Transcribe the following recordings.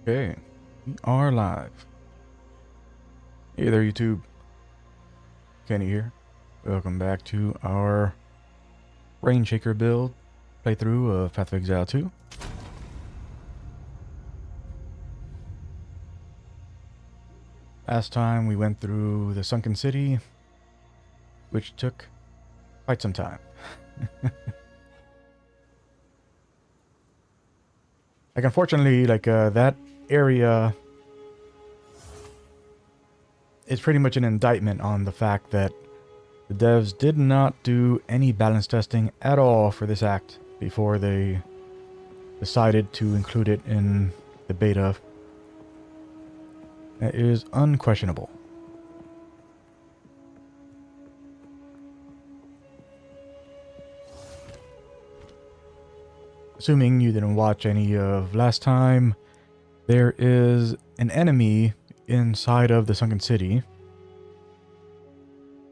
Okay, we are live. Hey there, YouTube. Kenny here. Welcome back to our Rain Shaker build playthrough of Path of Exile 2. Last time we went through the Sunken City, which took quite some time. Unfortunately, that area is pretty much an indictment on the fact that the devs did not do any balance testing at all for this act before they decided to include it in the beta. That is unquestionable. Assuming you didn't watch any of last time, there is an enemy inside of the Sunken City,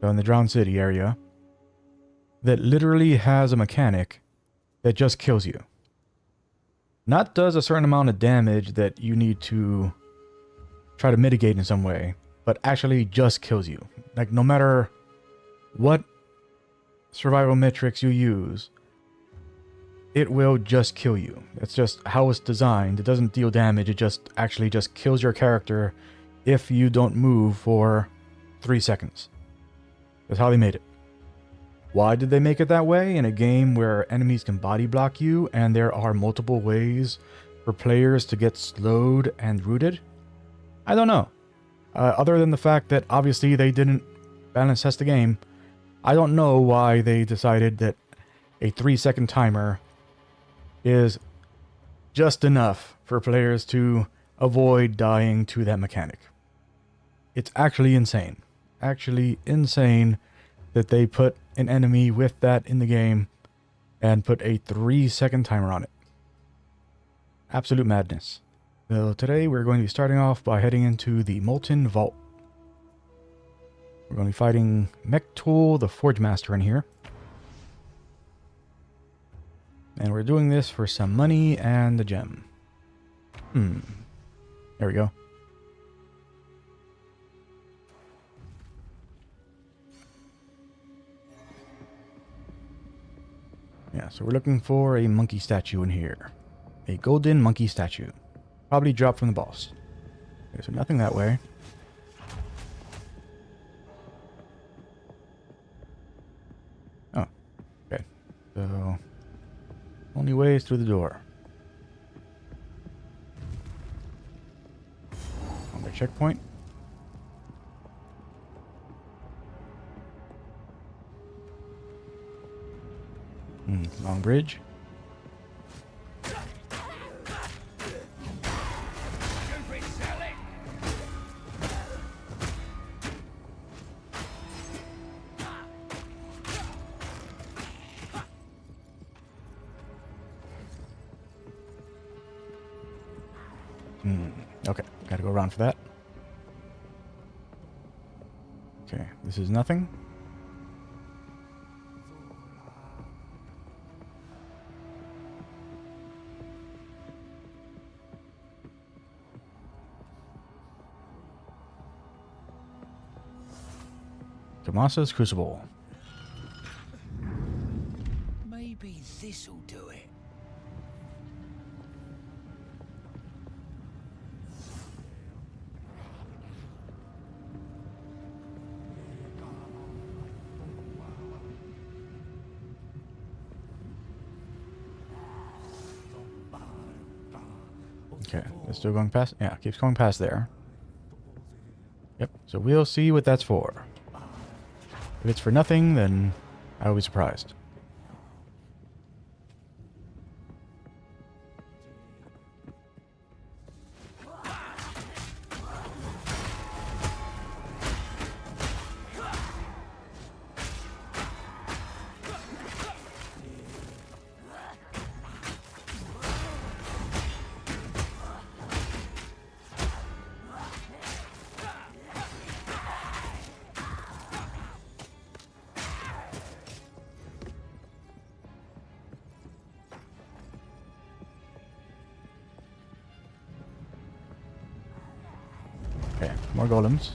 so in the Drowned City area, that literally has a mechanic that just kills you. Not does a certain amount of damage that you need to try to mitigate in some way, but actually just kills you. Like, no matter what survival metrics you use, it will just kill you. That's just how it's designed. It doesn't deal damage, it just actually just kills your character if you don't move for 3 seconds. That's how they made it. Why did they make it that way in a game where enemies can body block you and there are multiple ways for players to get slowed and rooted? I don't know. Other than the fact that obviously they didn't balance test the game, I don't know why they decided that a 3-second timer is just enough for players to avoid dying to that mechanic. It's actually insane. Actually insane that they put an enemy with that in the game and put a 3-second timer on it. Absolute madness. So today we're going to be starting off by heading into the Molten Vault. We're going to be fighting Mechtool, the Forge Master, in here. And we're doing this for some money and a gem. There we go. Yeah, so we're looking for a monkey statue in here. A golden monkey statue. Probably dropped from the boss. Okay, so nothing that way. Oh, okay. So only way is through the door. On the checkpoint. Long bridge. Okay, gotta go around for that. Okay, this is nothing. Kamasa's Crucible. Maybe this'll do it. Okay, it's still going past. Yeah, keeps going past there. Yep, so we'll see what that's for. If it's for nothing, then I will be surprised. More golems.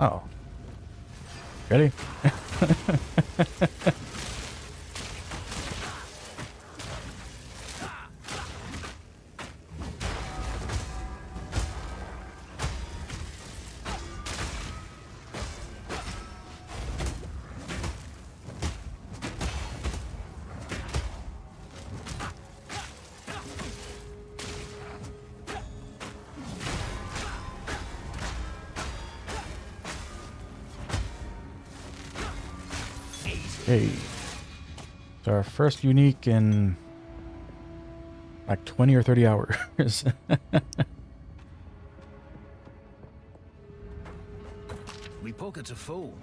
Oh. Ready? Okay. It's our first unique in like 20 or 30 hours. We pockets are full.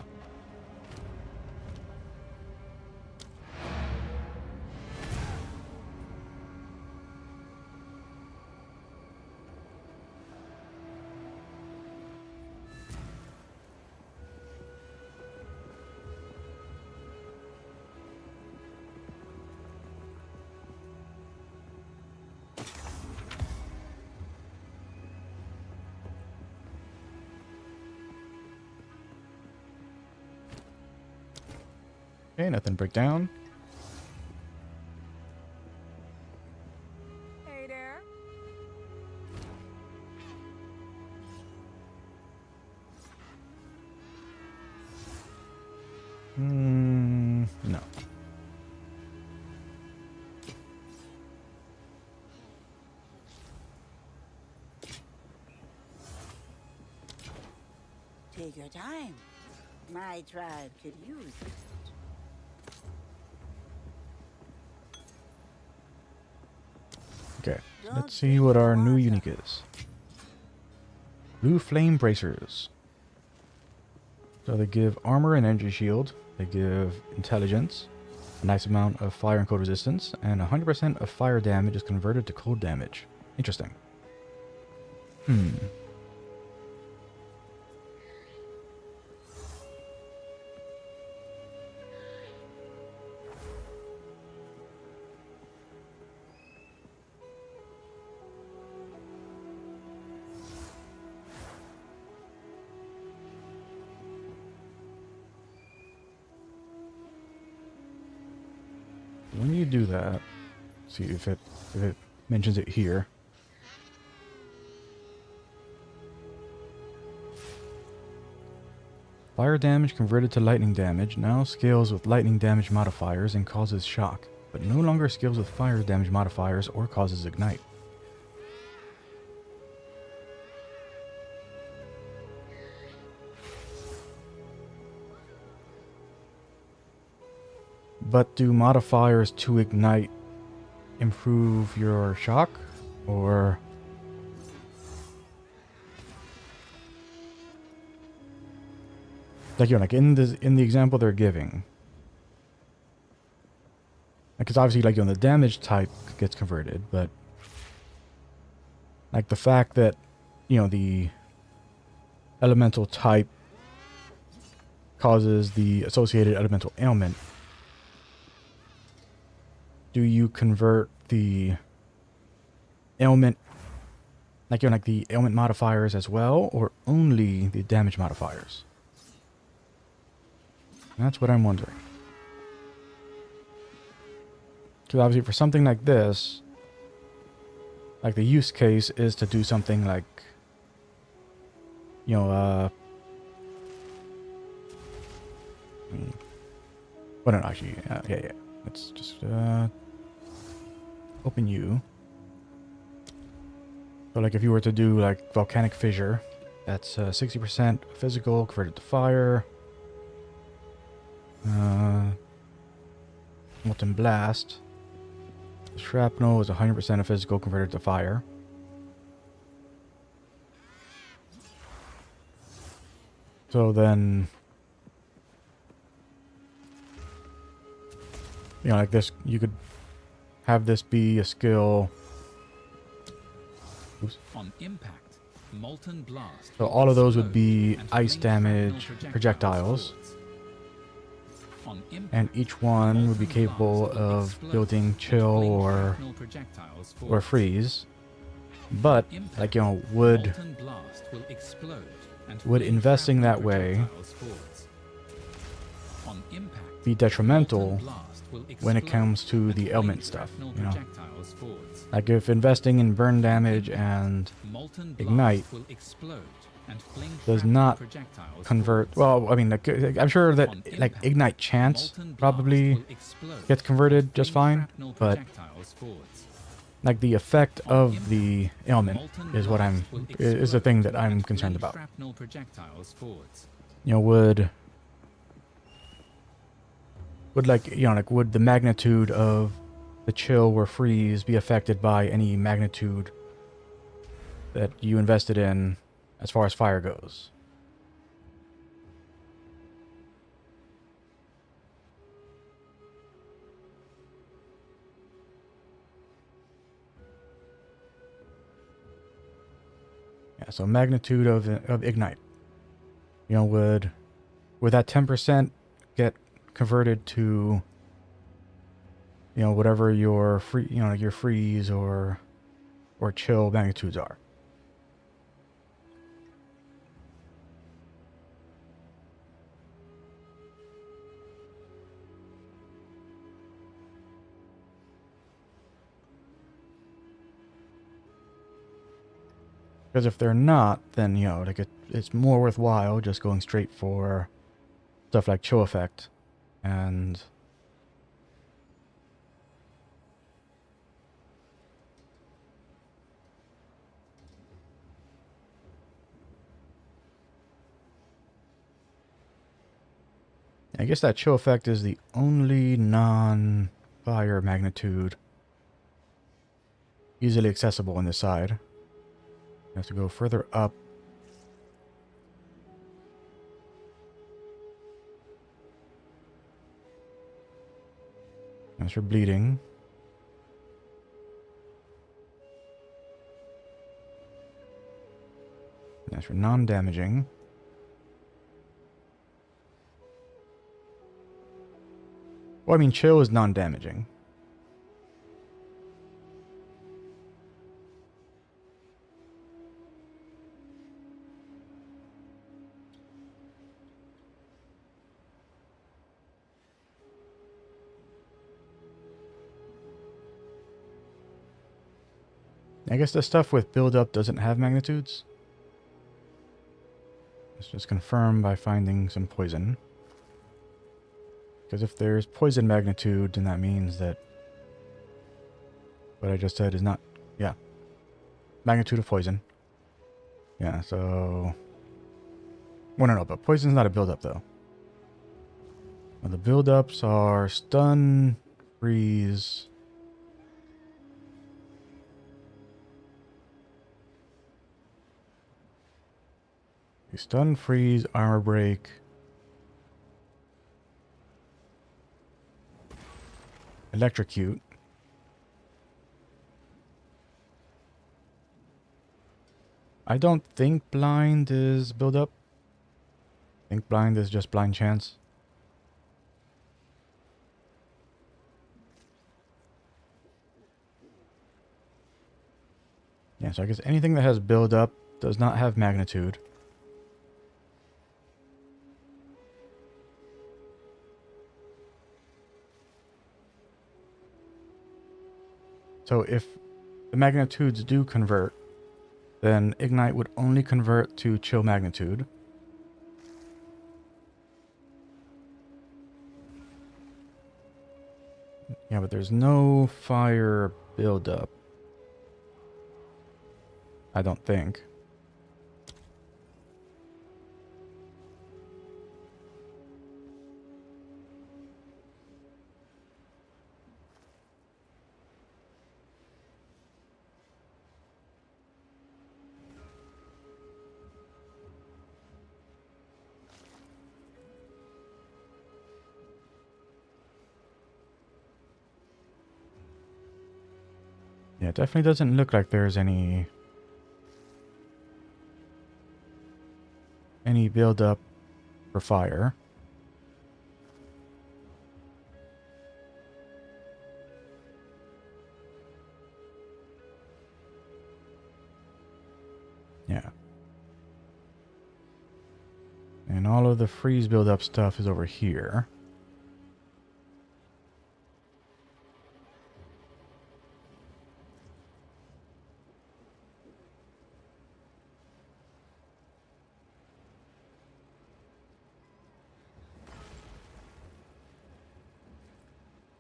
Okay, nothing to break down. Hey there. No. Take your time. My tribe could use it. Okay, let's see what our new unique is. Blue Flame Bracers. So they give armor and energy shield. They give intelligence, a nice amount of fire and cold resistance, and 100% of fire damage is converted to cold damage. Interesting. When you do that, see if it mentions it here. Fire damage converted to lightning damage now scales with lightning damage modifiers and causes shock, but no longer scales with fire damage modifiers or causes ignite. But do modifiers to ignite improve your shock, or like, you know, like in the example they're giving, because obviously, like, you know, the damage type gets converted, but like the fact that, you know, the elemental type causes the associated elemental ailment. Do you convert the ailment, like, you know, like the ailment modifiers as well, or only the damage modifiers? That's what I'm wondering. Because obviously for something like this, like the use case is to do something like, you know, well, no, actually, yeah. Let's just open you. So like if you were to do like volcanic fissure, that's 60% physical converted to fire. Molten blast. Shrapnel is 100% of physical converted to fire. So then, you know, like this, you could have this be a skill. Oops. On impact, molten blast. So will all of those would explode be and ice fling damage shrapnel projectiles. forwards. On impact, And each one would be molten capable blast will of explode building and chill fling or shrapnel projectiles or forwards. freeze. But Impact, like, you know, would molten blast will explode and would fling investing shrapnel that way projectiles forwards. On impact, be detrimental molten blast will when it explode comes to and the fling element stuff, shrapnel you know? projectiles forwards. Like if investing in burn damage and Molten blast ignite will explode and fling does shrapnel not projectiles convert. forwards. Well, I mean, like, I'm sure that On like impact, ignite chance molten blast probably will explode gets converted and just fling fine, shrapnel but projectiles forwards. like the effect On of impact, the ailment molten is what blast will is the explode thing that I'm and concerned fling about. shrapnel projectiles forwards. You know, would like, you know, like would the magnitude of the chill or freeze be affected by any magnitude that you invested in as far as fire goes? Yeah, so magnitude of ignite. You know, would that 10% get converted to, you know, whatever your free, you know, your freeze or chill magnitudes are? Because if they're not, then, you know, like it's more worthwhile just going straight for stuff like chill effect and I guess that chill effect is the only non-fire magnitude easily accessible on this side. You have to go further up. That's for bleeding. That's for non-damaging. Well, I mean, chill is non-damaging. I guess the stuff with build-up doesn't have magnitudes. Let's just confirm by finding some poison. Because if there's poison magnitude, then that means that what I just said is not... Yeah. Magnitude of poison. Yeah, so... Well, no, but poison's not a build-up, though. Well, the build-ups are stun, freeze... Stun, freeze, armor break... Electrocute. I don't think blind is build up. I think blind is just blind chance. Yeah, so I guess anything that has build up does not have magnitude. So if the magnitudes do convert, then Ignite would only convert to chill magnitude. Yeah, but there's no fire buildup. I don't think. Yeah, it definitely doesn't look like there's any build up for fire. Yeah. And all of the freeze build up stuff is over here.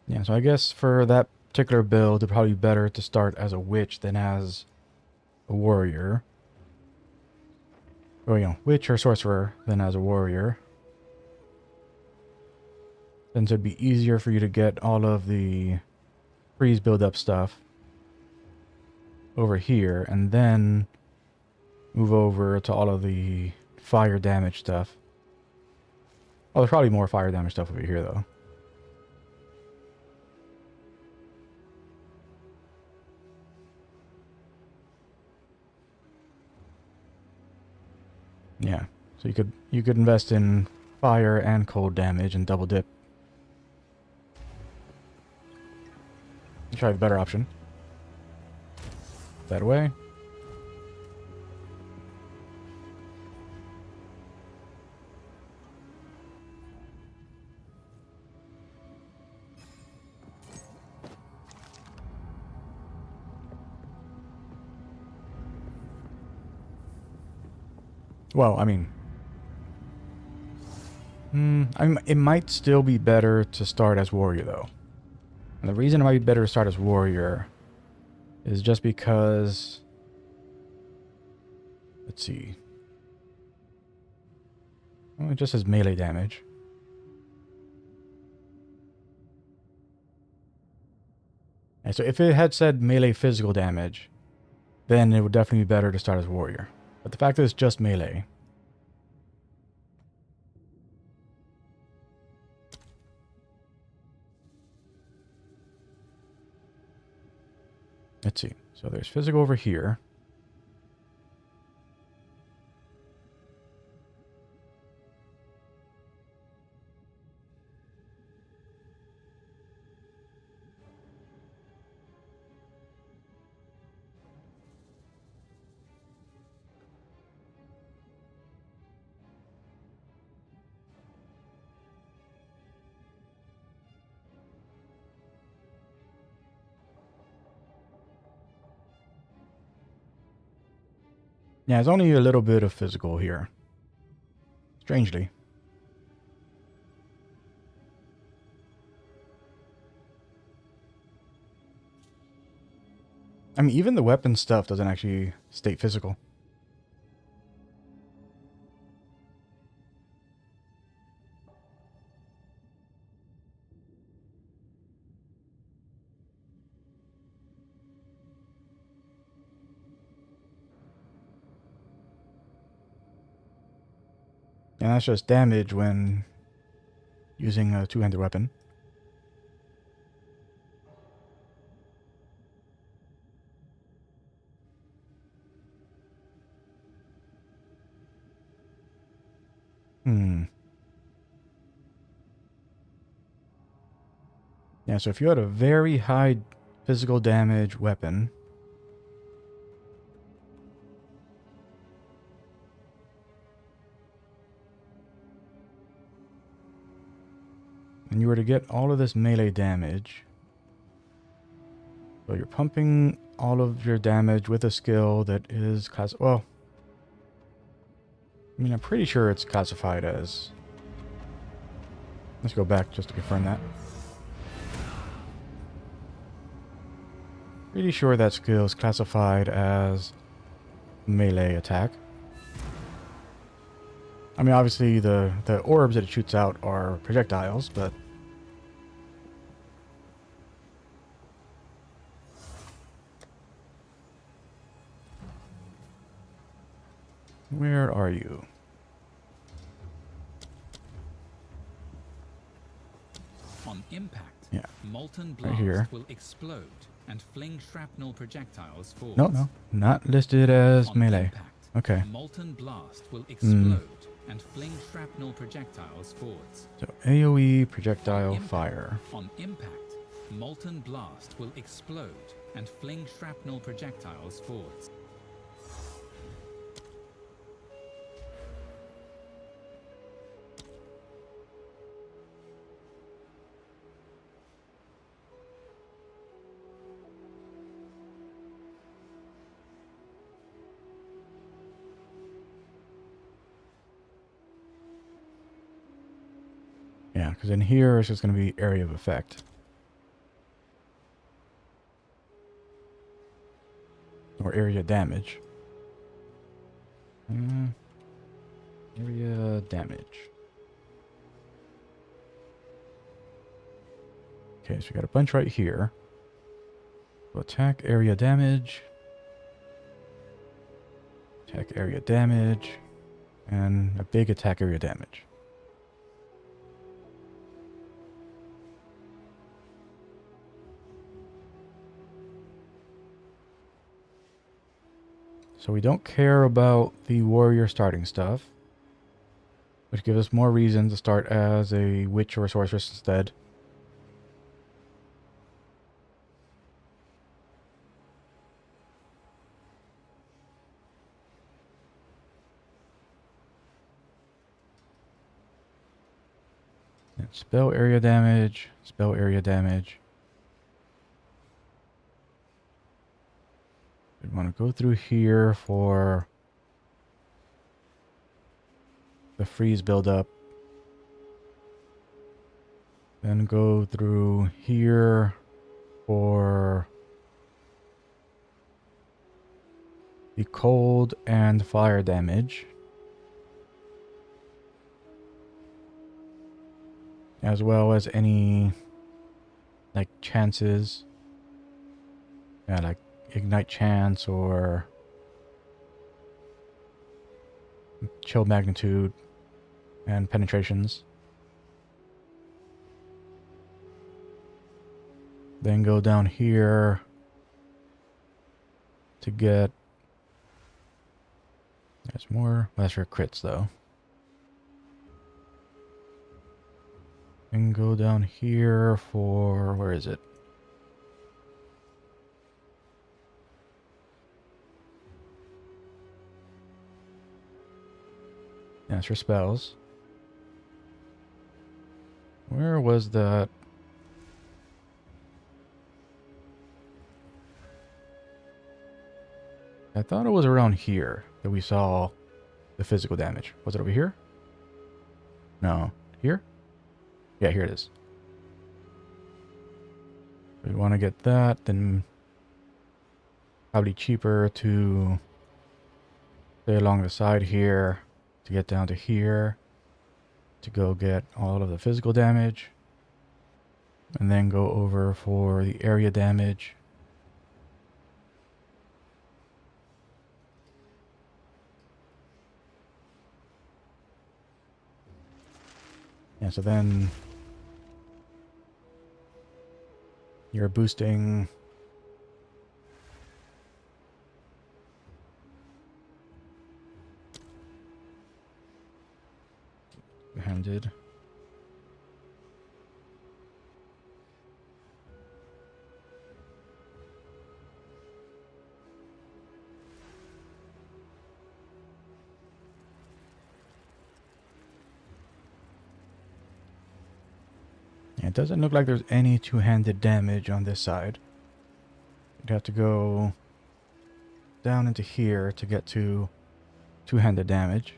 Yeah, so I guess for that particular build, it'd probably be better to start as a witch than as a warrior. Or, you know, witch or sorcerer than as a warrior. Since it'd be easier for you to get all of the freeze build-up stuff over here, and then move over to all of the fire damage stuff. Oh, there's probably more fire damage stuff over here, though. Yeah, so you could invest in fire and cold damage and double dip. Try the better option. That way. Well, I mean, it might still be better to start as warrior, though. And the reason it might be better to start as warrior is just because... Let's see. Well, it just says melee damage. And so if it had said melee physical damage, then it would definitely be better to start as warrior. But the fact that it's just melee... Let's see. So there's physical over here. Yeah, there's only a little bit of physical here. Strangely. I mean, even the weapon stuff doesn't actually state physical. And that's just damage when using a two-handed weapon. Yeah, so if you had a very high physical damage weapon, and you were to get all of this melee damage, so you're pumping all of your damage with a skill that is well, I mean, I'm pretty sure it's classified as... Let's go back just to confirm that. Pretty sure that skill is classified as melee attack. I mean, obviously the orbs that it shoots out are projectiles, but... Where are you? On impact, Yeah, molten right blast here. will explode and fling shrapnel projectiles forwards. No, no, not listed as On melee. impact, Okay. molten blast will explode and fling shrapnel projectiles forwards. So AoE projectile On impact- fire. On impact, molten blast will explode and fling shrapnel projectiles forwards. Yeah, because in here it's just going to be area of effect. Or area damage. Area damage. Okay, so we got a bunch right here. So attack area damage. Attack area damage. And a big attack area damage. So we don't care about the warrior starting stuff, which gives us more reason to start as a witch or a sorceress instead. And spell area damage, spell area damage. We want to go through here for the freeze buildup. Then go through here for the cold and fire damage. As well as any like chances. Yeah, like ignite chance or chill magnitude and penetrations. Then go down here to get, there's more lesser crits though. And go down here for, where is it? That's for spells. Where was that? I thought it was around here that we saw the physical damage. Was it over here? No. Here? Yeah, here it is. We want to get that, then probably cheaper to stay along the side here to get down to here to go get all of the physical damage and then go over for the area damage. Yeah, so then you're boosting handed. It doesn't look like there's any two-handed damage on this side. You'd have to go down into here to get to two-handed damage.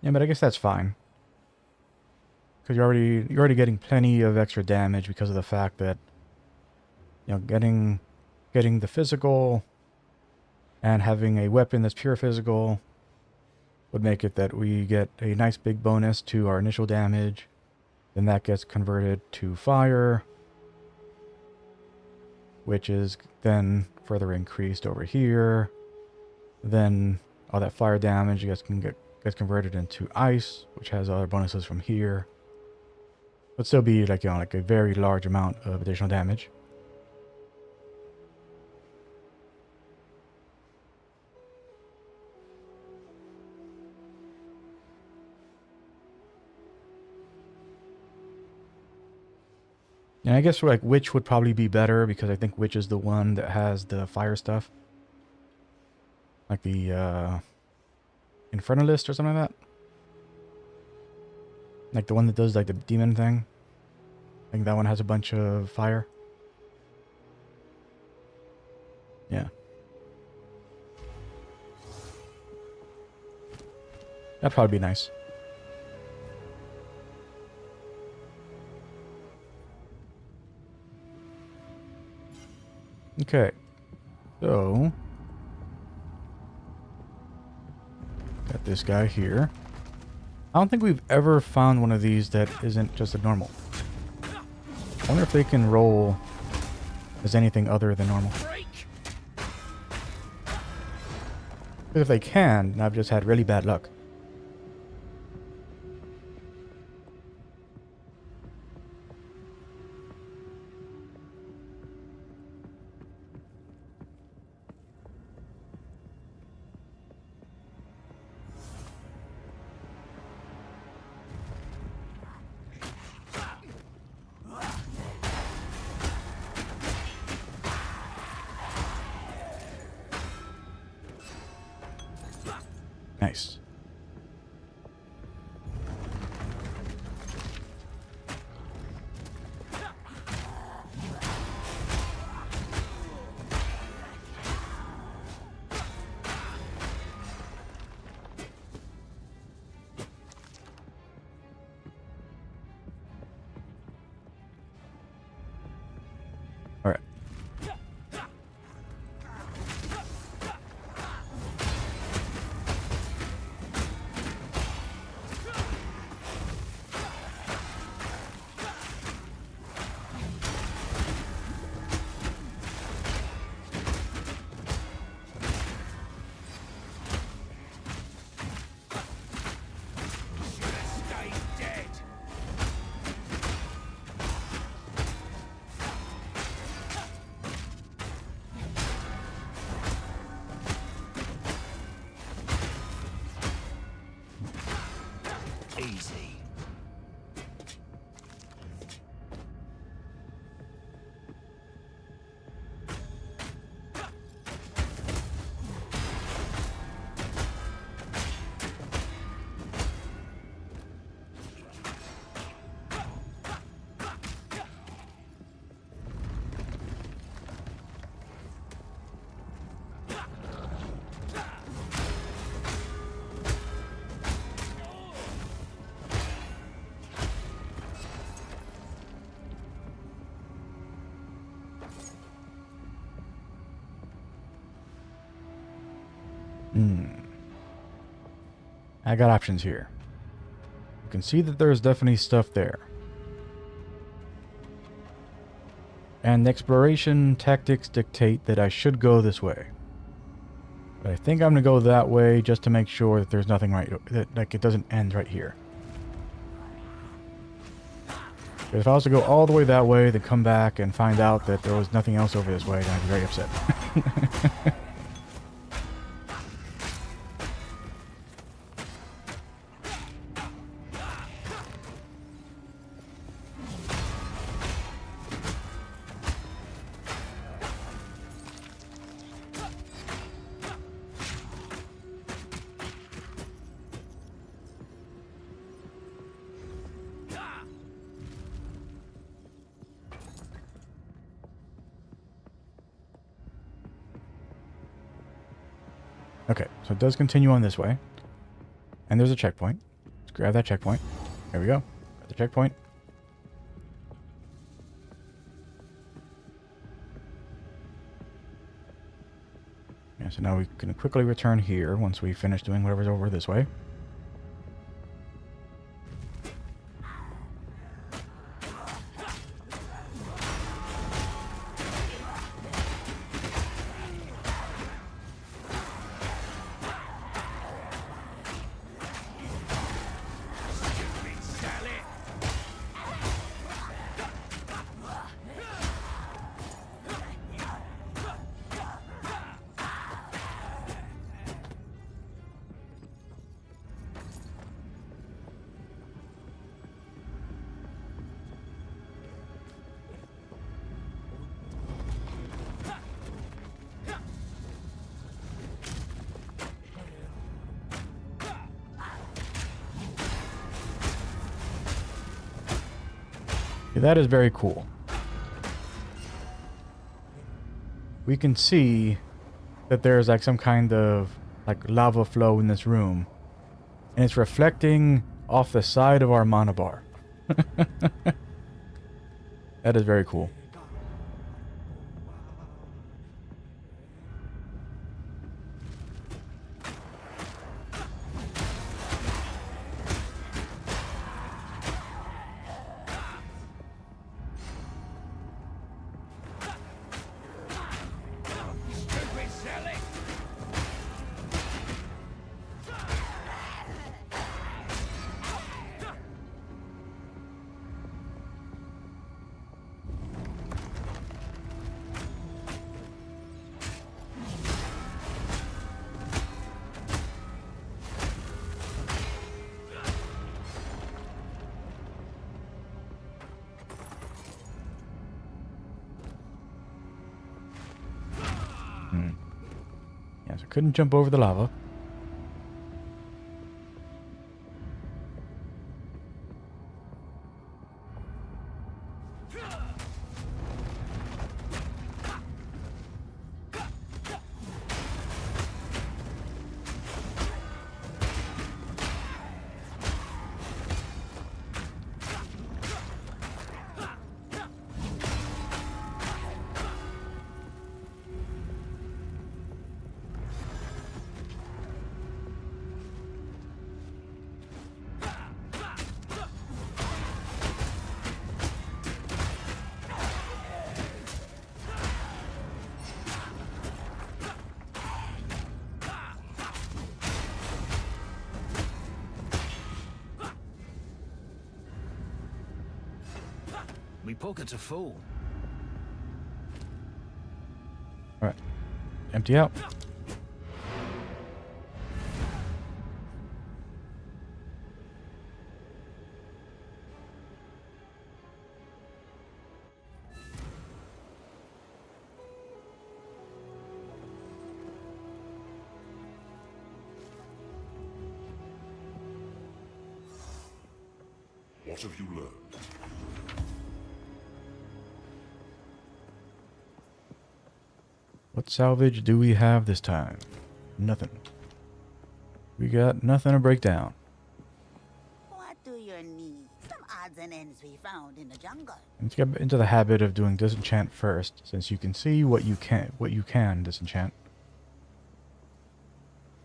Yeah, but I guess that's fine. Because you're already getting plenty of extra damage because of the fact that, you know, getting the physical and having a weapon that's pure physical would make it that we get a nice big bonus to our initial damage. Then that gets converted to fire, which is then further increased over here. Then all that fire damage gets converted into ice, which has other bonuses from here. But still be like, you know, like a very large amount of additional damage. And I guess like Witch would probably be better because I think Witch is the one that has the fire stuff. Like the Infernalist or something like that. Like the one that does like the demon thing. I think that one has a bunch of fire. Yeah. That'd probably be nice. Okay. So got this guy here. I don't think we've ever found one of these that isn't just a normal. I wonder if they can roll as anything other than normal. Because if they can, I've just had really bad luck. Nice. All right. Easy. I got options here. You can see that there's definitely stuff there. And the exploration tactics dictate that I should go this way. But I think I'm going to go that way just to make sure that there's nothing right, that like it doesn't end right here. Because if I was to go all the way that way, then come back and find out that there was nothing else over this way, then I'd be very upset. Okay, so it does continue on this way. And there's a checkpoint. Let's grab that checkpoint. There we go. Got the checkpoint. Yeah, so now we can quickly return here once we finish doing whatever's over this way. Okay, that is very cool. We can see that there's like some kind of like lava flow in this room. And it's reflecting off the side of our mana bar. That is very cool. Yes, I couldn't jump over the lava. Me pockets are full. Alright. Empty out. What have you learned? What salvage do we have this time? Nothing. We got nothing to break down. What do you need? Some odds and ends we found in the jungle. Let's get into the habit of doing disenchant first, since you can see what you can disenchant.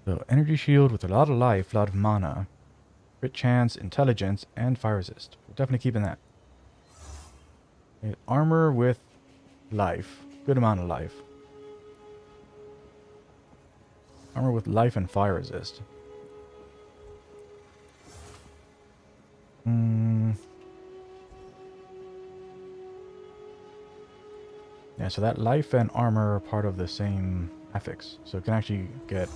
So energy shield with a lot of life, a lot of mana, crit chance, intelligence, and fire resist. We're definitely keeping that. Okay, armor with life, good amount of life. Armor with life and fire resist. Yeah, so that life and armor are part of the same affix. So it can actually get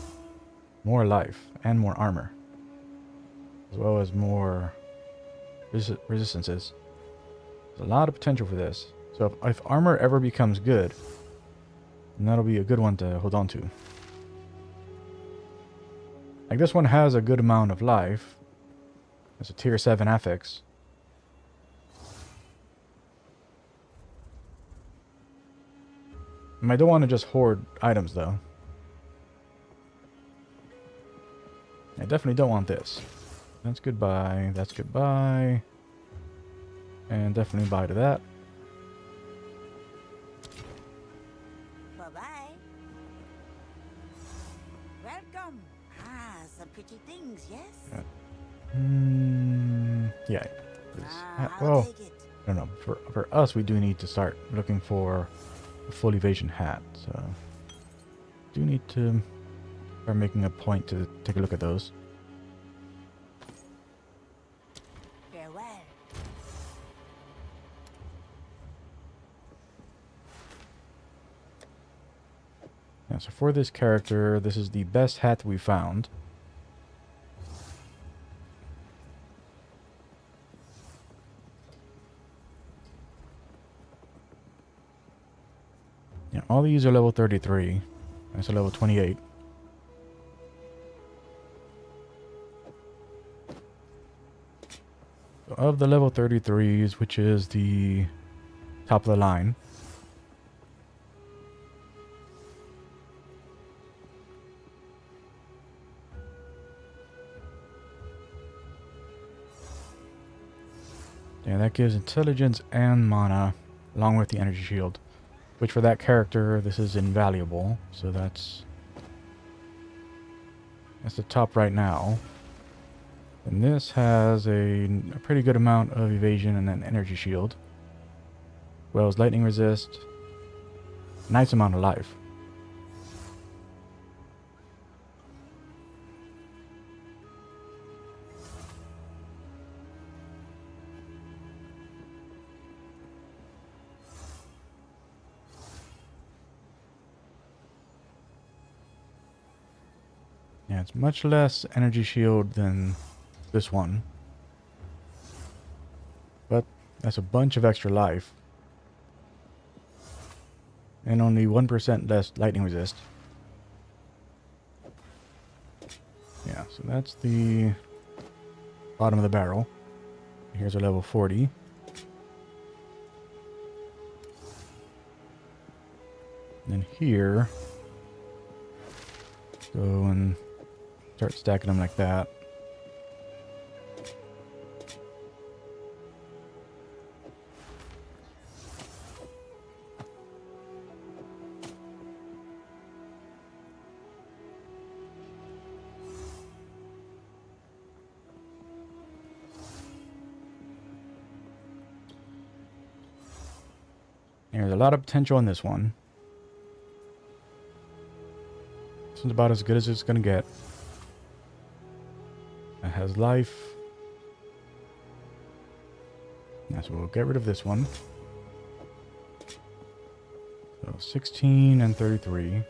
more life and more armor. As well as more resistances. There's a lot of potential for this. So if armor ever becomes good, then that'll be a good one to hold on to. Like this one has a good amount of life. It's a tier 7 affix. I don't want to just hoard items though. I definitely don't want this. That's goodbye. That's goodbye. And definitely bye to that. Bye-bye. Welcome. Ah, some pretty things, yes? Yeah. I'll Well, take it. I don't know. For us, we do need to start looking for a full evasion hat. So, do need to start making a point to take a look at those. Farewell. Yeah, so for this character, this is the best hat we found. Yeah, all these are level 33. That's a level 28. Of the level 33s, which is the top of the line, yeah, that gives intelligence and mana, along with the energy shield, which for that character, this is invaluable. So that's the top right now. And this has a pretty good amount of evasion and an energy shield. Well as lightning resist. Nice amount of life. Yeah, it's much less energy shield than this one. But that's a bunch of extra life. And only 1% less lightning resist. Yeah, so that's the bottom of the barrel. Here's a level 40. And then here, go and start stacking them like that. There's a lot of potential in this one. This one's about as good as it's going to get. It has life. Yeah, so we'll get rid of this one. So 16 and 33.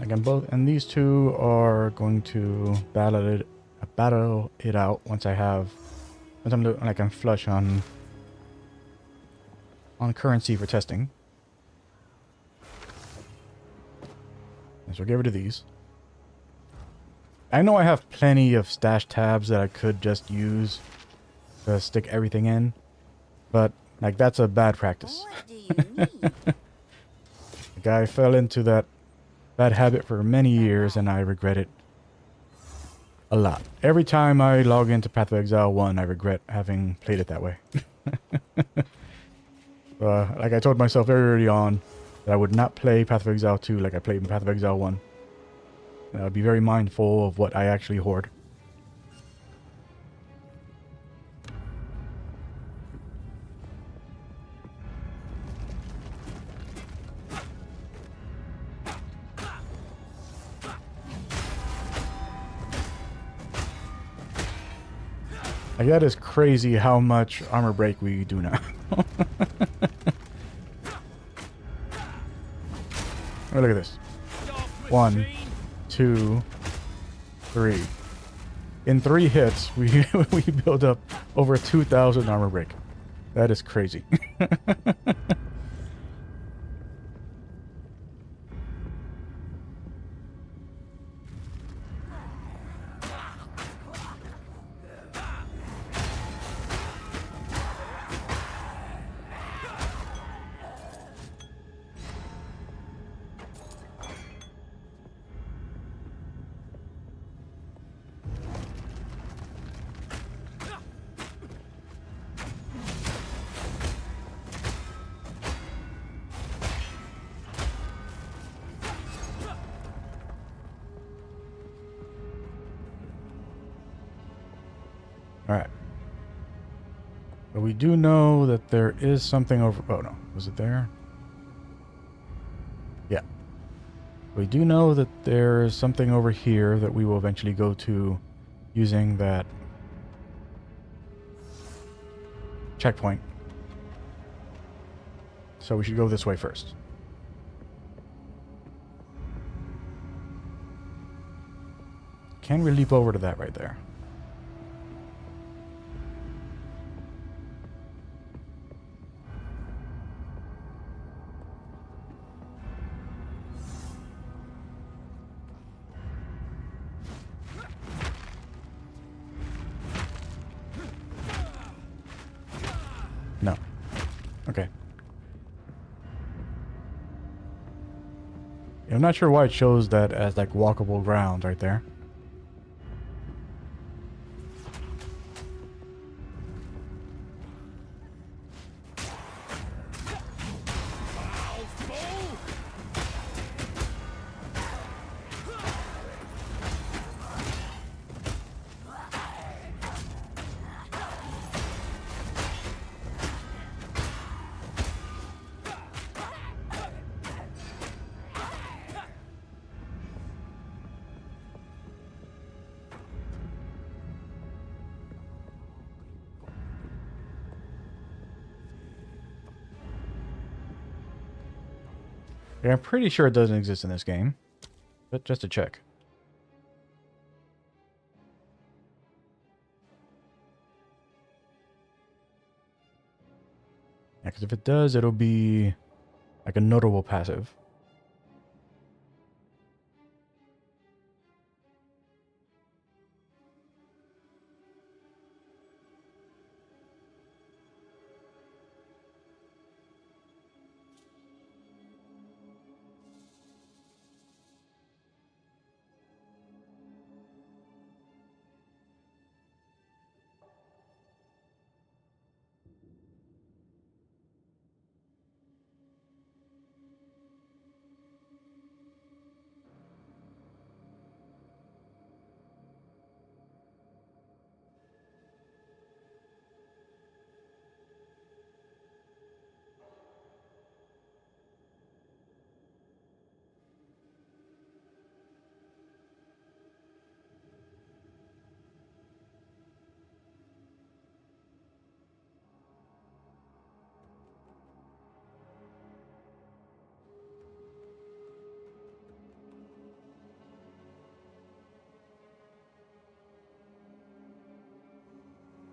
Again, and these two are going to battle it out once I'm flush on currency for testing. And so we'll get rid of these. I know I have plenty of stash tabs that I could just use to stick everything in, but like that's a bad practice. What do you need? The guy fell into that bad habit for many years, and I regret it a lot. Every time I log into Path of Exile 1, I regret having played it that way. Like I told myself very early on that I would not play Path of Exile 2 like I played in Path of Exile 1. And I would be very mindful of what I actually hoard. Like, that is crazy how much armor break we do now. Oh, look at this. 1, 2, 3. In 3 hits, we we build up over 2,000 armor break. That is crazy. Alright. But we do know that there is something over... Oh, no. Was it there? Yeah. We do know that there is something over here that we will eventually go to using that checkpoint. So we should go this way first. Can we leap over to that right there? No. Okay. I'm not sure why it shows that as like walkable ground right there. Yeah, I'm pretty sure it doesn't exist in this game, but just to check. Yeah, because if it does, it'll be like a notable passive.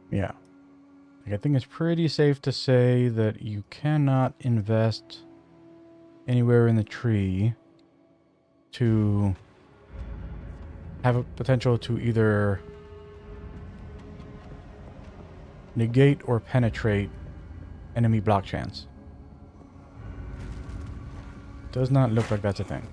Yeah. Like, I think it's pretty safe to say that you cannot invest anywhere in the tree to have a potential to either negate or penetrate enemy block chance. Does not look like that's a thing.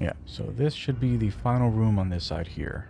Yeah, so this should be the final room on this side here.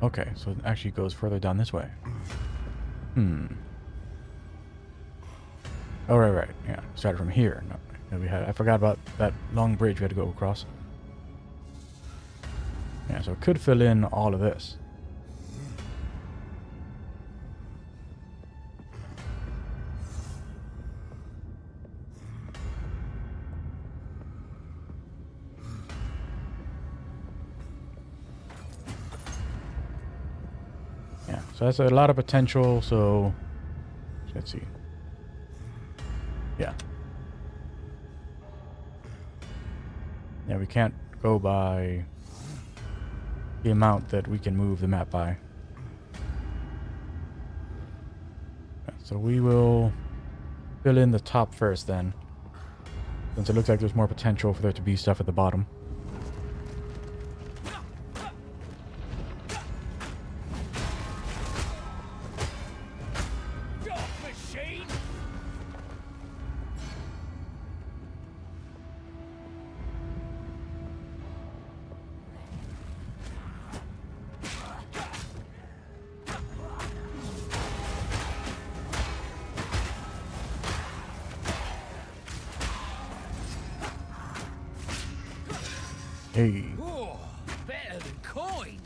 Okay, so it actually goes further down this way. Oh, right. Yeah, started from here. No, I forgot about that long bridge we had to go across. Yeah, so it could fill in all of this. Yeah, so that's a lot of potential, so let's see. Yeah. Yeah, we can't go by the amount that we can move the map by. Yeah, so we will fill in the top first then. since it looks like there's more potential for there to be stuff at the bottom. Hey. Oh, better than coin.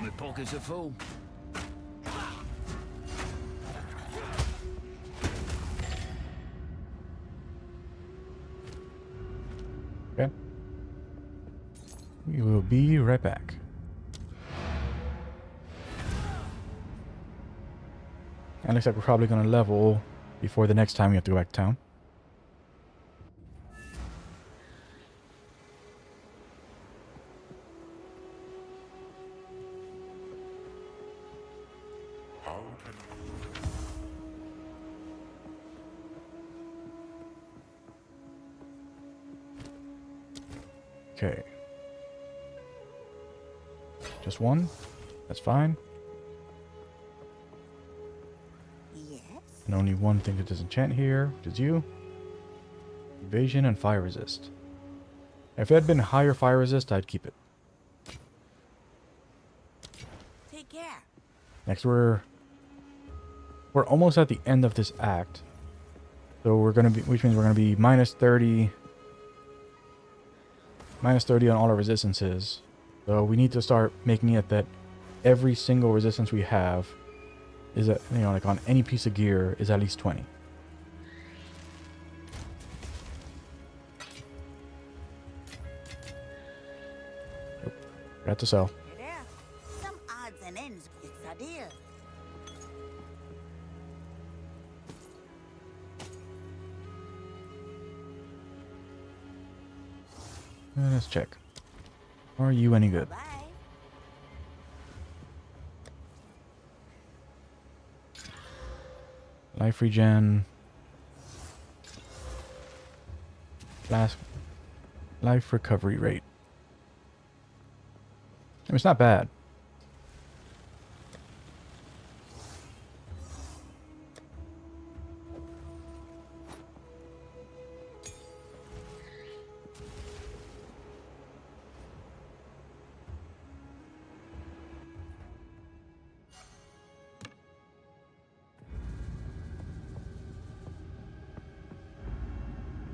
My pockets are full. Okay. We will be right back. And looks like we're probably going to level before the next time we have to go back to town. Okay. Just one. That's fine. Yes? And only one thing to disenchant here, which is you. Evasion and fire resist. If it had been higher fire resist, I'd keep it. Take care. Next, we're almost at the end of this act. So we're gonna be, which means we're gonna be minus 30 on all our resistances. So we need to start making it that every single resistance we have is at, you know, like on any piece of gear is at least 20. Oh, forgot to sell. Hey there. Some odds and ends. It's a deal. Let's check. Are you any good? Bye. Life regen. Last life recovery rate. I mean, it's not bad.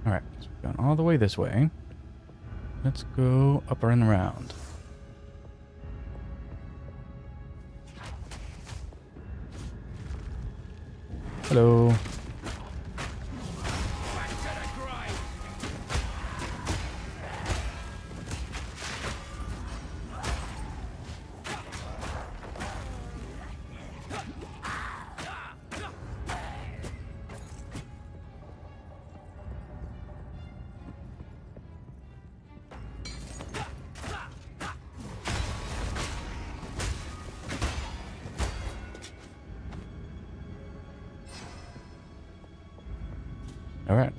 Alright, so we've gone all the way this way. Let's go up and around. Hello. Alright.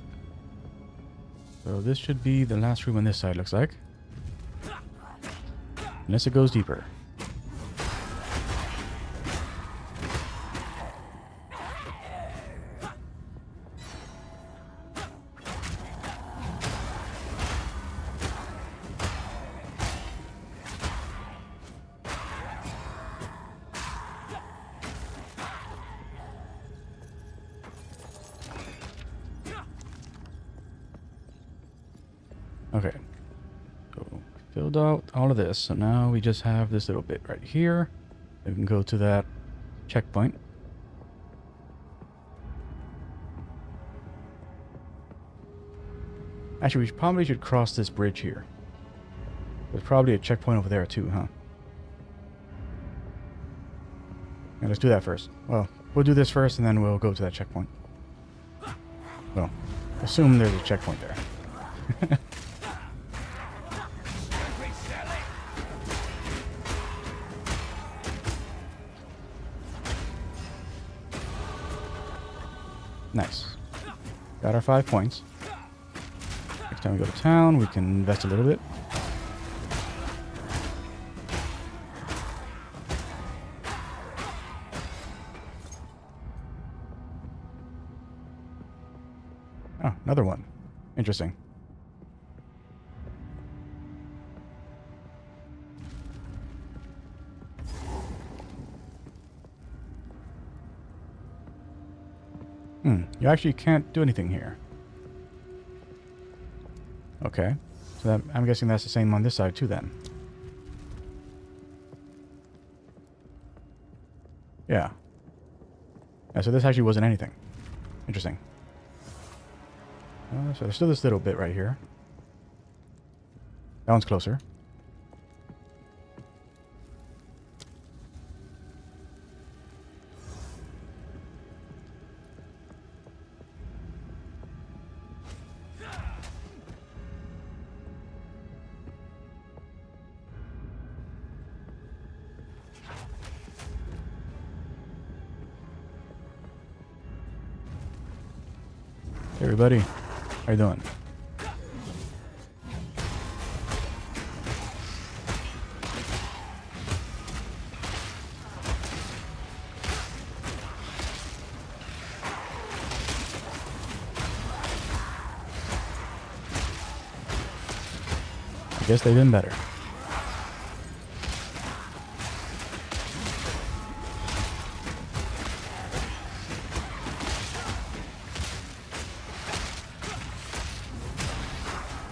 So this should be the last room on this side, looks like. Unless it goes deeper. Okay. So filled out all of this. So now we just have this little bit right here. We can go to that checkpoint. Actually, we probably should cross this bridge here. There's probably a checkpoint over there too, huh? Yeah, let's do that first. Well, we'll do this first and then we'll go to that checkpoint. Well, assume there's a checkpoint there. Nice. Got our 5 points. Next time we go to town, we can invest a little bit. Oh, another one. Interesting. You actually can't do anything here. Okay. So that, I'm guessing that's the same on this side too then. Yeah. Yeah, so this actually wasn't anything. Interesting. So there's still this little bit right here. That one's closer. Hey everybody, how you doing? I guess they've been better.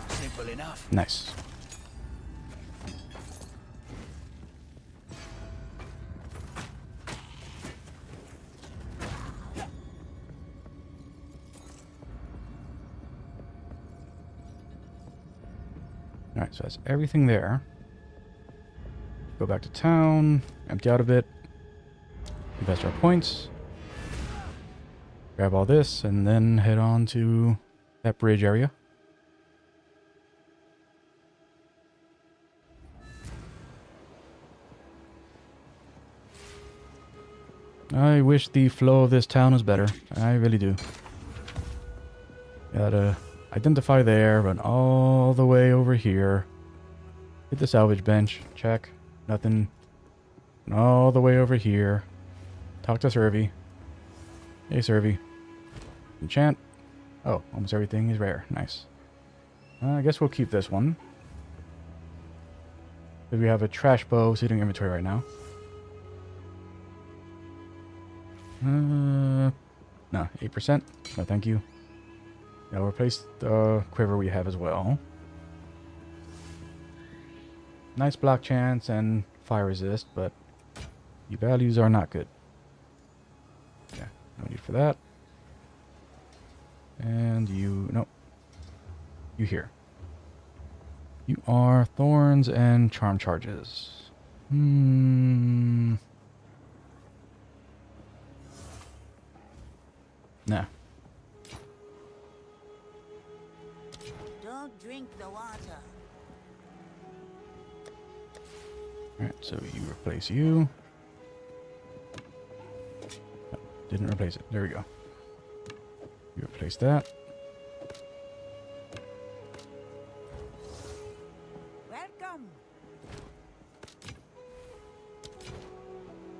Simple enough. Nice. Alright, so that's everything there. Go back to town, empty out a bit, invest our points, grab all this, and then head on to that bridge area. I wish the flow of this town was better. I really do. Gotta identify there, run all the way over here. Hit the salvage bench. Check. Nothing. Run all the way over here. Talk to Servy. Hey, Servy. Enchant. Oh, almost everything is rare. Nice. I guess we'll keep this one. We have a trash bow sitting in inventory right now. No, 8%. No, thank you. I'll replace the quiver we have as well. Nice block chance and fire resist, but the values are not good. Yeah, no need for that. And you, nope. You here. You are thorns and charm charges. Nah. Don't drink the water. Alright, so you replace you. No, didn't replace it. There we go. You replace that. Welcome.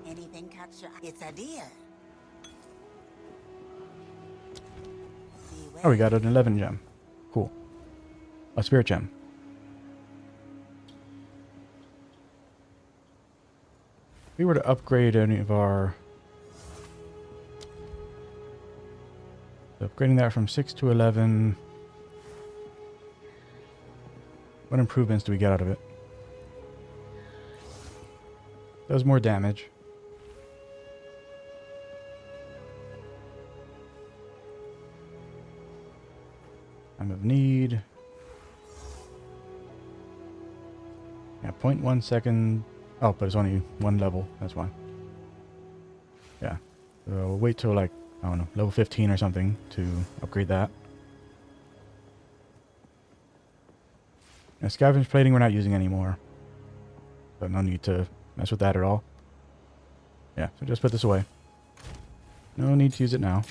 Anything catch your eye? It's a deer. Oh, we got an 11 gem. Cool. A spirit gem. If we were to upgrade any of our... Upgrading that from 6 to 11... What improvements do we get out of it? Does more damage. Time of need. Yeah, 0.1 second. Oh, but it's only one level. That's why. Yeah. So we'll wait till like, I don't know, level 15 or something to upgrade that. And scavenge plating we're not using anymore. So no need to mess with that at all. Yeah, so just put this away. No need to use it now.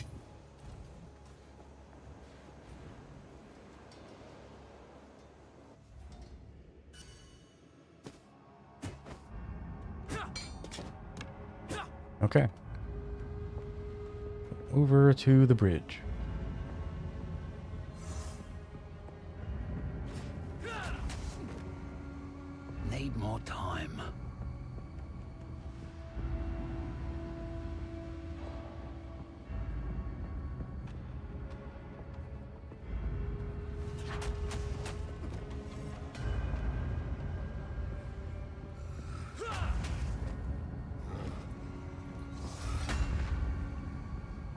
Okay. Over to the bridge. Need more time.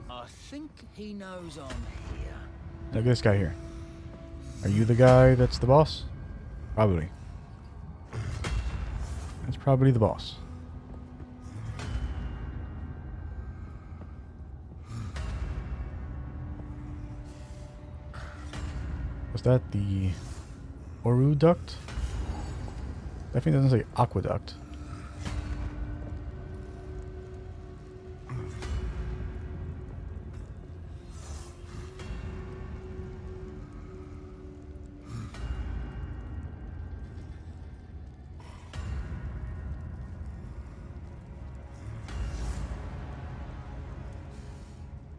I think he knows I'm here. Look at this guy here. Are you the guy that's the boss? Probably. That's probably the boss. Was that the Oru duct? Definitely doesn't say aqueduct.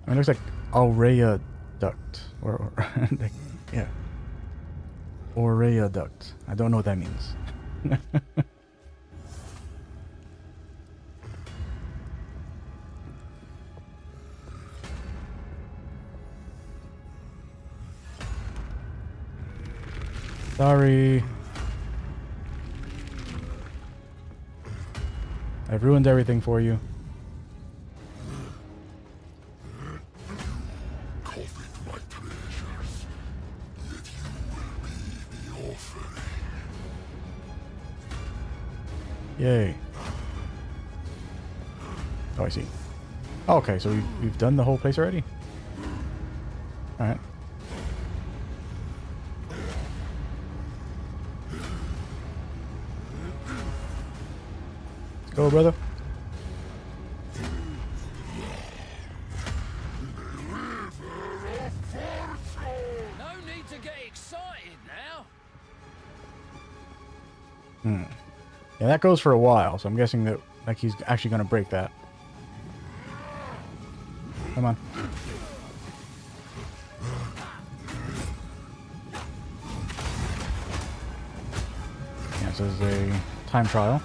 I mean, it looks like Aurea duct. Or like, yeah. Aurea duct. I don't know what that means. Sorry. I've ruined everything for you. Yay. Oh, I see. Oh, okay, so we've done the whole place already? Alright. Let's go, brother. No need to get excited now. Yeah, that goes for a while, so I'm guessing that like he's actually going to break that. Come on. Yeah, so this is a time trial.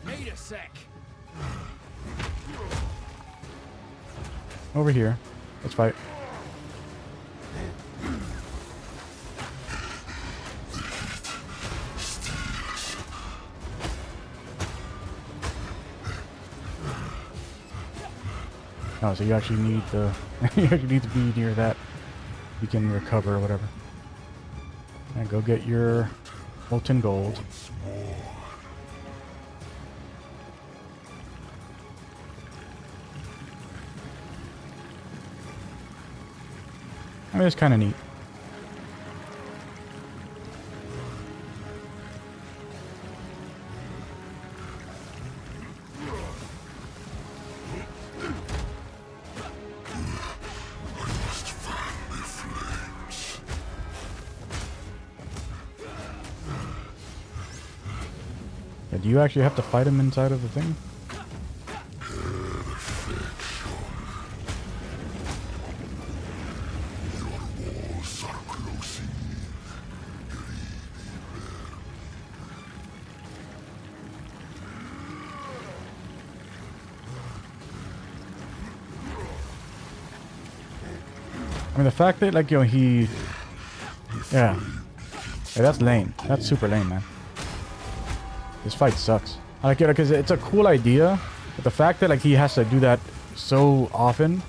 Need a sec. Over here. Let's fight. Oh, so you actually need the you actually need to be near that. You can recover or whatever. And go get your molten gold. I mean, it's kind of neat. Yeah, do you actually have to fight him inside of the thing? I mean, the fact that, like, you know, he... Yeah. Hey, that's lame. That's super lame, man. This fight sucks. I like it because it's a cool idea, but the fact that, like, he has to do that so often,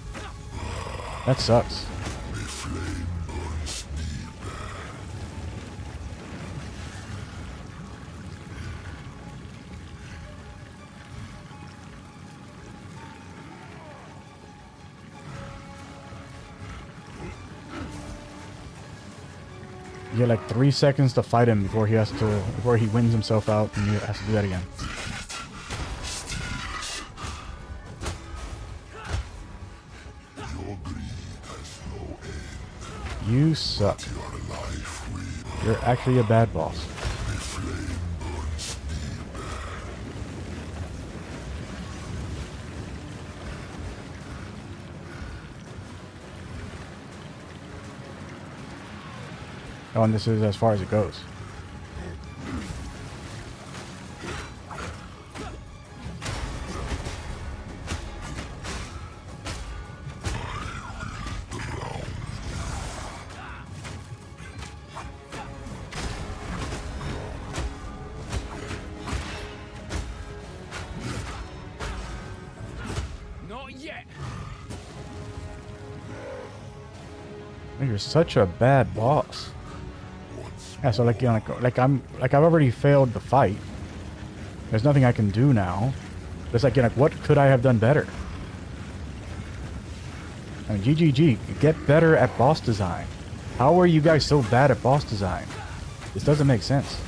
that sucks. You get like 3 seconds to fight him before he wins himself out, and you have to do that again. You suck. You're actually a bad boss. Oh, and this is as far as it goes. Not yet. You're such a bad boss. Yeah, so like, you know, I've already failed the fight. There's nothing I can do now. It's like, you know, what could I have done better? I mean, GGG, get better at boss design. How are you guys so bad at boss design? This doesn't make sense.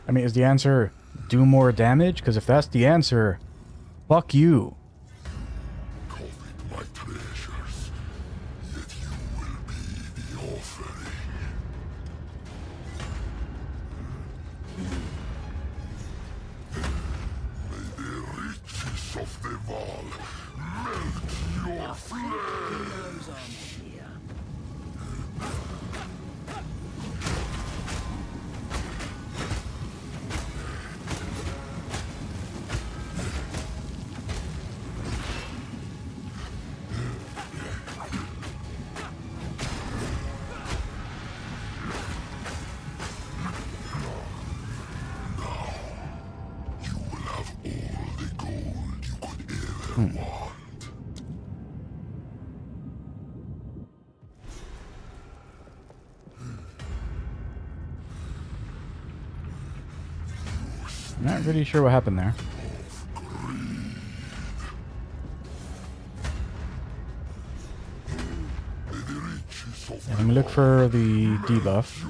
I mean, is the answer do more damage? Because if that's the answer, fuck you. Covet my treasures, yet you will be the offering. May the riches of the Val melt your flesh. Not really sure what happened there. Yeah, let me look for the debuff.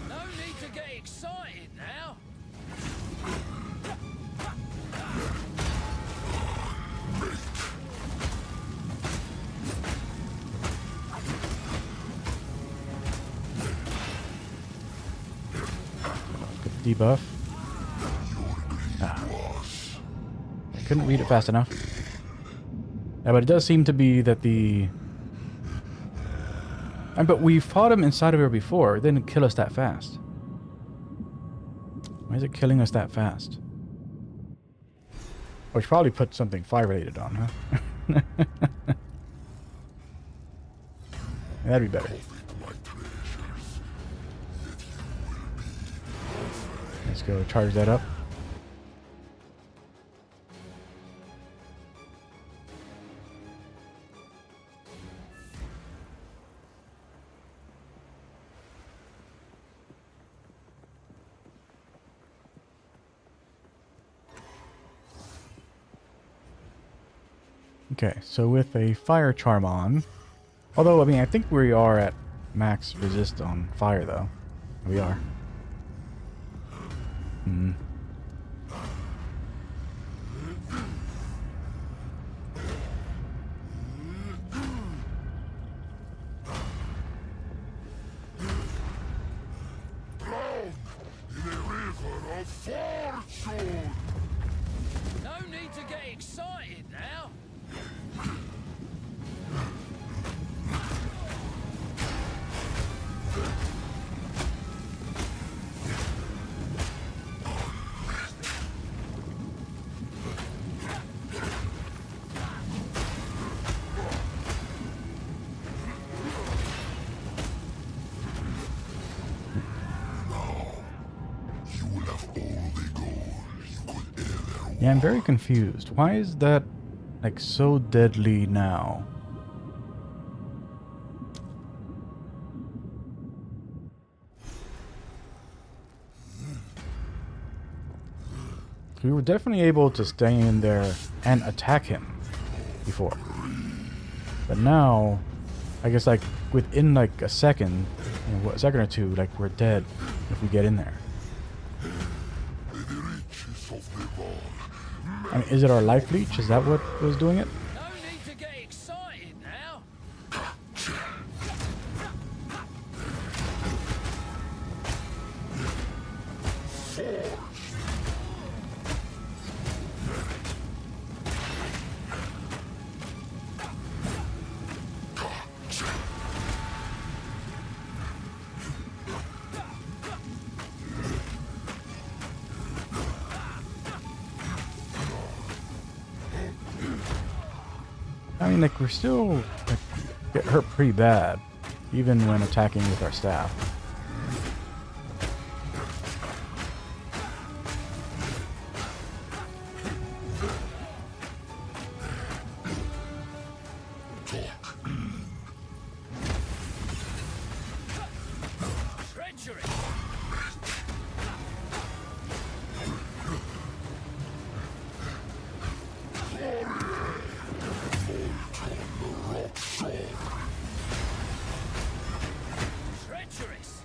No need to get excited now. Get the debuff. I couldn't read it fast enough. Yeah, but it does seem to be that the... but we fought him inside of her before. It didn't kill us that fast. Why is it killing us that fast? Oh, we should probably put something fire-related on, huh? That'd be better. Let's go charge that up. Okay, so with a fire charm on, although, I mean, I think we are at max resist on fire, though. We are. Drown in a river of fortune. No need to get excited now. You will have all the gold you could ever want. Yeah, I'm very confused. Why is that, like, so deadly now? We were definitely able to stay in there and attack him before. But now, I guess like within like a second, you know, a second or two, like we're dead if we get in there. I mean, is it our life leech? Is that what was doing it? No need to get excited now. I mean, like we're still like, get hurt pretty bad, even when attacking with our staff. Treachery. Treacherous.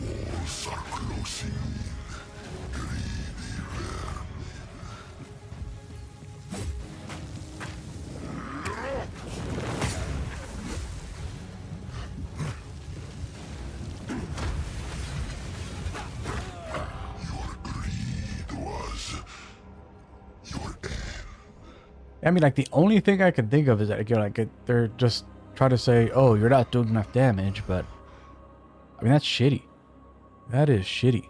Walls are closing in. Greedy vermin. Your greed was your end. I mean, like the only thing I can think of is that, you know, like they're just trying to say, "Oh, you're not doing enough damage," but I mean that's shitty. That is shitty.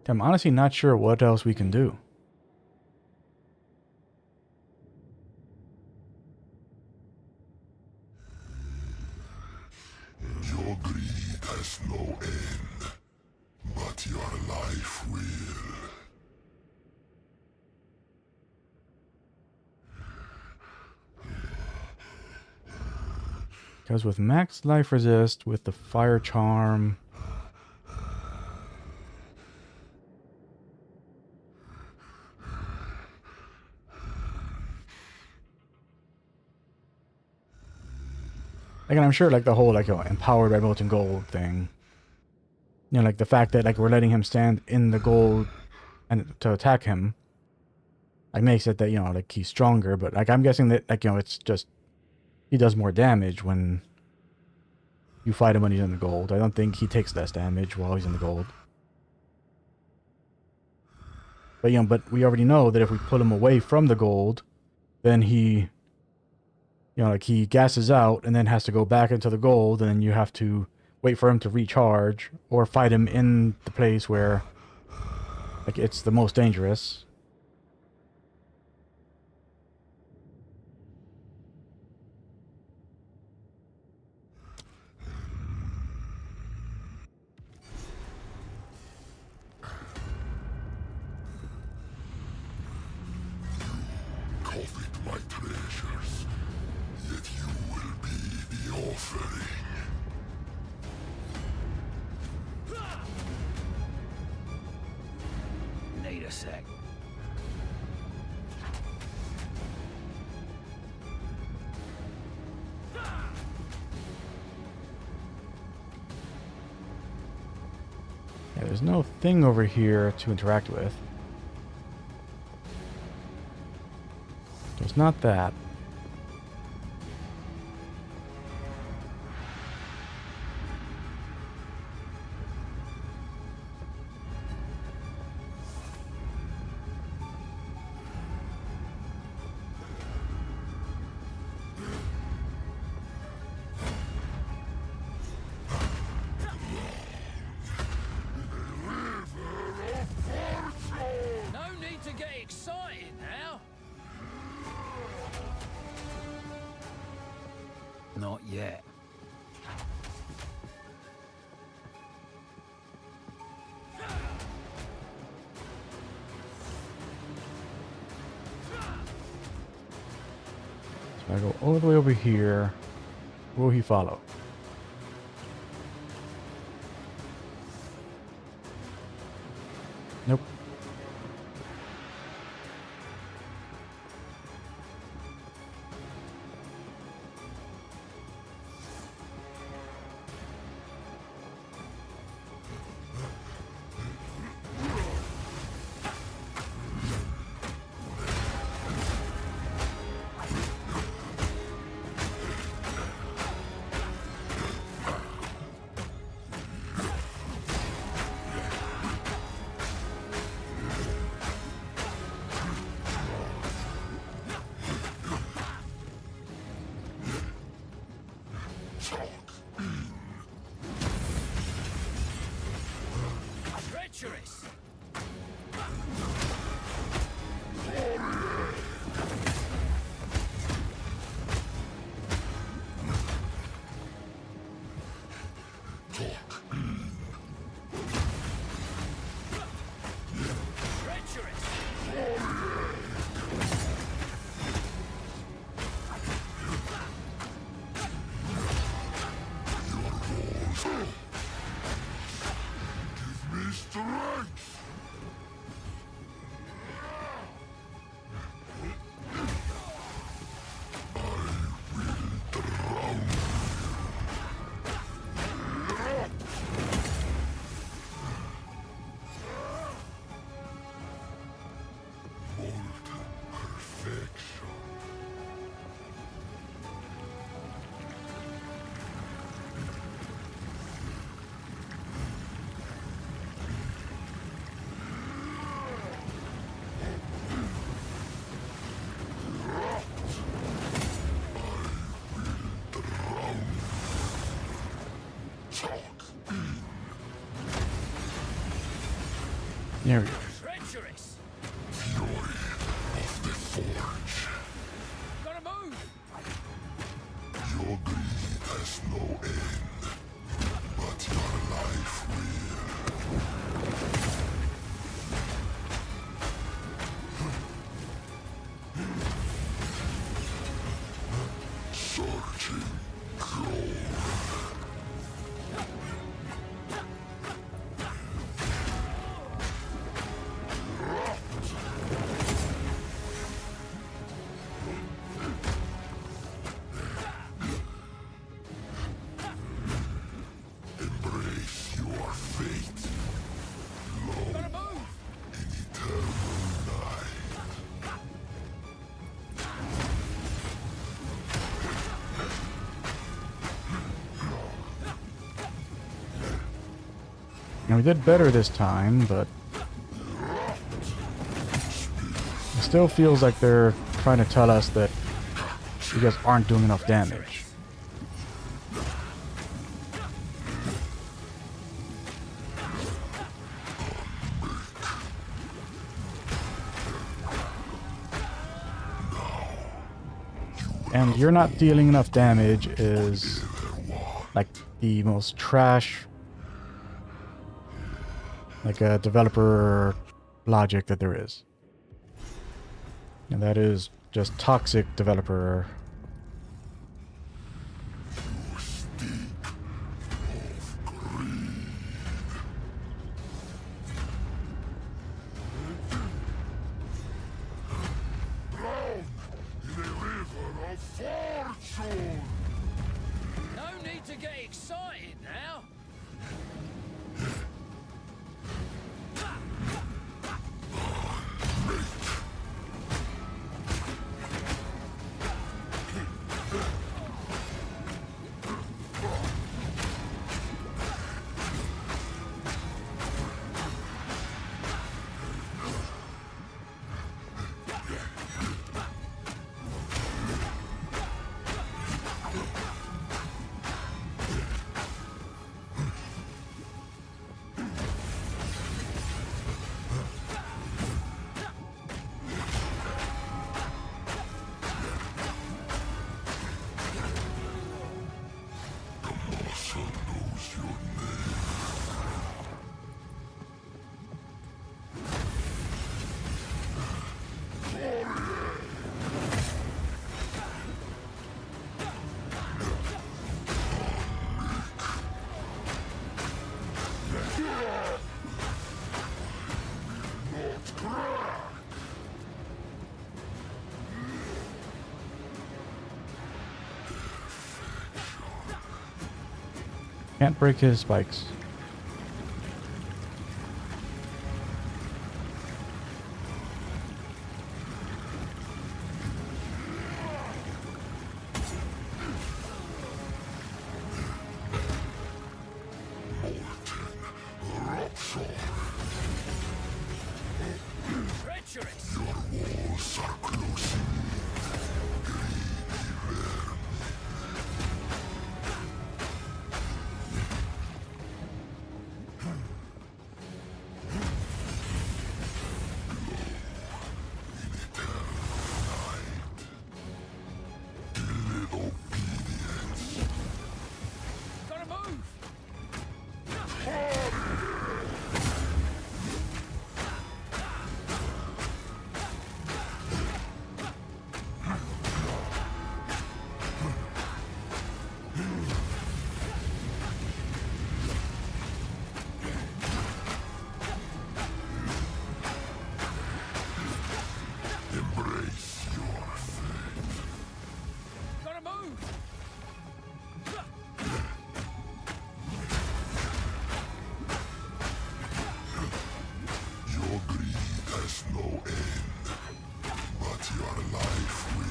I'm honestly not sure what else we can do. Your greed has no end, but your life will. Because with max life resist, with the fire charm, like, and I'm sure like the whole like, you know, empowered by molten gold thing, you know, like the fact that like we're letting him stand in the gold and to attack him, like makes it that, you know, like he's stronger. But like I'm guessing that, like, you know, it's just he does more damage when you fight him when he's in the gold. I don't think he takes less damage while he's in the gold. But, you know, but we already know that if we put him away from the gold, then he, you know, like he gasses out and then has to go back into the gold, and then you have to wait for him to recharge or fight him in the place where, like, it's the most dangerous. Covet my treasures, yet you will be the offering. Need a sec. Yeah, there's no thing over here to interact with. So it's not that. Not yet. So I go all the way over here. Will he follow? Nope. Treacherous. There we go. Treacherous. Fury of the Forge. Gotta move. Your greed has no end, but your life will. Searching gold. Embrace your fate. Gotta move. In eternal night. Now we did better this time, but it still feels like they're trying to tell us that you guys aren't doing enough damage. And you're not dealing enough damage is like the most trash, like a developer logic that there is. And that is just toxic developer. In a river of fortune. No need to get excited now. Can't break his spikes. Treacherous! Walls are closing. Gotta move! Embrace your fate. Gotta move! Your greed has no end, but your life will.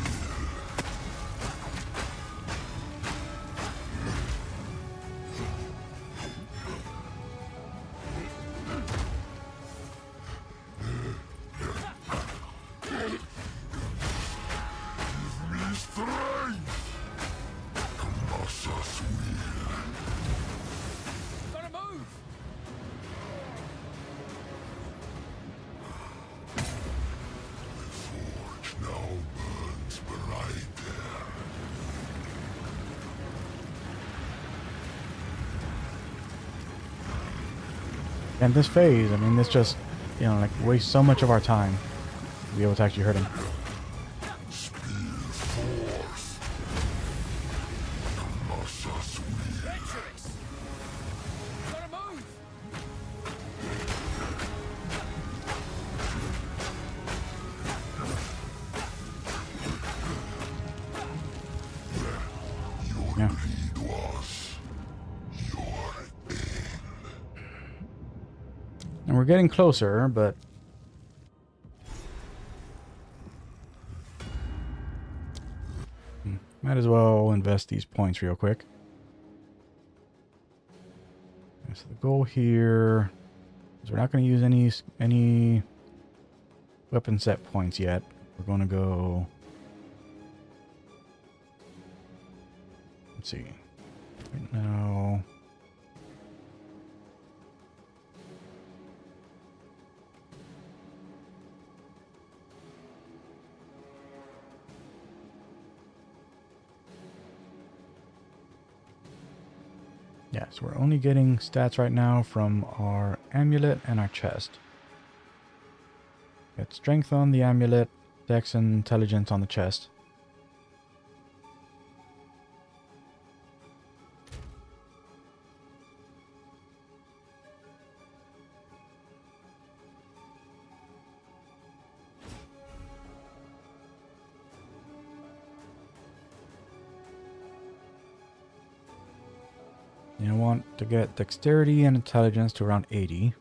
Give me strength! Colossus will. Gotta move! Forge now burns brighter. And this phase, I mean, this just, you know, like wastes so much of our time to be able to actually hurt him. Spear force. Colossus will. Treacherous! Gotta move! Your Yeah. greed was your end. And we're getting closer, but might as well invest these points real quick. Okay, so the goal here is we're not going to use any weapon set points yet. We're going to go. Let's see. Right now. Yeah, so we're only getting stats right now from our amulet and our chest. Got strength on the amulet, dex and intelligence on the chest. You want to get dexterity and intelligence to around 80.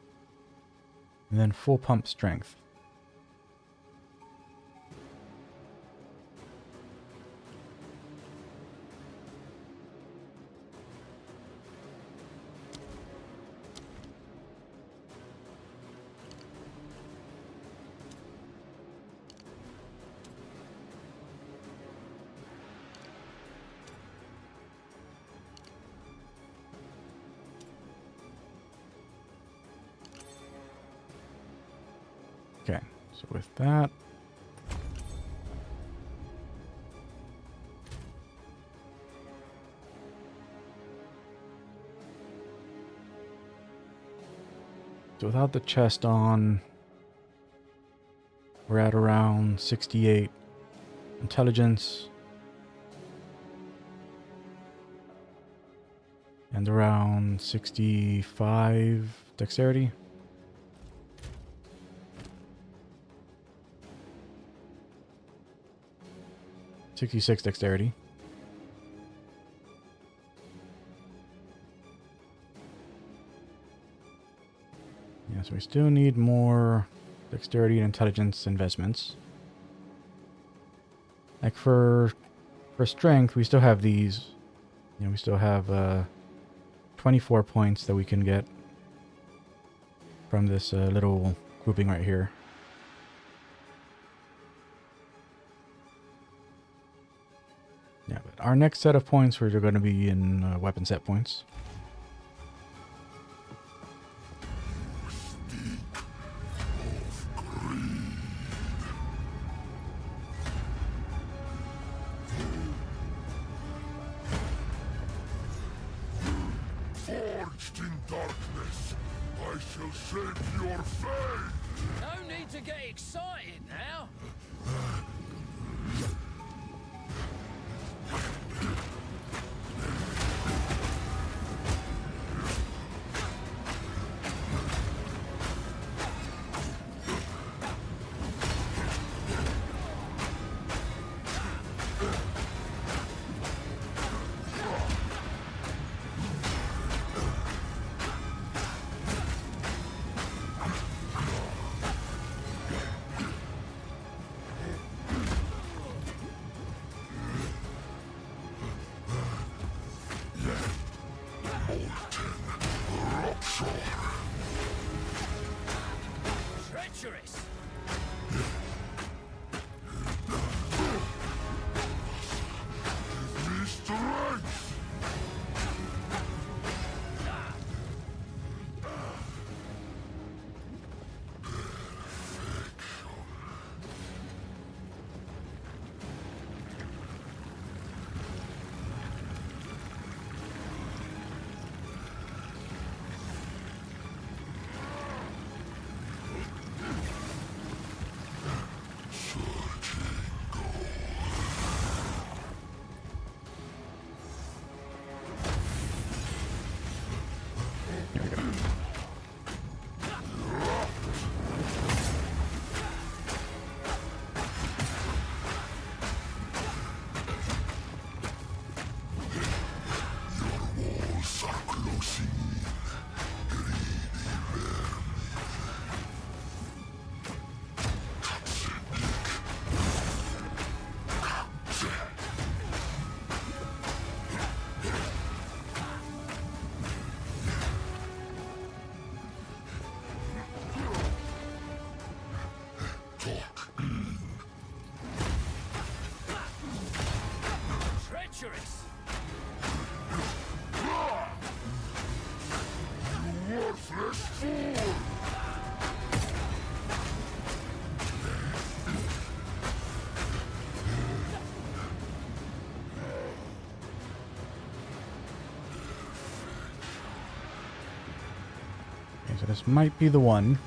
And then full pump strength. Okay, so with that, so without the chest on, we're at around 68 intelligence and around 65 dexterity. .66 dexterity. So we still need more dexterity and intelligence investments. Like for strength, we still have these. You know, we still have 24 points that we can get from this little grouping right here. Yeah, but our next set of points are going to be in weapon set points. Forged in darkness, I shall shape your fate! No need to get excited now. Treacherous. Me strength! Here we go. Walls are closing in. Greedy vermin. Treacherous. Worthless fool! Okay, so this might be the one.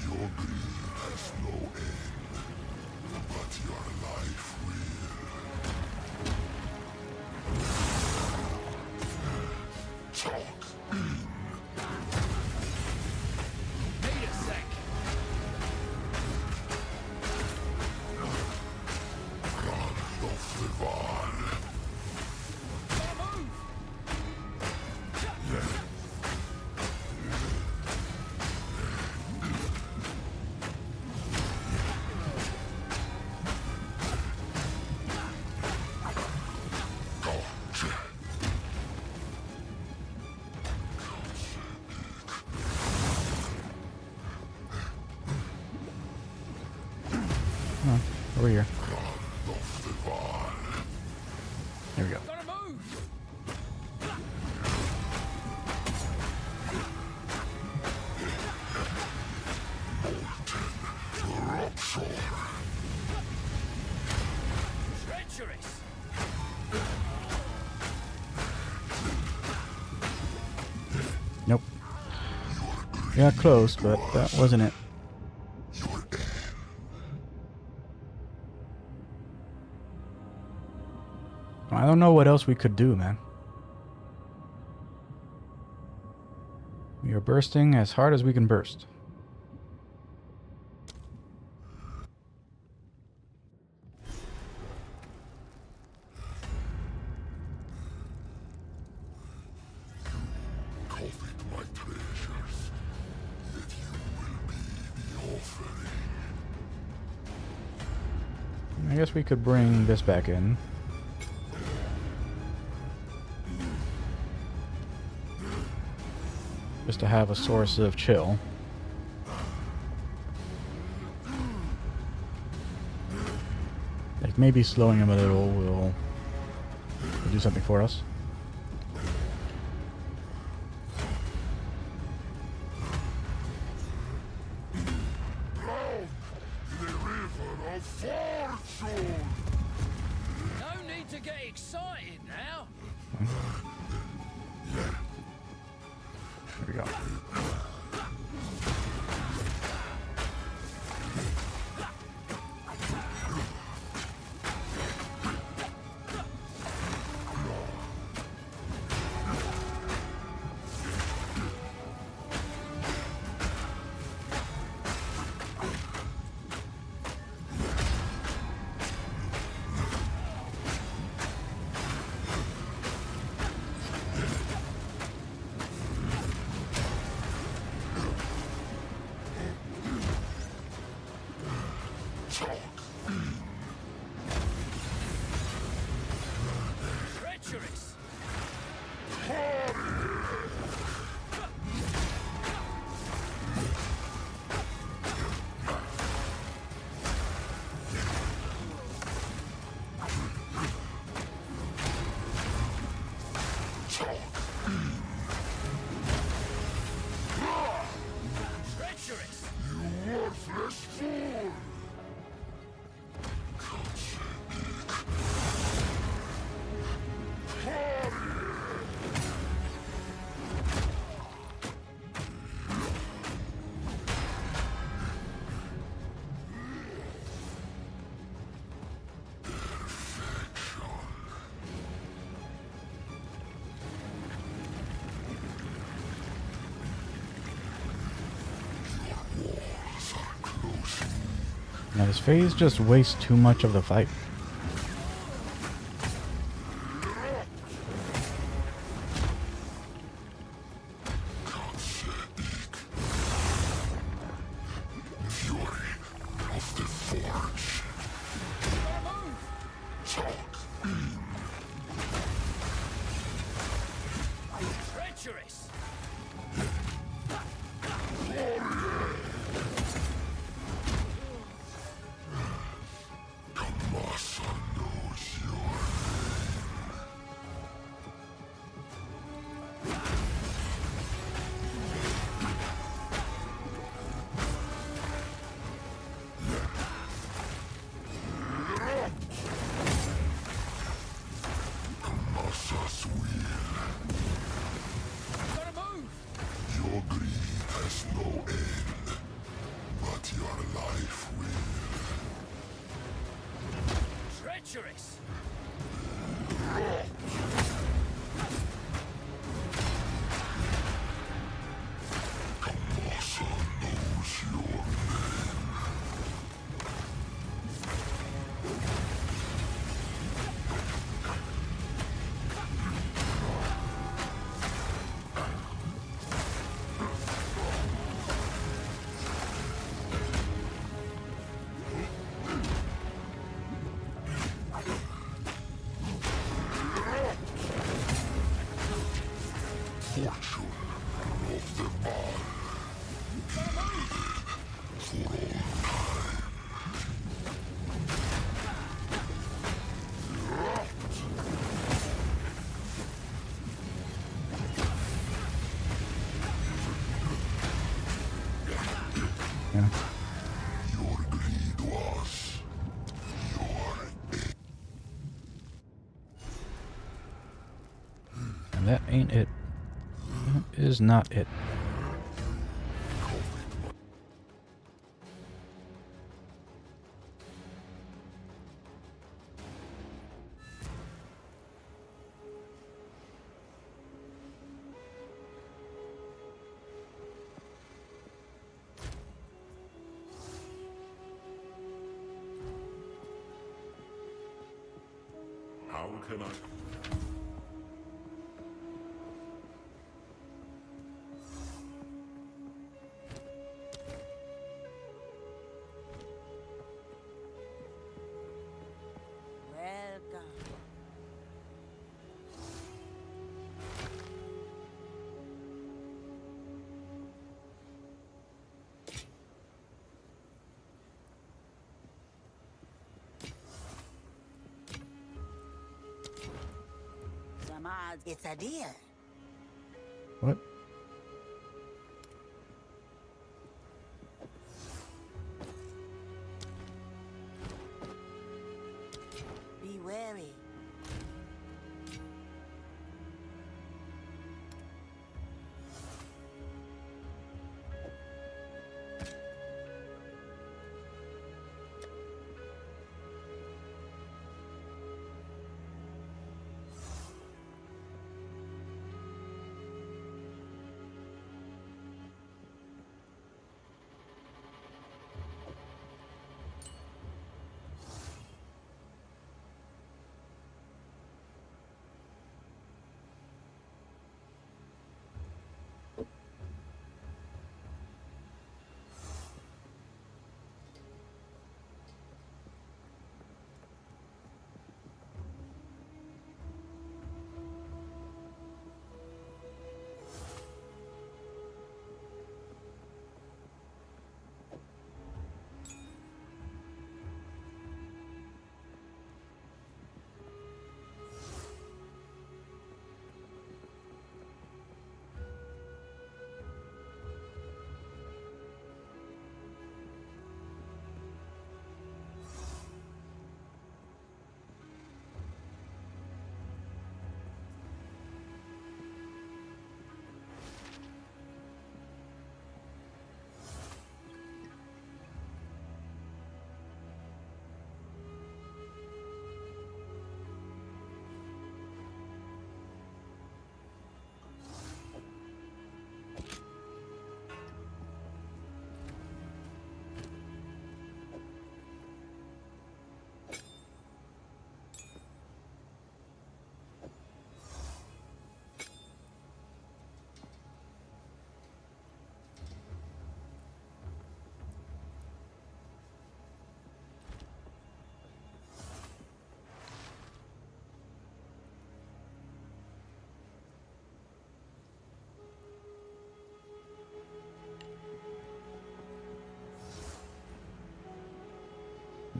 Your greed has no end, but your life will. Talk in. Need a sec. Of the Val. Gotta move. Come on, over here. Of the Val. There we go. Gotta move. Treacherous. Nope. Yeah, close, but that wasn't it. I don't know what else we could do, man. We are bursting as hard as we can burst. my treasures, yet you will be the offering. I guess we could bring this back in. Just to have a source of chill. Like maybe slowing him a little will do something for us. Drown in a river of fortune! No need to get excited now. Here we go. Treacherous. Treacherous. You worthless fool! Now this phase just wastes too much of the fight. Fury of the Forge. Treacherous. Kamasa knows your Kamasa's will. Gotta move. Your greed has no end, but your life will. Treacherous. Kamasa knows your name. Fortune of the man. For all time. Yeah. Your greed was your And that ain't it. That is not it. How can I? mods. It's a deal. What? Be wary.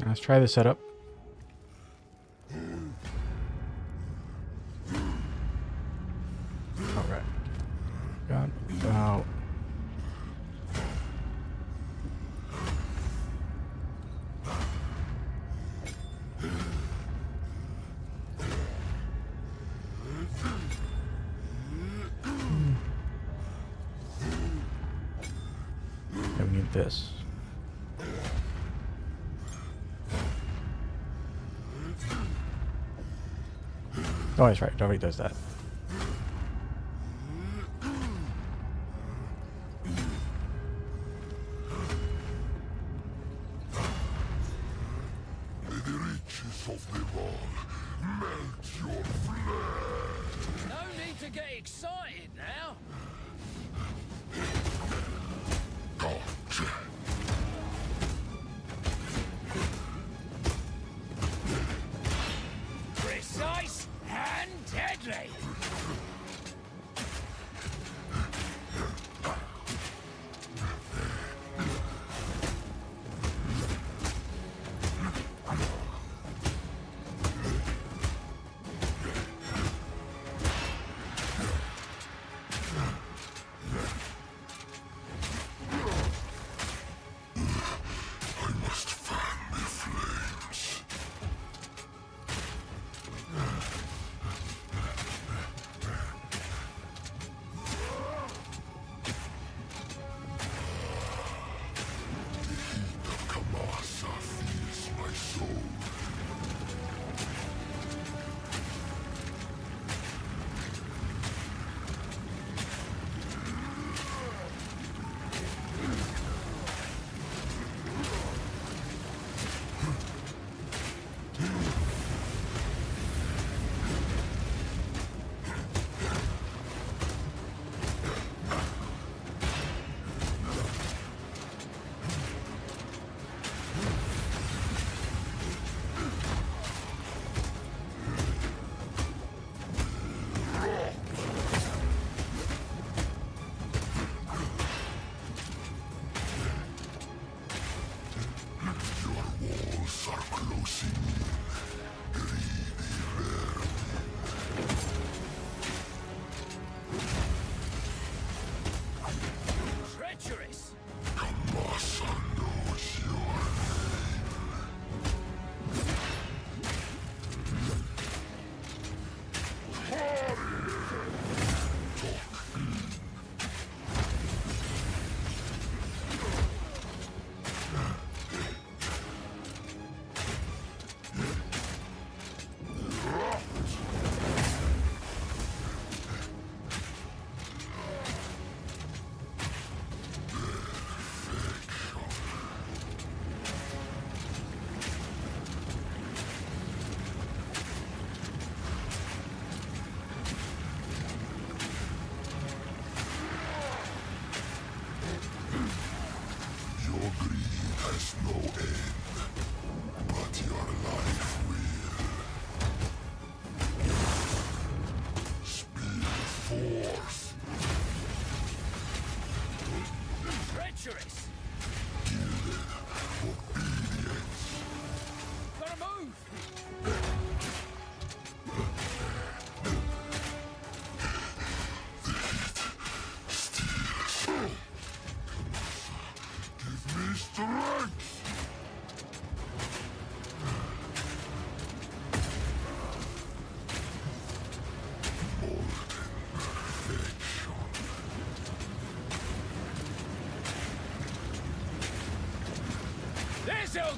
Let's try the setup. All right. Got about we need this. Oh, that's right. It already does that. May the riches of the ball melt your flesh. No need to get excited now. Gotcha. Precise and deadly.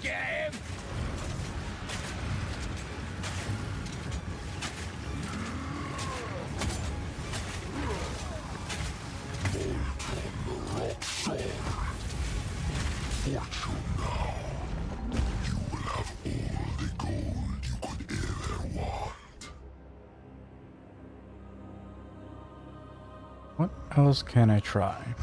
get him? What else can I try?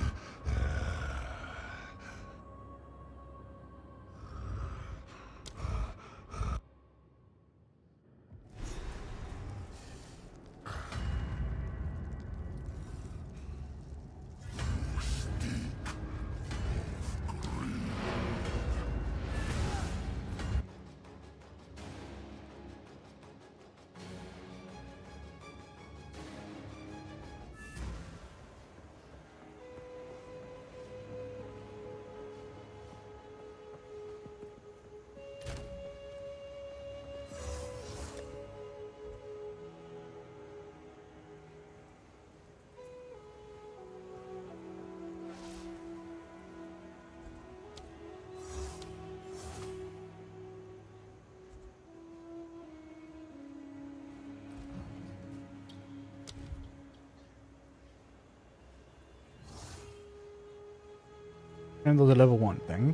Handle the level 1 thing.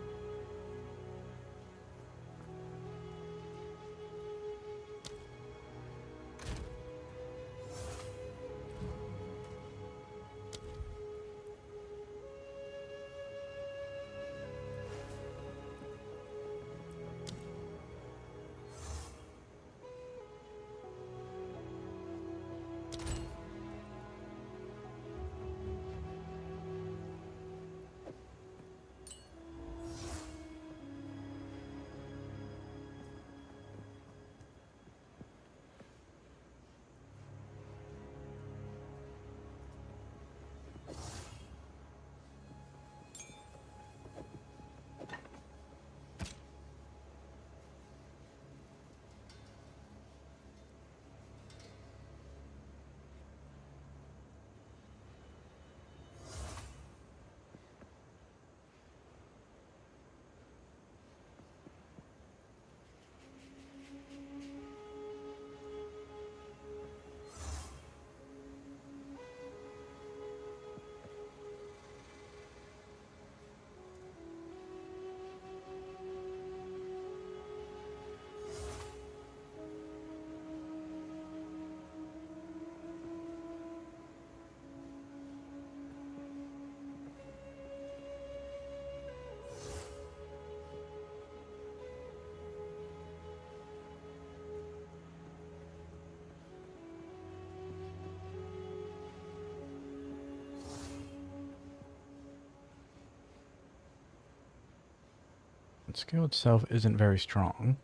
The skill itself isn't very strong.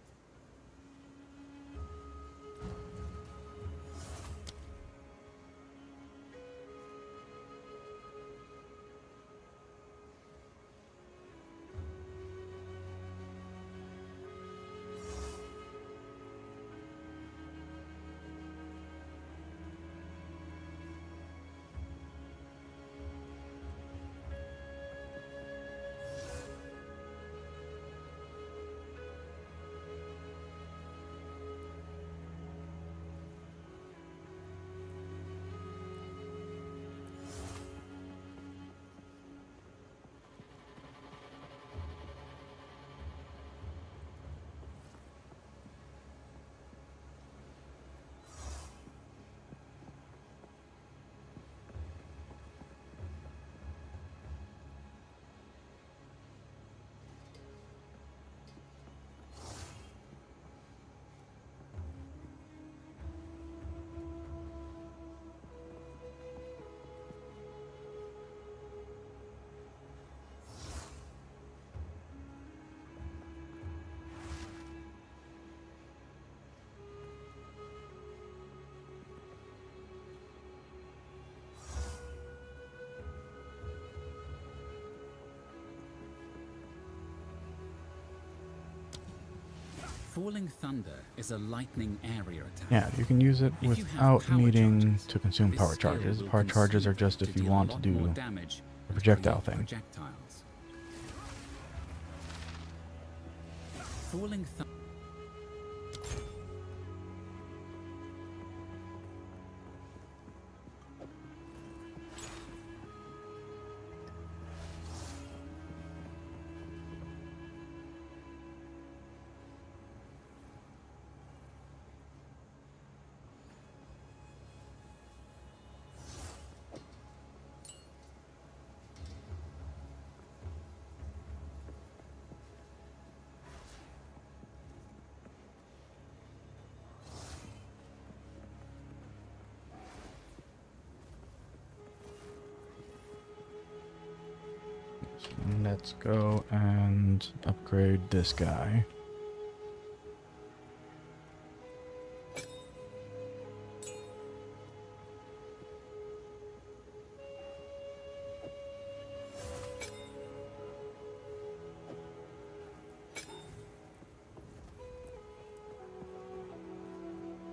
Falling Thunder is a lightning area attack. Yeah, you can use it If you have without power needing charges, to consume this power skill charges. will Power charges are consume just if you deal a want to lot do more damage the and projectile create thing. projectiles. Falling thunder. Let's go and upgrade this guy.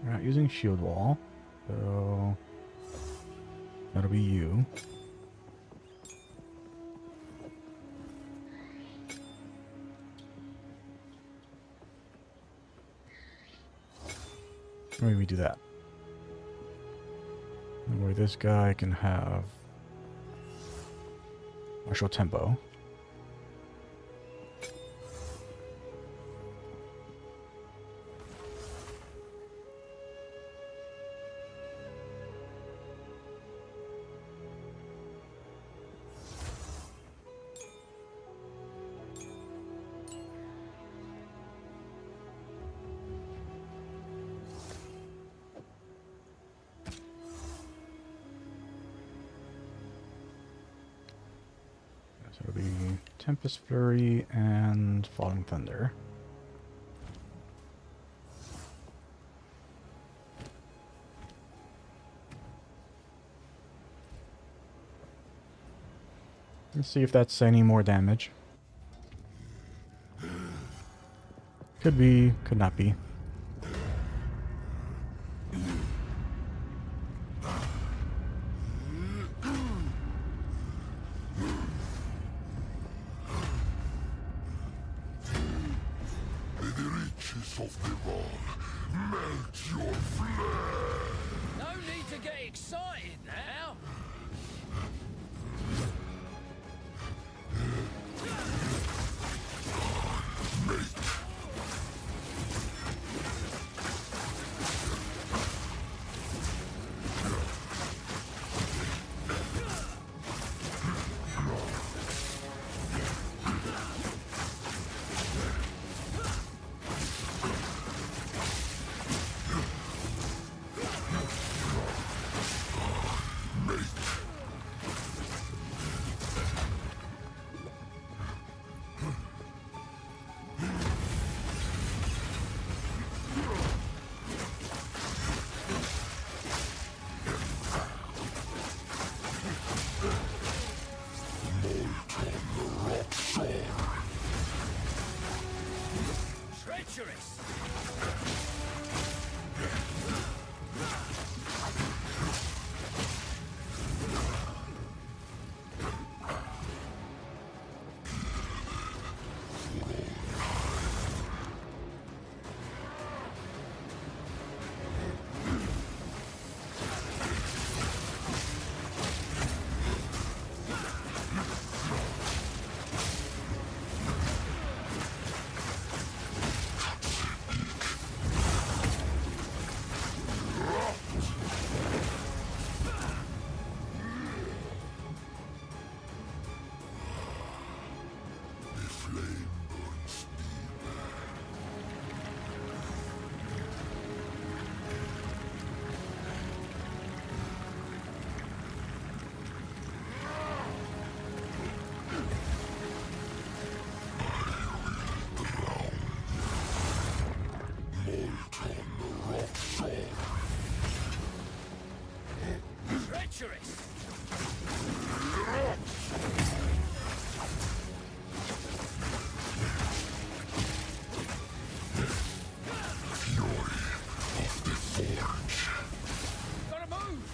We're not using shield wall, so that'll be you. Maybe we do that. And where this guy can have martial tempo. So it'll be Tempest Flurry and Falling Thunder. Let's see if that's any more damage. Could be, could not be. Of Devon, melt your flesh! No need to get excited now. Treacherous! Treacherous! Gotta move!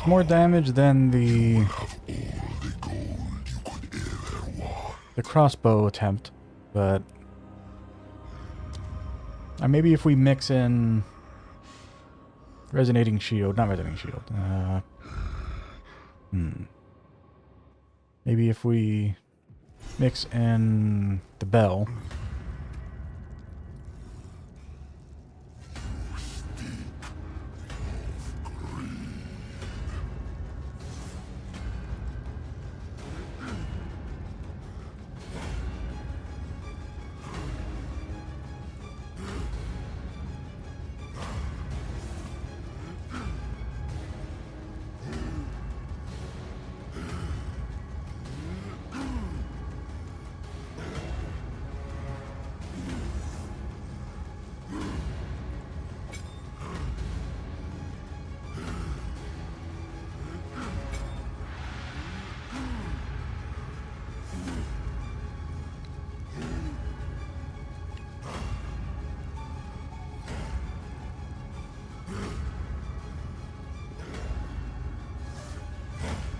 It's more damage than the crossbow attempt, but maybe if we mix in resonating shield, not resonating shield. Maybe if we mix in the bell.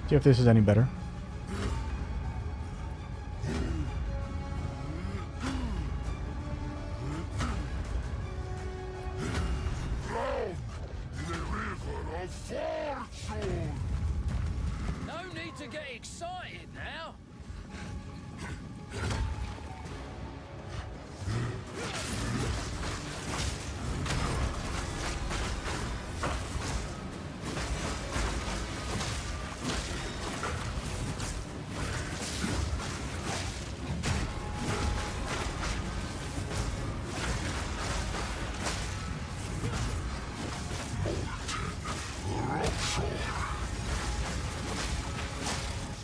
See if this is any better. No need to get excited now.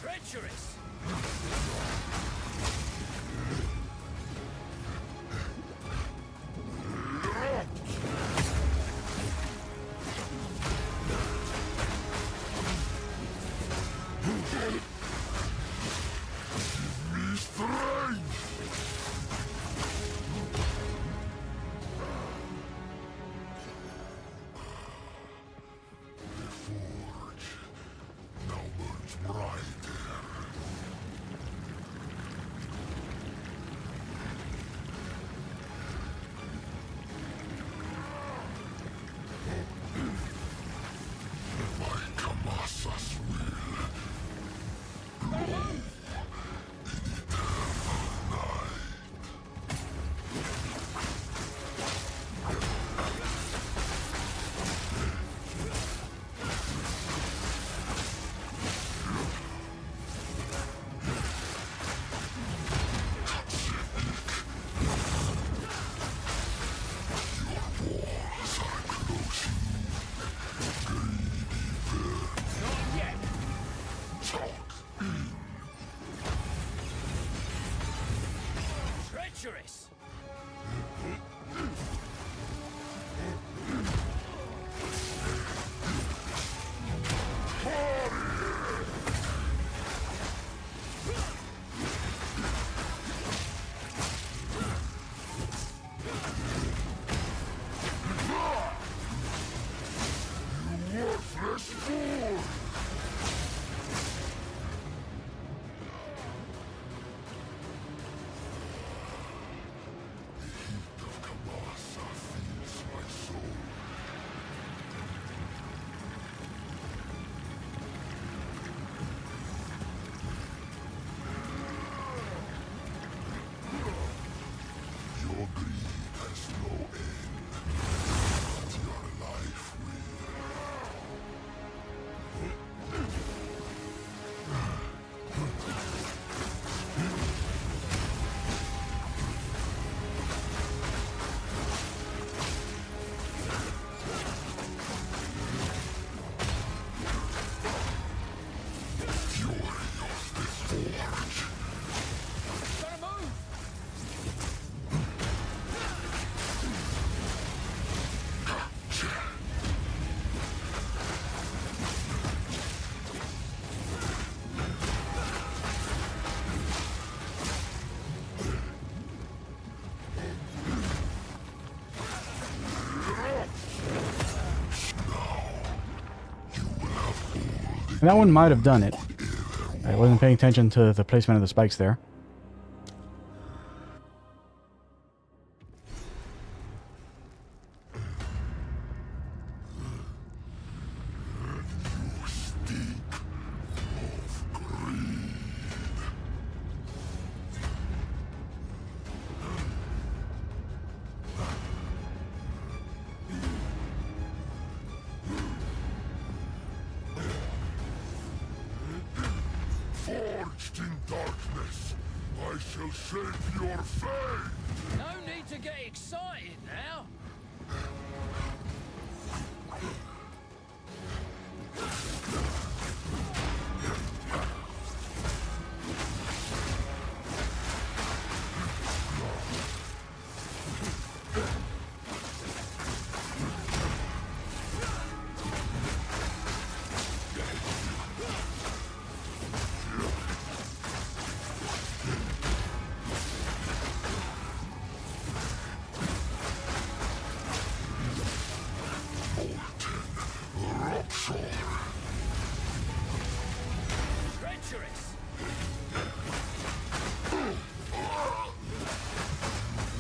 Treacherous. Treacherous. And that one might have done it. I wasn't paying attention to the placement of the spikes there. Forged in darkness, I shall shape your fate! No need to get excited now. Treacherous.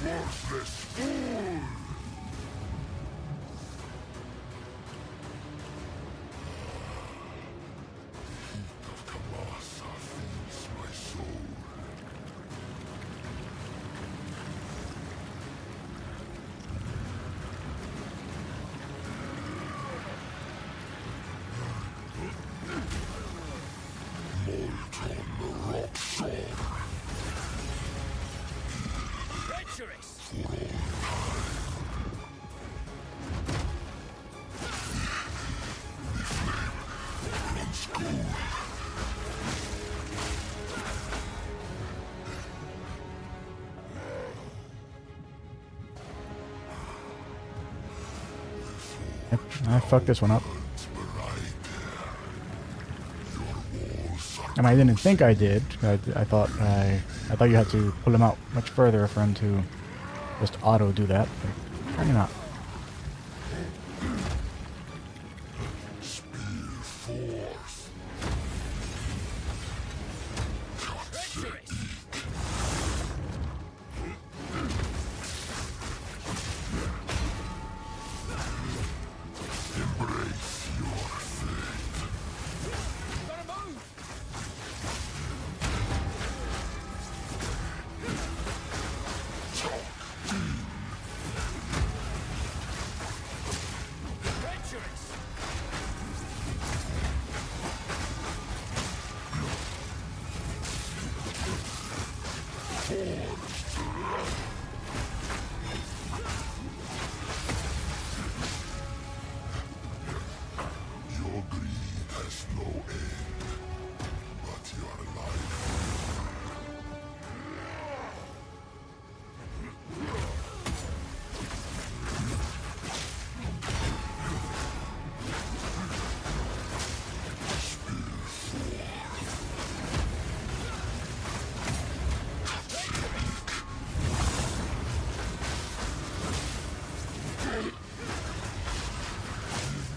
Worthless fool! Heat of Kamasa feeds my soul. Molten rock sword. Treacherous. Yep, I fucked this one up. And I didn't think I did. I thought you had to pull him out much further for him to just auto do that. But apparently not. Treacherous. Embrace your fate. Gotta move. Treacherous. Your greed has no end, but your life.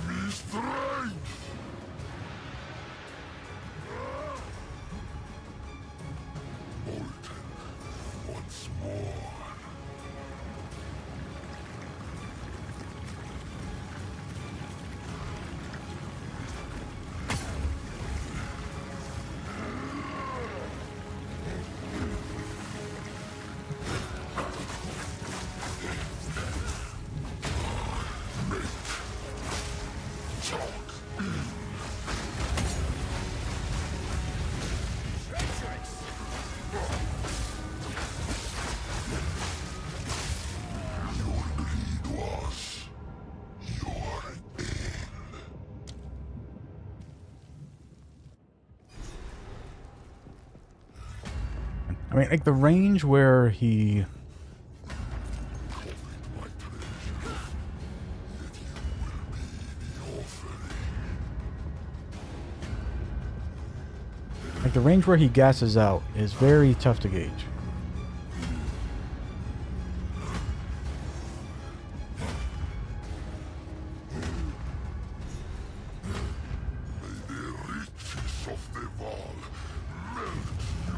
Me strength! Molten once more. Treacherous. Your greed was your end. I mean, like the range where he... My treasure, yet you will be the offering. Like the range where he gasses out is very tough to gauge. May they reach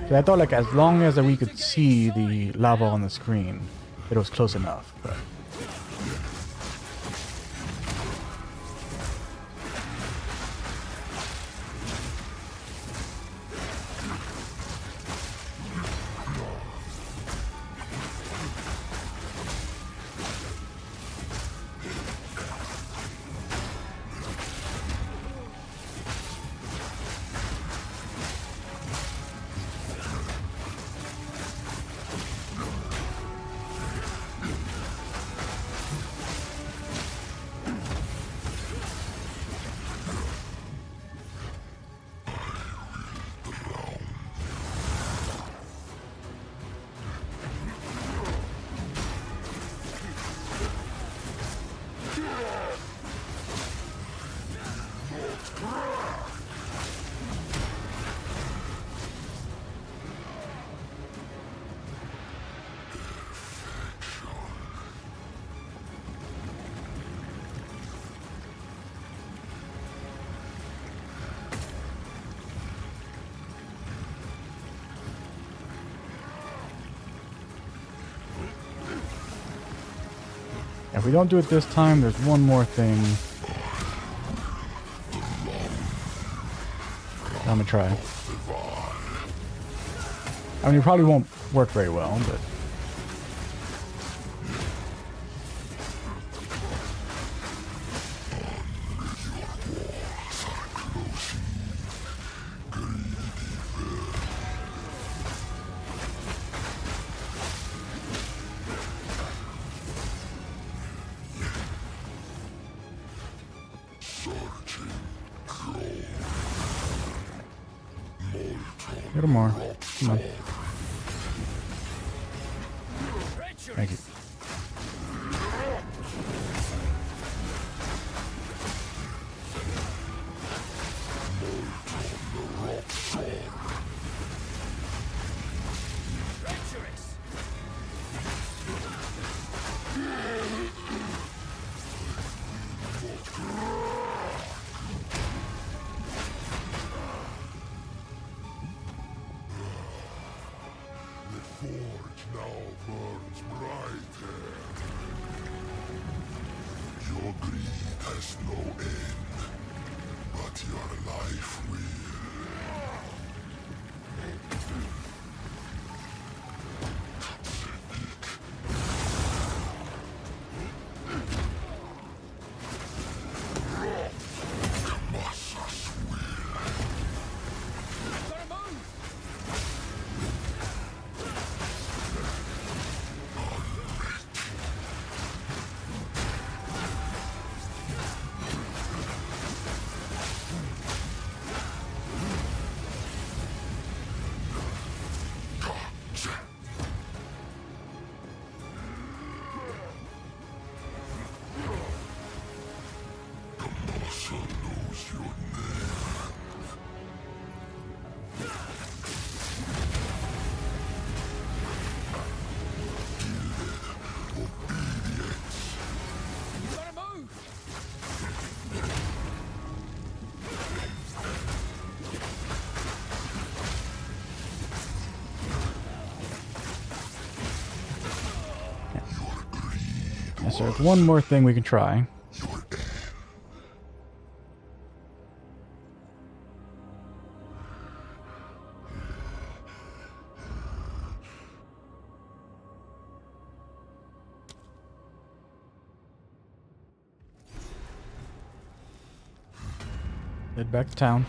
So I thought like as long as we could see the lava on the screen, it was close enough. But if we don't do it this time, there's one more thing I'm gonna try. I mean, it probably won't work very well, but a little more. Come on. Thank you. Forge now burns brighter. Your greed has no end, but your life will. So there's one more thing we can try. Head back to town.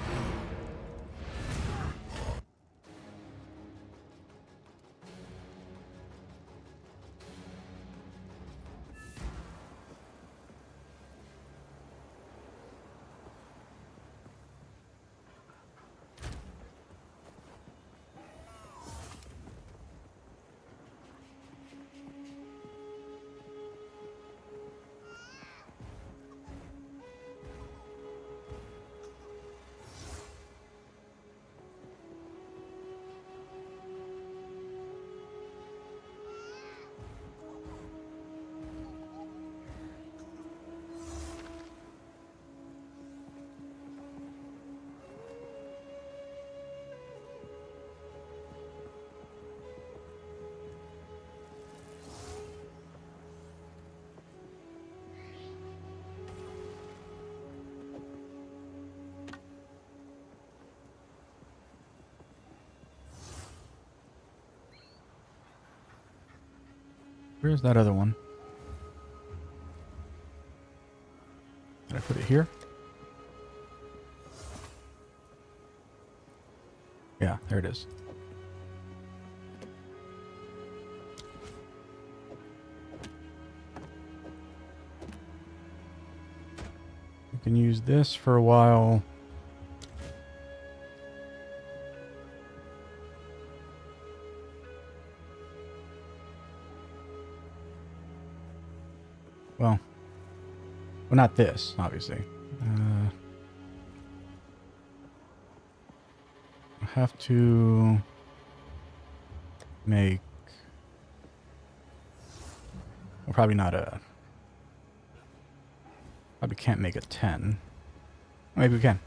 Where's that other one? Did I put it here? Yeah, there it is. You can use this for a while. Well, not this, obviously. I have to make... Well, probably not a... Probably can't make a 10. Maybe we can.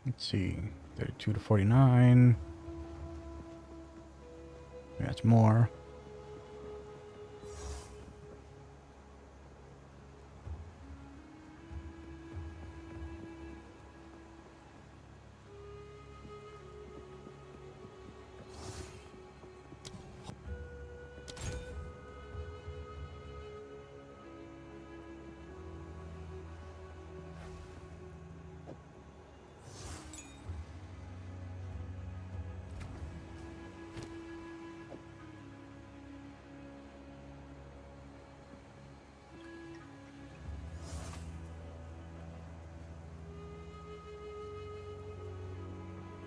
Let's see. 32 to 49. That's more.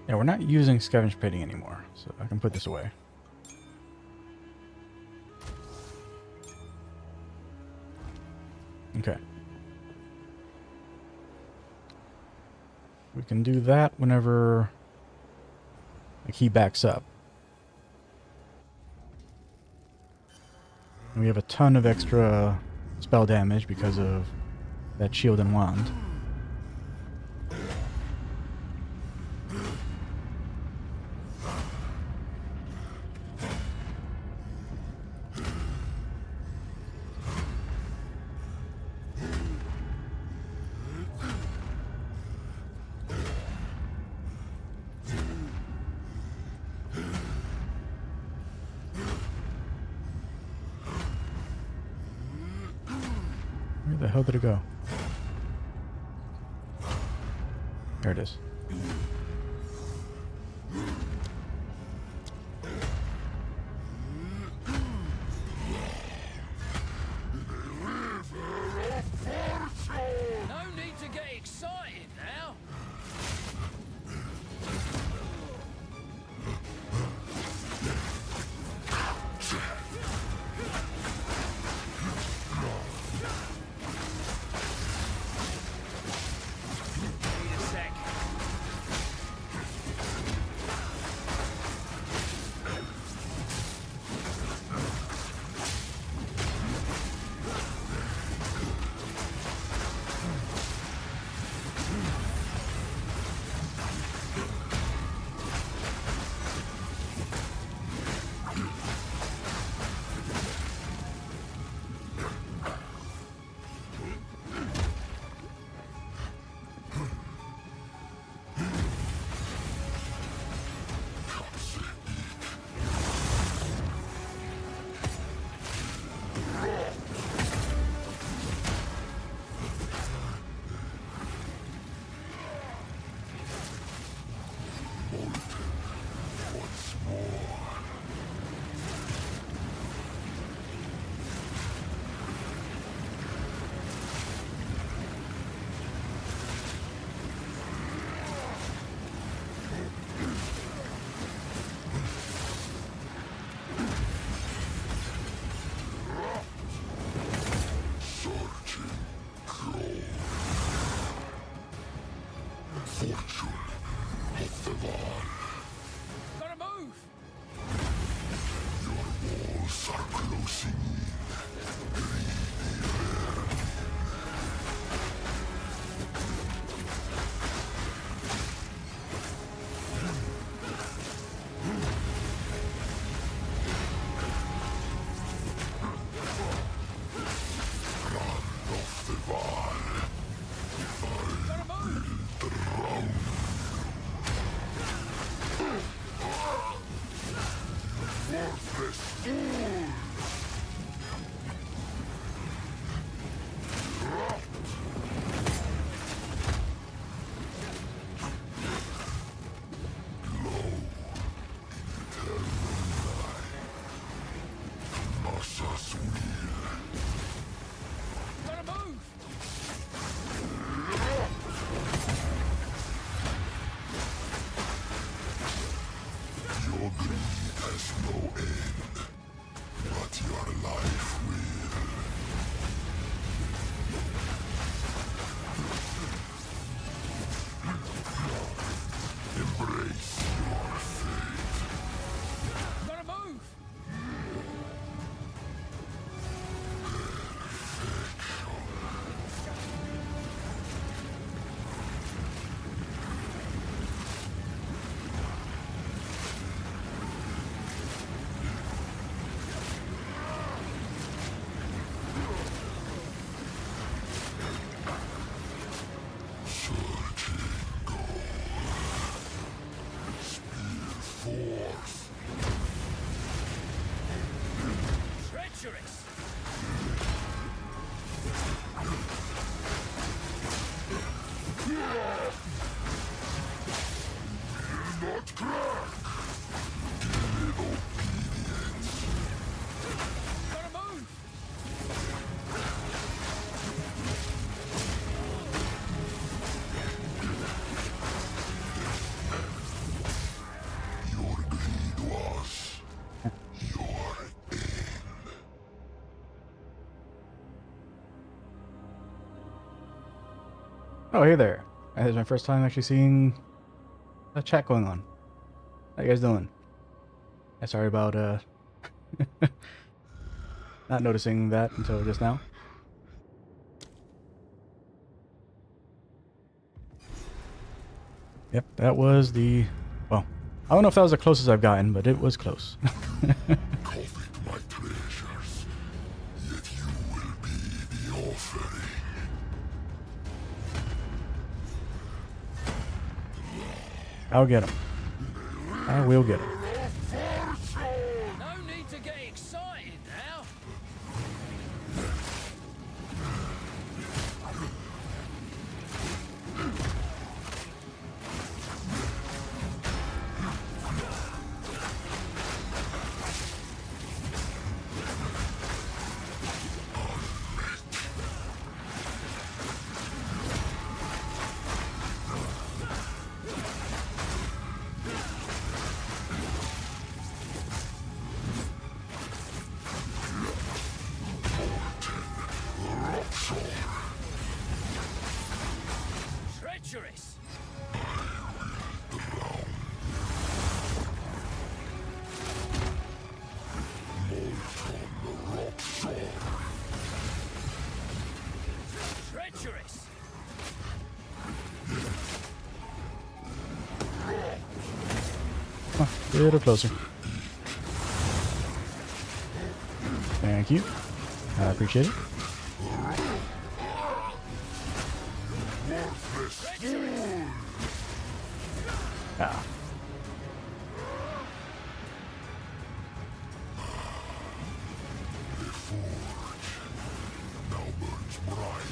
Yeah, we're not using scavenge pitting anymore, so I can put this away. Okay. We can do that whenever the key backs up. And we have a ton of extra spell damage because of that shield and wand. Where the hell did it go? There it is. No need to get excited now. Need a sec. Gotta move. Walls are closing in. Off the wall. Gotta move. Drown. Gotta move! Your greed was your end. Oh, hey there. This is my first time actually seeing a chat going on. How you guys doing? Yeah, sorry about not noticing that until just now. Yep, that was the... Well, I don't know if that was the closest I've gotten, but it was close. Covet my treasures, yet you will be the offering. I'll get him. I will get him. No need to get excited now. Treacherous. Treacherous. Oh, a little closer. Thank you. I appreciate it. Ah. Now burns bright.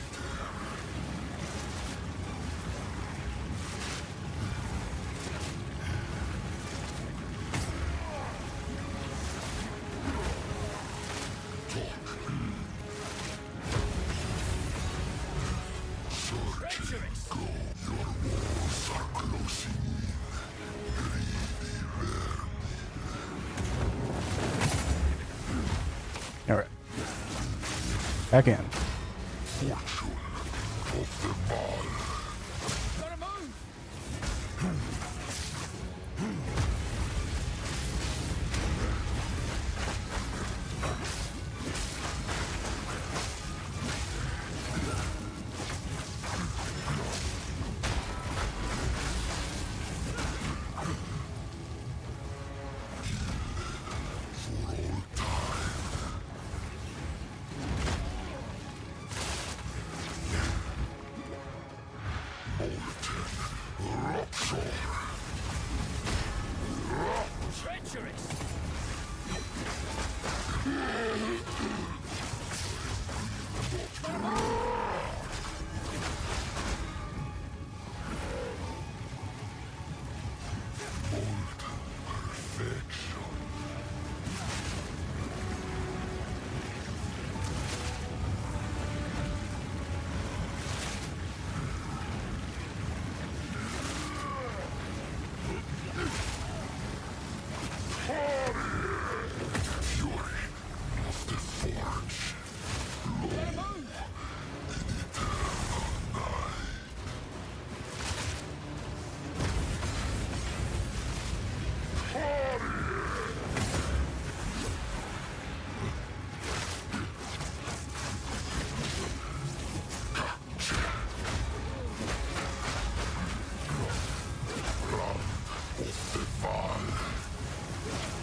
Treacherous. Your walls are closing in. All right. Back in. Gotta move. Treacherous.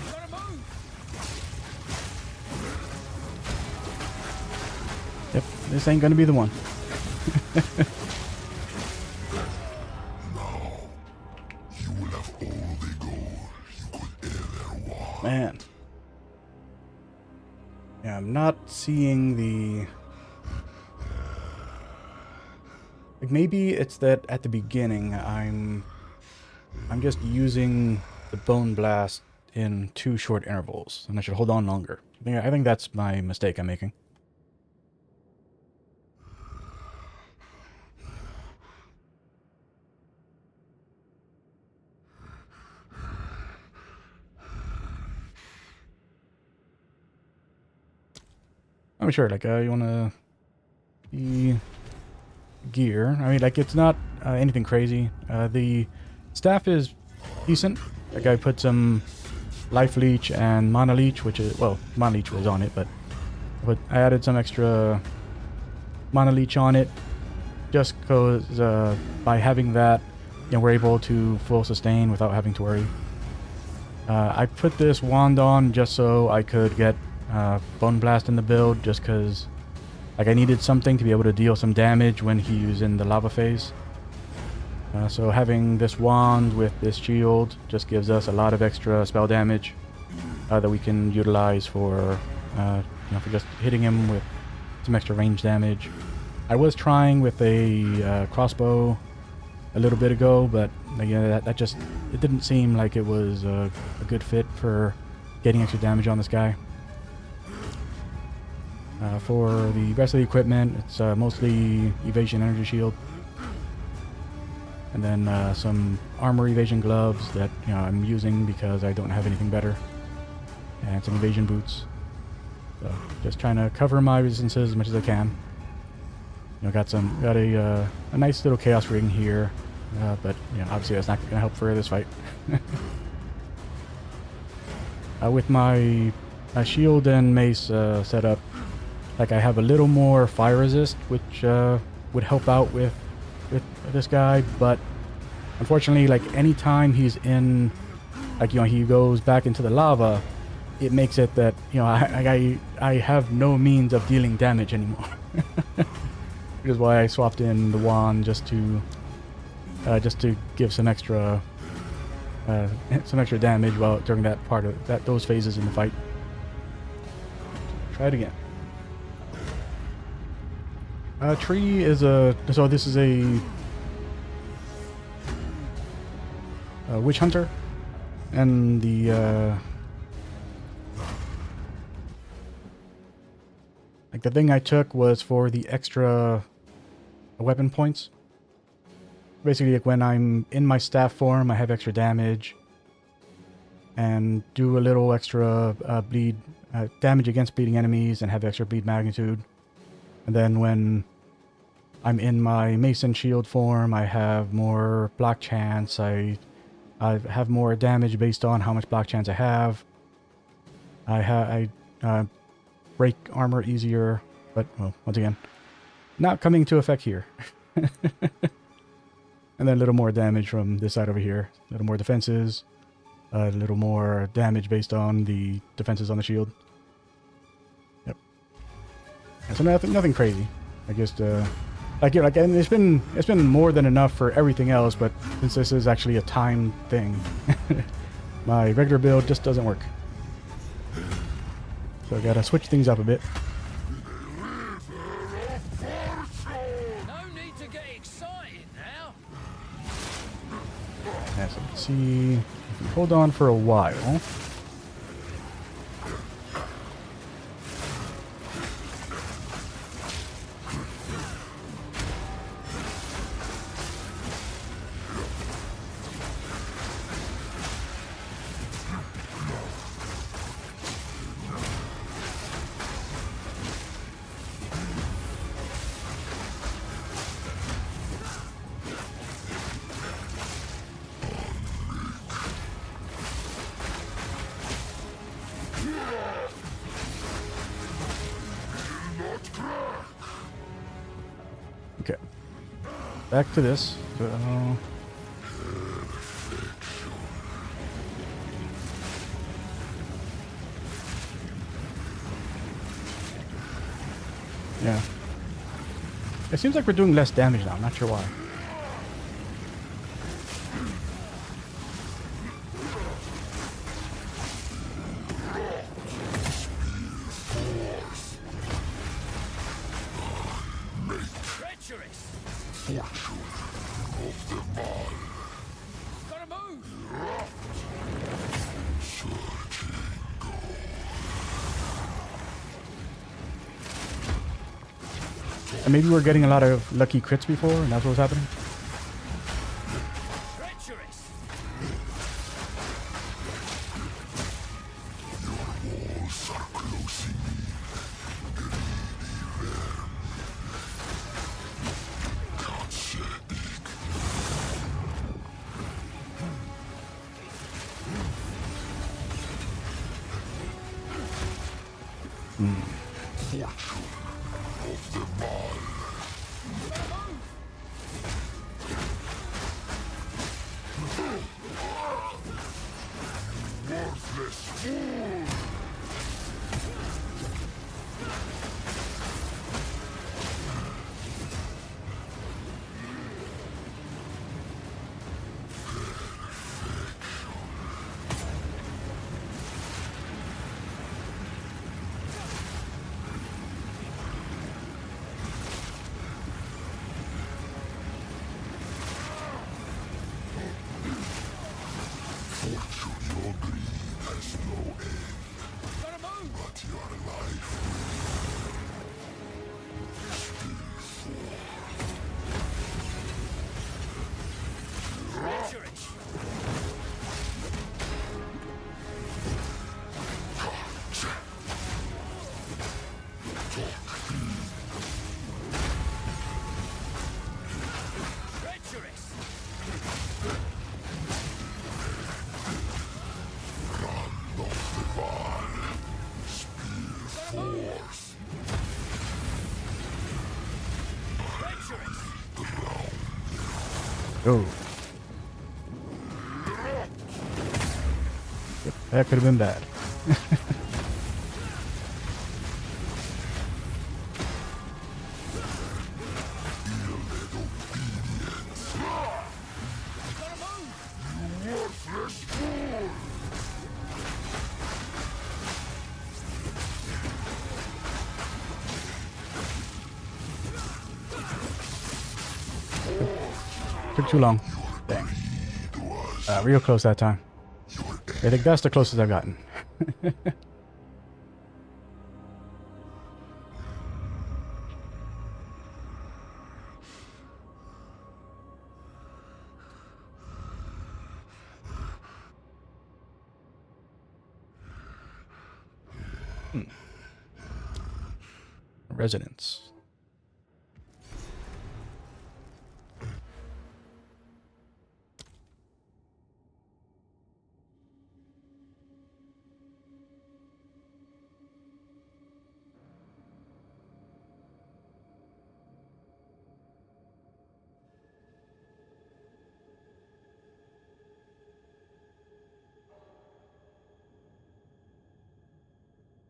Gotta move. Yep, this ain't gonna be the one. You will have all the gold you could ever want. Man. Yeah, I'm not seeing the Like maybe it's that at the beginning I'm just using the bone blast in too short intervals, and I should hold on longer. I think that's my mistake I'm making. I'm sure, like, you wanna the gear. I mean, like, it's not anything crazy. The staff is decent. Like, I put some life leech and mana leech, which is, well, mana leech was on it, but I added some extra mana leech on it just because by having that, you know, we're able to full sustain without having to worry. I put this wand on just so I could get Bone Blast in the build, just because like I needed something to be able to deal some damage when he's in the lava phase. So having this wand with this shield just gives us a lot of extra spell damage that we can utilize for, you know, for just hitting him with some extra range damage. I was trying with a crossbow a little bit ago, but yeah, that just, it didn't seem like it was a good fit for getting extra damage on this guy. For the rest of the equipment, it's mostly evasion energy shield, and then some armor evasion gloves that, you know, I'm using because I don't have anything better, and some evasion boots. So just trying to cover my resistances as much as I can. You know, got a nice little chaos ring here, but you know, obviously that's not going to help for this fight. With my shield and mace set up, like I have a little more fire resist, which would help out with this guy, but unfortunately, like anytime he's in, like, you know, he goes back into the lava, it makes it that, you know, I have no means of dealing damage anymore. Which is why I swapped in the wand just to give some extra damage while during that part of those phases in the fight. Try it again. Tree is so this is a witch hunter, and the like the thing I took was for the extra weapon points. Basically, like when I'm in my staff form, I have extra damage and do a little extra bleed damage against bleeding enemies and have extra bleed magnitude. And then when I'm in my Mason Shield form, I have more block chance. I have more damage based on how much block chance I have. I break armor easier, but, well, once again, not coming to effect here. And then a little more damage from this side over here. A little more defenses. A little more damage based on the defenses on the shield. Yep. So nothing crazy. I just like, you know, like, and it's been more than enough for everything else, but since this is actually a timed thing, my regular build just doesn't work. So I gotta switch things up a bit. No need to get excited now. Yeah, so let's see if we hold on for a while. Okay. Back to this. Yeah. It seems like we're doing less damage now. I'm not sure why. Treacherous. Yeah. Gotta move! And maybe we're getting a lot of lucky crits before, and that's what's happening. Treacherous! Walls are closing in. Of the Mal. Worthless fool! Your greed has no end, Gotta move! but your life Treacherous! Treacherous! force. Treacherous! Oh. Yep, that could have been bad. Worthless fool! Took too long. Dang. Real close that time. I think that's the closest I've gotten. Resonance.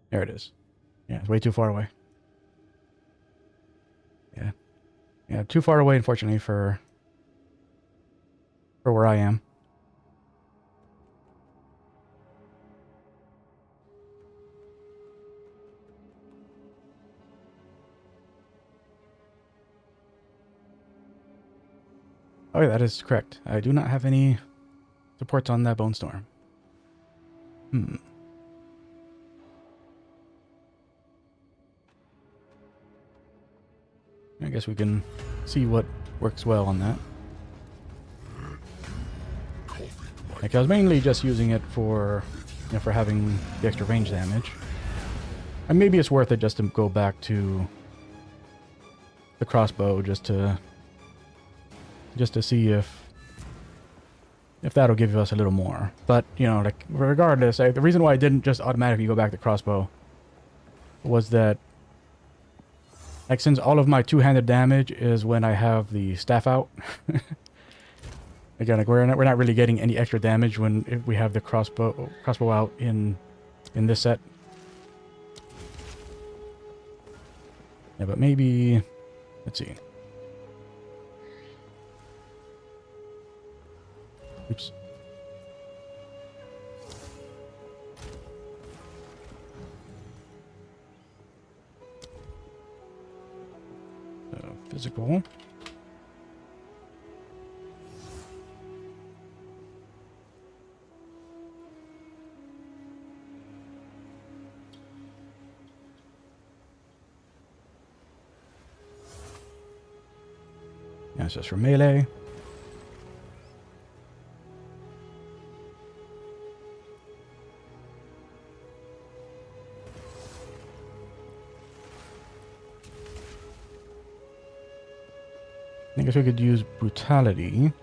There it is. Yeah, it's way too far away. Yeah. Yeah, too far away, unfortunately, for where I am. Oh yeah, that is correct. I do not have any supports on that Bone Storm. I guess we can see what works well on that. Like, I was mainly just using it for, you know, for having the extra range damage. And maybe it's worth it just to go back to the crossbow just to see if that'll give us a little more. But, you know, like, regardless, the reason why I didn't just automatically go back to crossbow was that, like, since all of my two-handed damage is when I have the staff out. Again, like, we're not really getting any extra damage if we have the crossbow out in this set. Yeah, but maybe, let's see. Oops. So, physical. That's just for melee. I guess we could use brutality.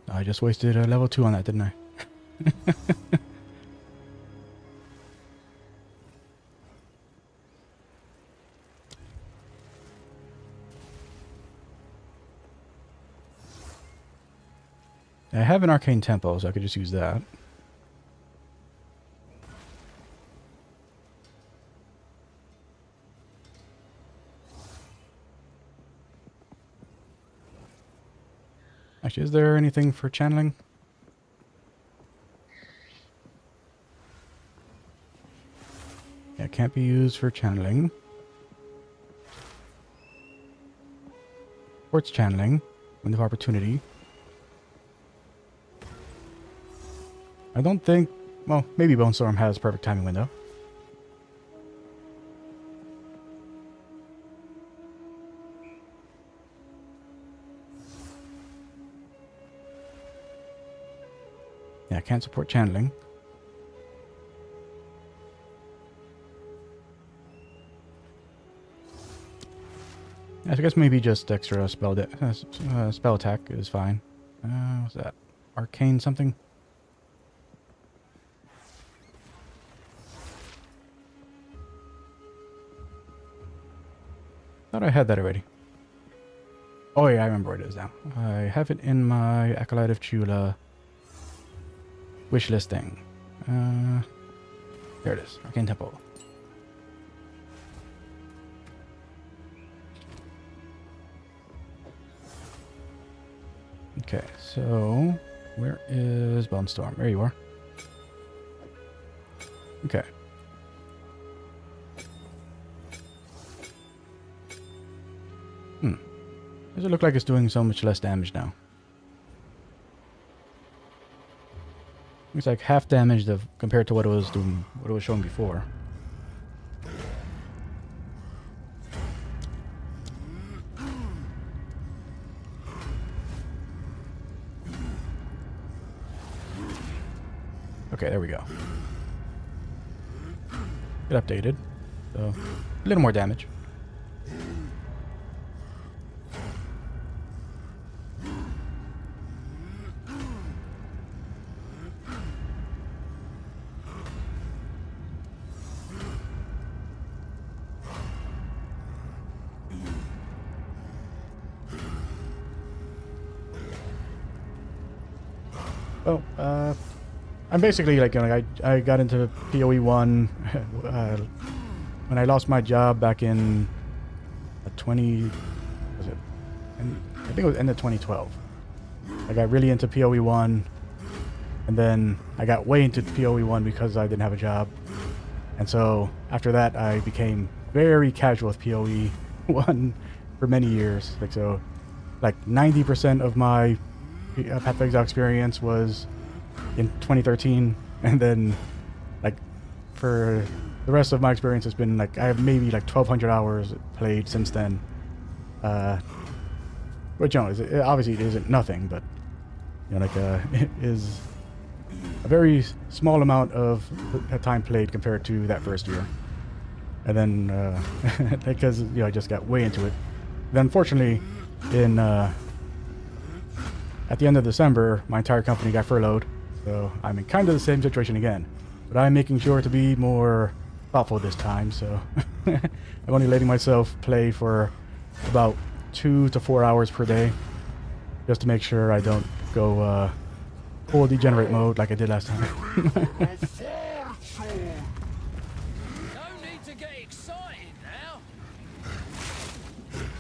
I just wasted a level 2 on that, didn't I? I have an arcane tempo, so I could just use that. Actually, is there anything for channeling? Yeah, it can't be used for channeling. Quartz channeling, window of opportunity. I don't think... Well, maybe Bone Storm has perfect timing window. Yeah, I can't support channeling. I guess maybe just extra spell spell attack is fine. What's that? Arcane something? Thought I had that already. Oh yeah, I remember where it is now. I have it in my Acolyte of Chula wishlist thing. There it is. Arcane Temple. Okay, so where is Bone Storm? There you are. Okay. Does it look like it's doing so much less damage now? It's like half damage compared to what it was doing, what it was showing before. Okay, there we go. It updated, so a little more damage. Oh, I'm basically like, you know, I got into PoE 1 when I lost my job back in 20, was it? I think it was end of 2012. I got really into PoE 1, and then I got way into PoE 1 because I didn't have a job. And so after that, I became very casual with PoE 1 for many years. Like, so, like 90% of my Path of Exile experience was in 2013, and then like for the rest of my experience has been like I have maybe like 1,200 hours played since then. Which, you know, obviously it isn't nothing, but you know, like it is a very small amount of time played compared to that first year. And then because you know I just got way into it. Then unfortunately, in at the end of December, my entire company got furloughed, so I'm in kind of the same situation again. But I'm making sure to be more thoughtful this time, so I'm only letting myself play for about 2 to 4 hours per day, just to make sure I don't go full degenerate mode like I did last time. No need to get excited now.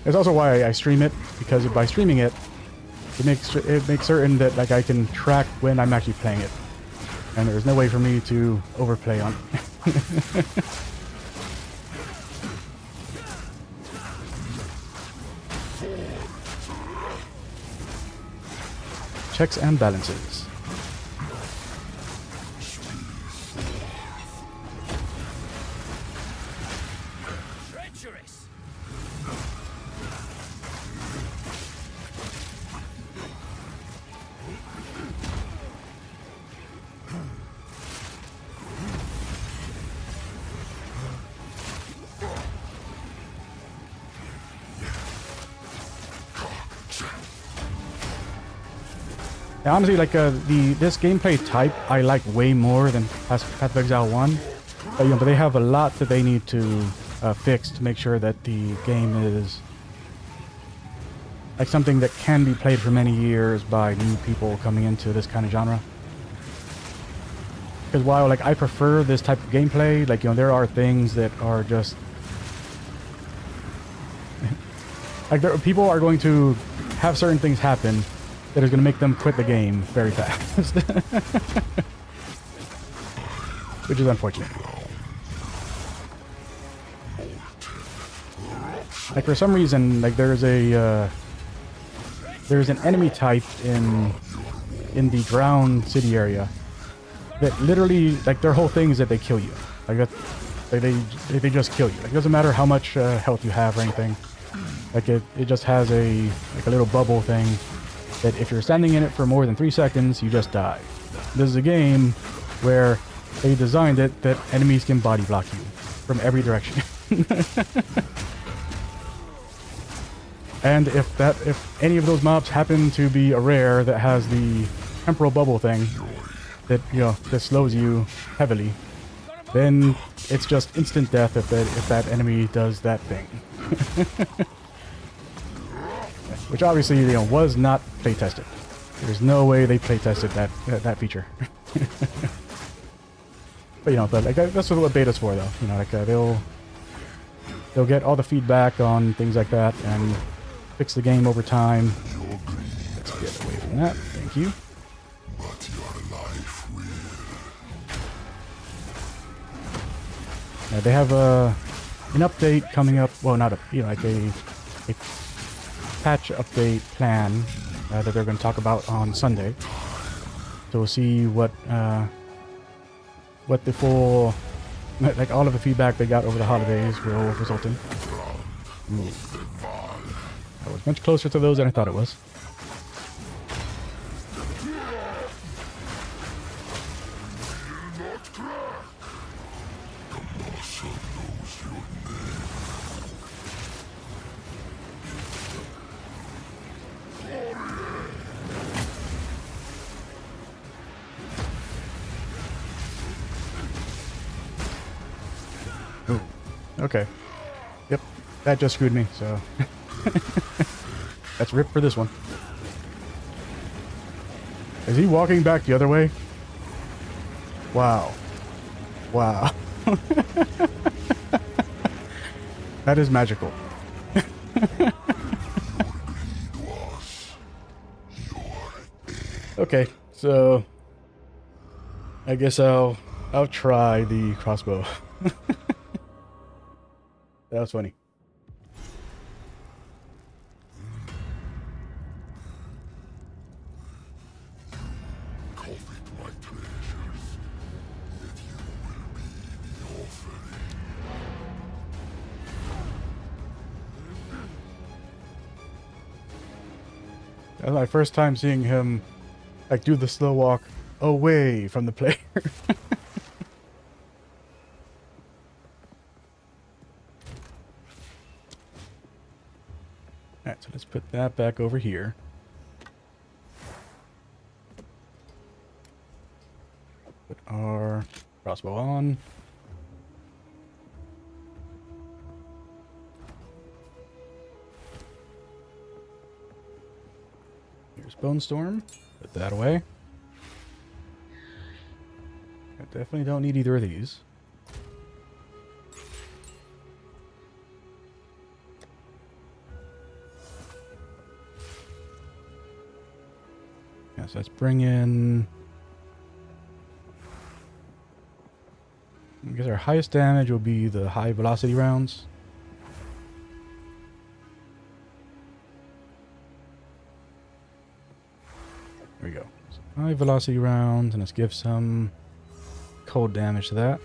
That's also why I stream it, because by streaming it, it makes certain that like I can track when I'm actually playing it, and there's no way for me to overplay on it. Checks and balances. And honestly, like this gameplay type, I like way more than Path of Exile 1. But, but they have a lot that they need to fix to make sure that the game is like something that can be played for many years by new people coming into this kind of genre. Because while like I prefer this type of gameplay, like there are things that are just like people are going to have certain things happen that is going to make them quit the game very fast. Which is unfortunate. Like for some reason, like there's an enemy type in the drowned city area that literally, like their whole thing is that they kill you. Like that, they just kill you. Like it doesn't matter how much health you have or anything. Like it just has a little bubble thing that if you're standing in it for more than 3 seconds, you just die. This is a game where they designed it that enemies can body block you from every direction. And if any of those mobs happen to be a rare that has the temporal bubble thing that that slows you heavily, then it's just instant death if that enemy does that thing. Which obviously was not play tested. There's no way they play tested that feature. But but like that's what beta's for though. Like they'll get all the feedback on things like that and fix the game over time. Let's get away from that. Thank you. But your life will. They have an update coming up. Well, not a like a patch update plan that they're going to talk about on Sunday. So we'll see what the full like all of the feedback they got over the holidays will result in. Ooh. That was much closer to those than I thought it was. Ooh. Okay. Yep. That just screwed me, so... That's rip for this one. Is he walking back the other way? Wow. Wow. That is magical. Okay, so I guess I'll try the crossbow. That was funny. That was my first time seeing him like do the slow walk away from the player. Alright, so let's put that back over here. Put our crossbow on. Here's Bone Storm. Put that away. I definitely don't need either of these. Yeah, so let's bring in... I guess our highest damage will be the high velocity rounds. There we go. So high velocity rounds, and let's give some cold damage to that.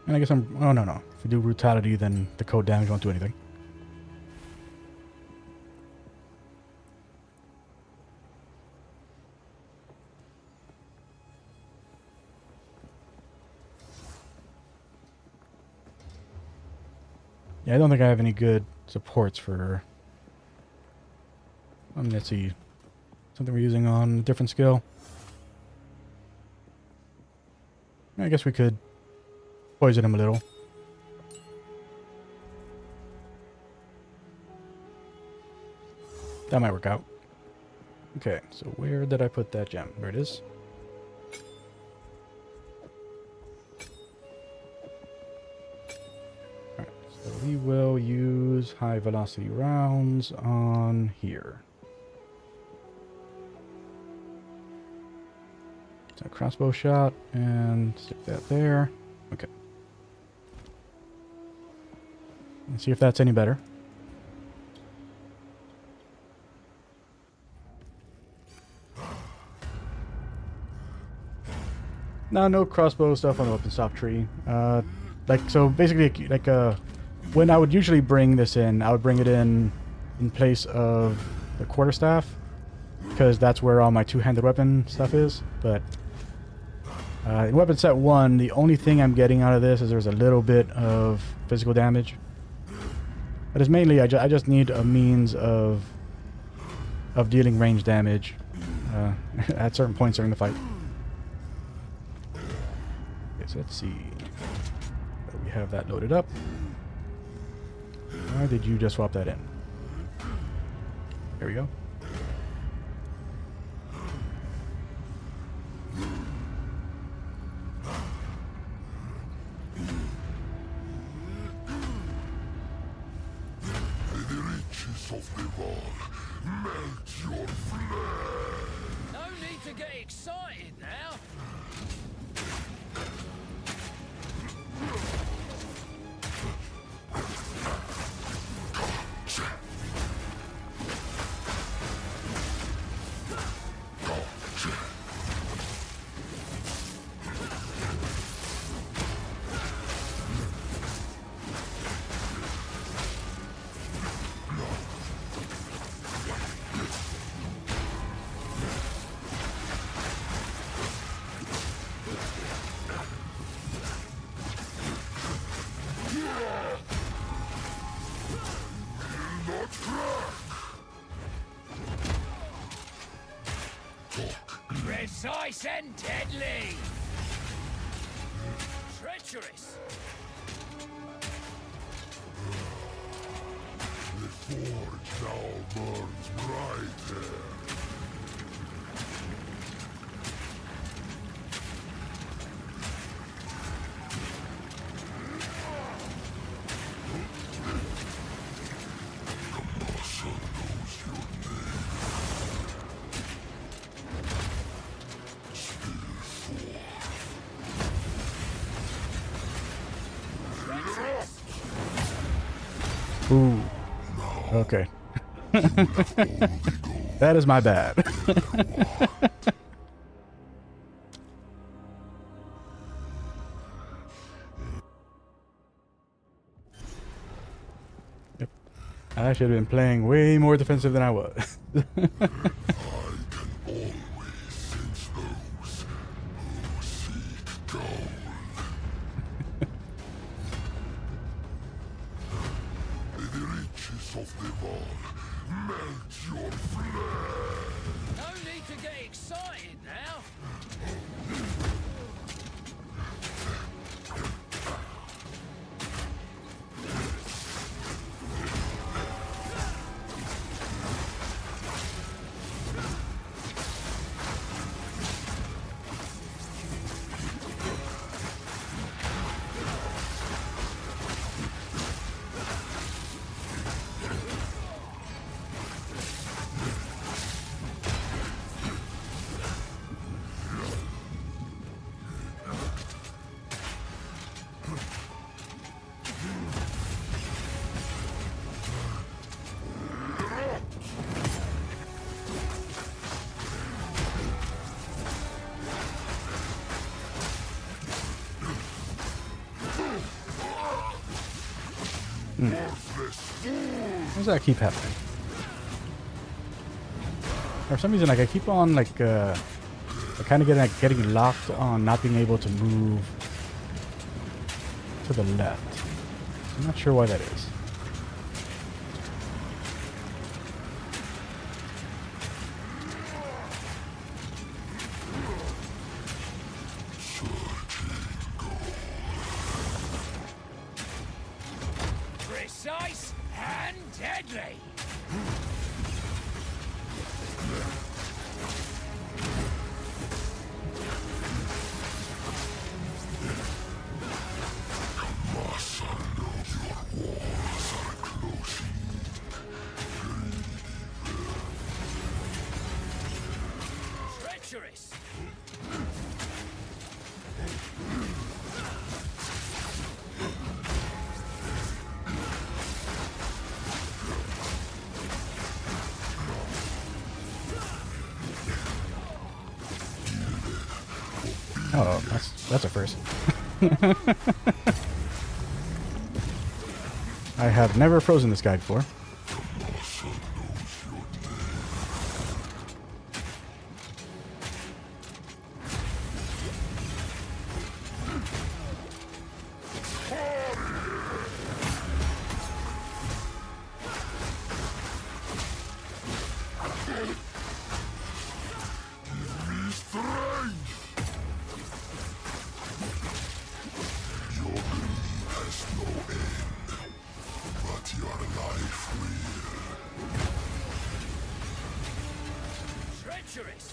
And I guess I'm... Oh, no. If we do brutality, then the cold damage won't do anything. Yeah, I don't think I have any good supports for... let's see. Something we're using on a different skill. I guess we could poison him a little. That might work out. Okay, so where did I put that gem? There it is. Alright, so we will use high velocity rounds on here. So crossbow shot and stick that there. Okay. Let's see if that's any better. No crossbow stuff on the weapon stop tree. So basically, when I would usually bring this in, I would bring it in place of the quarterstaff, because that's where all my two-handed weapon stuff is. But in weapon set 1, the only thing I'm getting out of this is there's a little bit of physical damage. But it's mainly I just need a means of dealing range damage at certain points during the fight. So let's see. We have that loaded up. Why did you just swap that in? There we go. The riches of the wall melt your flesh. No need to get excited now. Precise and deadly. Treacherous. The forge now burns brighter. Ooh. Okay. That is my bad. Yep. I should have been playing way more defensive than I was. I can always sense those who seek gold. The riches of the wall melt your flesh. No need to get excited now. Why does that keep happening? For some reason, like I keep on I kind of getting locked on not being able to move to the left. I'm not sure why that is. Treacherous. Oh, that's a first. I have never frozen this guy before. Treacherous.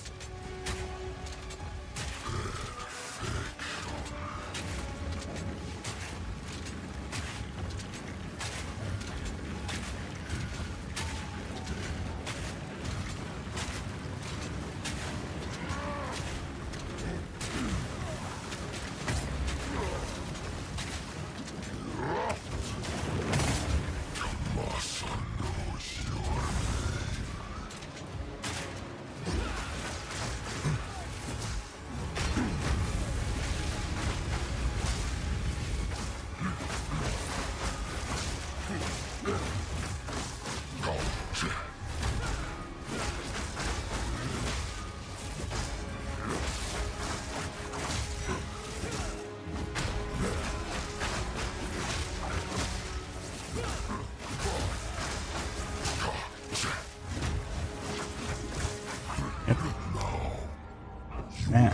Man.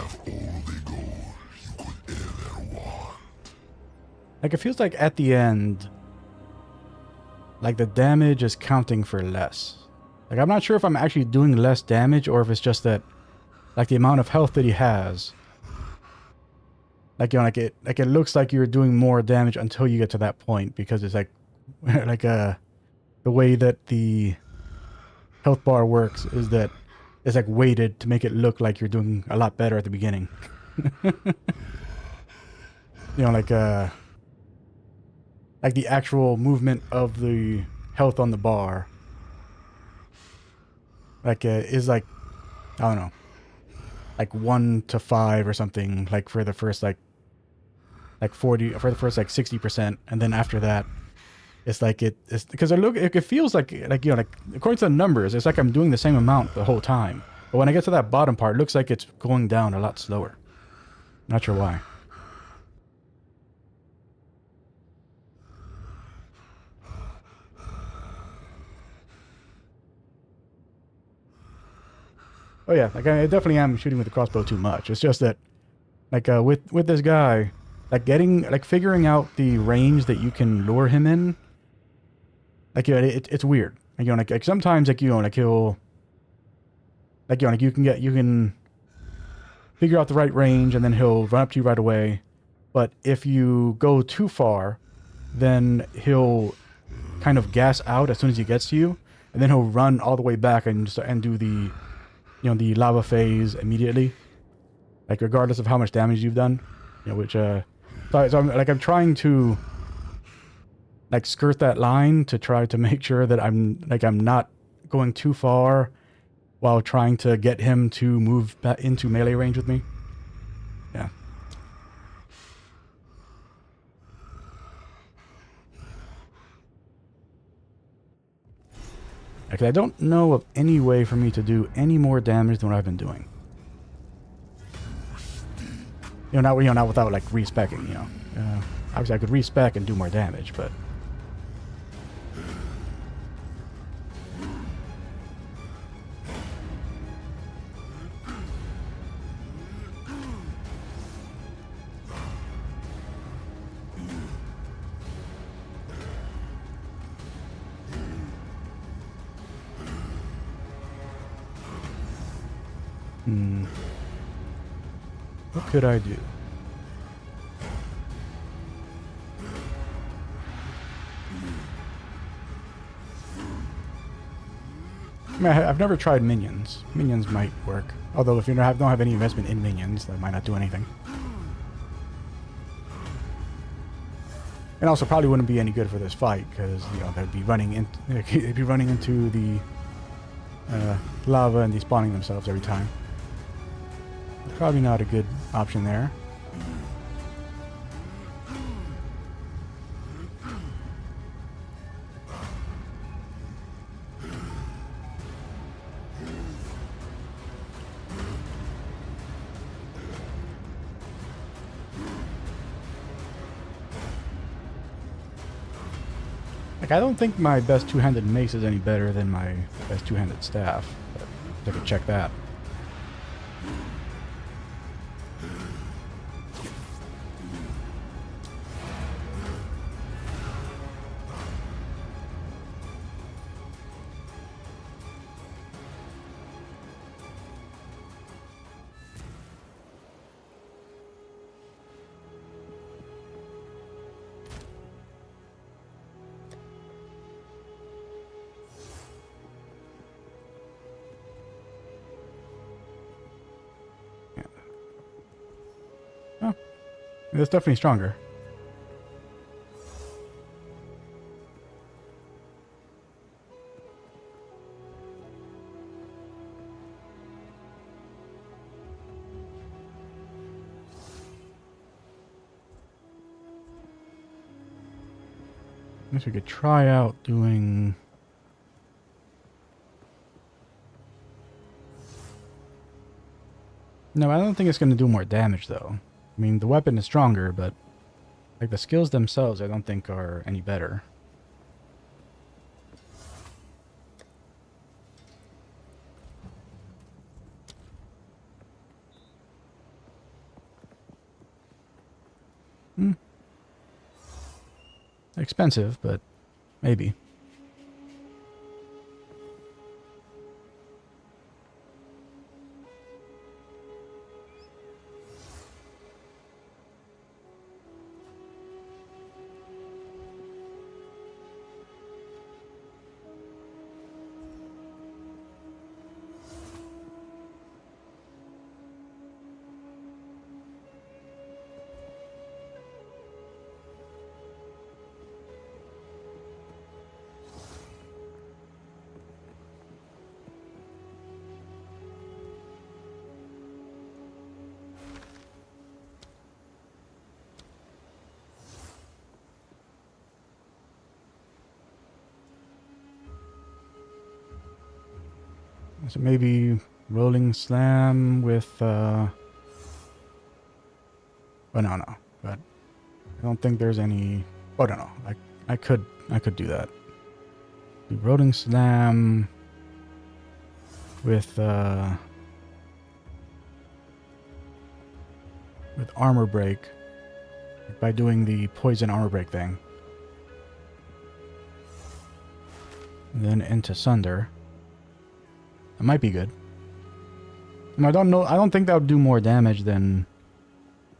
Like, it feels like at the end, like the damage is counting for less. Like, I'm not sure if I'm actually doing less damage or if it's just that, like, the amount of health that he has. Like, you know, like it looks like you're doing more damage until you get to that point, because it's like, like, the way that the health bar works is that it's like weighted to make it look like you're doing a lot better at the beginning. You know, like the actual movement of the health on the bar, like is like, I don't know, like 1 to 5 or something, like for the first like 40, for the first like 60%, and then after that it's like it's because it feels like you know, like according to the numbers it's like I'm doing the same amount the whole time, but when I get to that bottom part it looks like it's going down a lot slower. Not sure why. Oh yeah, like I definitely am shooting with the crossbow too much. It's just that, like with this guy, like figuring out the range that you can lure him in. Like, you know, it's weird. Like, you know, like sometimes, like, you know, like he'll, like, you know, like you can figure out the right range and then he'll run up to you right away. But if you go too far, then he'll kind of gas out as soon as he gets to you, and then he'll run all the way back and do the, you know, the lava phase immediately, like regardless of how much damage you've done, you know, which so I'm trying to like skirt that line to try to make sure that I'm not going too far while trying to get him to move back into melee range with me. Yeah. Because I don't know of any way for me to do any more damage than what I've been doing. You know, not without like respecking. You know, obviously I could respec and do more damage, but. What could I do? I mean, I've never tried minions. Minions might work. Although if you don't have any investment in minions, that might not do anything. And also probably wouldn't be any good for this fight because you know they'd be running into the lava and despawning themselves every time. Probably not a good option there. Like, I don't think my best two-handed mace is any better than my best two-handed staff. But I could check that. Oh, it's definitely stronger. I guess we could try out doing... No, I don't think it's going to do more damage, though. I mean, the weapon is stronger, but like the skills themselves, I don't think are any better. Expensive, but maybe. So maybe rolling slam with oh no, but I don't think there's any. Oh no, I could do that. Do rolling slam with armor break by doing the poison armor break thing, and then into sunder. That might be good. And I don't know. I don't think that would do more damage than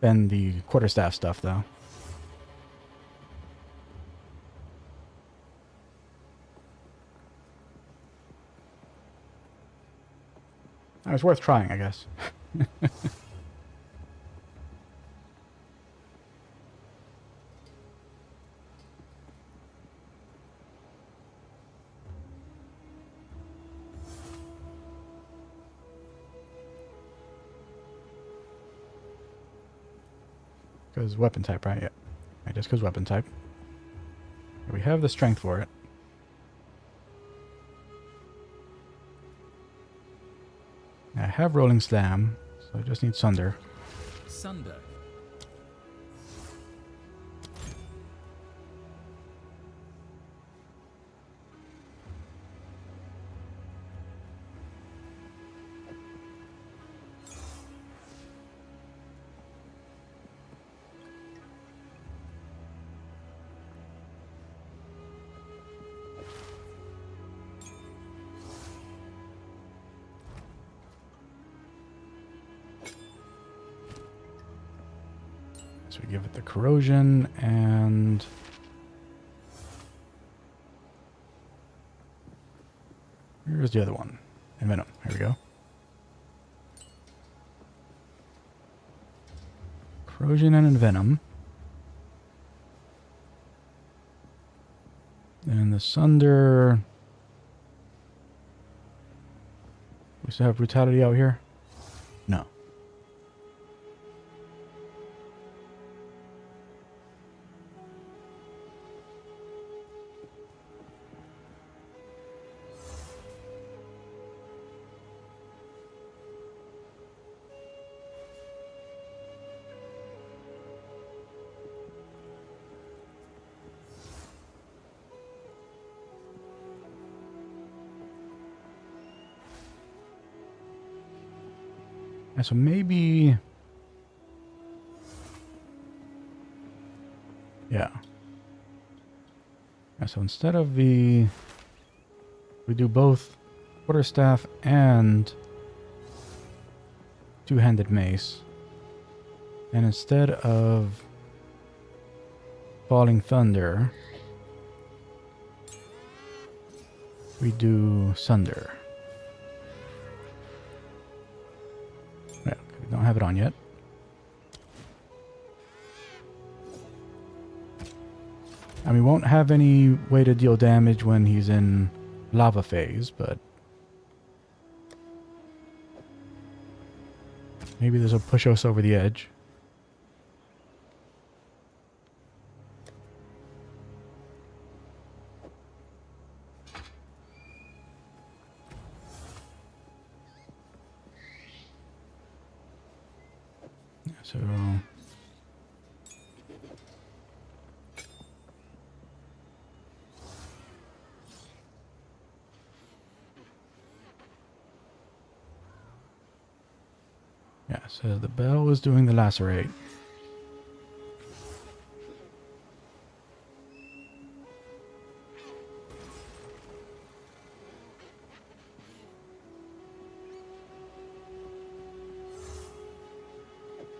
the quarterstaff stuff, though. It's worth trying, I guess. Because weapon type, right? Yeah. Right, just because weapon type. We have the strength for it. I have rolling slam, so I just need sunder. Sunder. So we give it the corrosion and Where's the other one? Envenom. Here we go. Corrosion and Envenom. And the Sunder... We still have Brutality out here? No. Yeah, so maybe... Yeah. Yeah, so instead of the... We do both quarterstaff and two-handed mace. And instead of Falling Thunder, we do Sunder. Yeah, we don't have it on yet. And we won't have any way to deal damage when he's in lava phase, but maybe this will push us over the edge. So yeah, so the bell is doing the lacerate.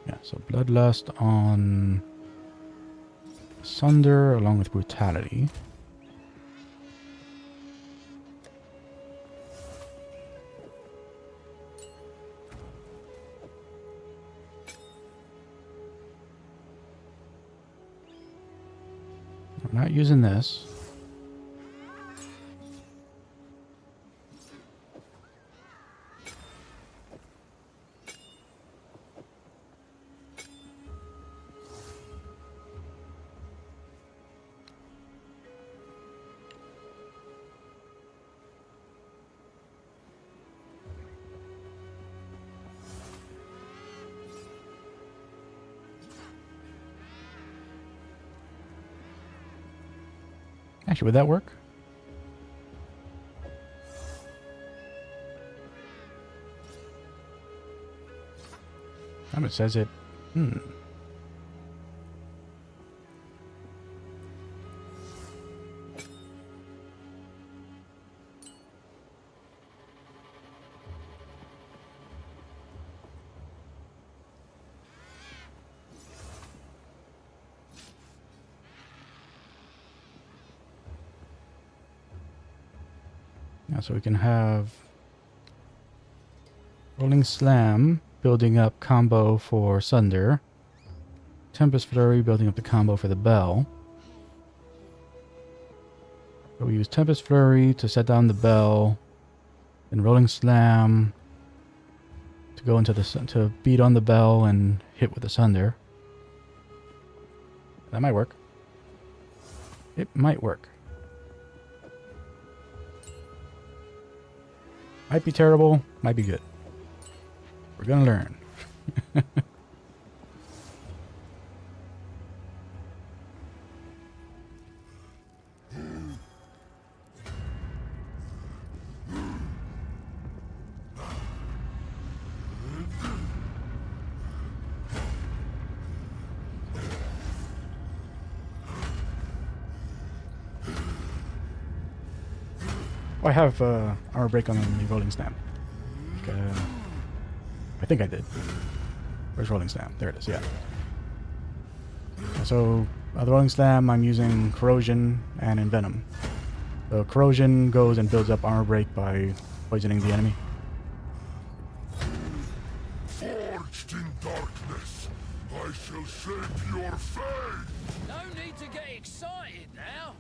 Yeah, so Bloodlust on Sunder along with Brutality. We're not using this. Actually, would that work? It says it. Yeah, so we can have Rolling Slam building up combo for Sunder. Tempest Flurry building up the combo for the bell. So we use Tempest Flurry to set down the bell, and Rolling Slam to go into the to beat on the bell and hit with the Sunder. That might work. It might work. Might be terrible, might be good. We're gonna learn. Oh, I have armor break on the Rolling Snap. I think I did. Where's Rolling Slam? There it is, yeah. So, the Rolling Slam, I'm using Corrosion and Envenom. The Corrosion goes and builds up armor break by poisoning the enemy. Forged in darkness, I shall shape your fate! No need to get excited now.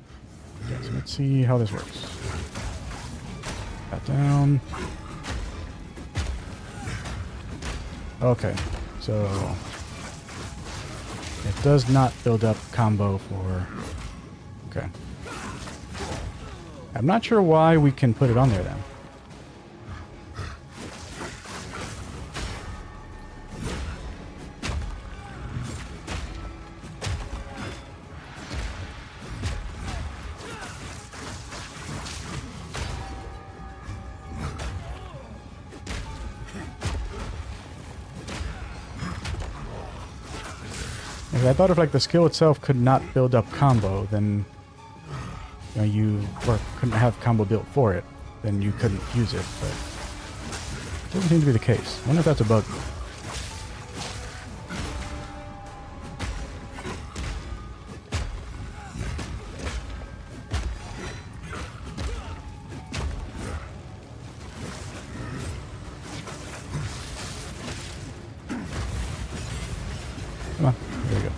Okay, so let's see how this works. That down. Okay, so it does not build up combo for... Okay. I'm not sure why we can put it on there then. If I thought if like the skill itself could not build up combo, then or couldn't have combo built for it, then you couldn't use it, but it doesn't seem to be the case. I wonder if that's a bug. Come on, there we go.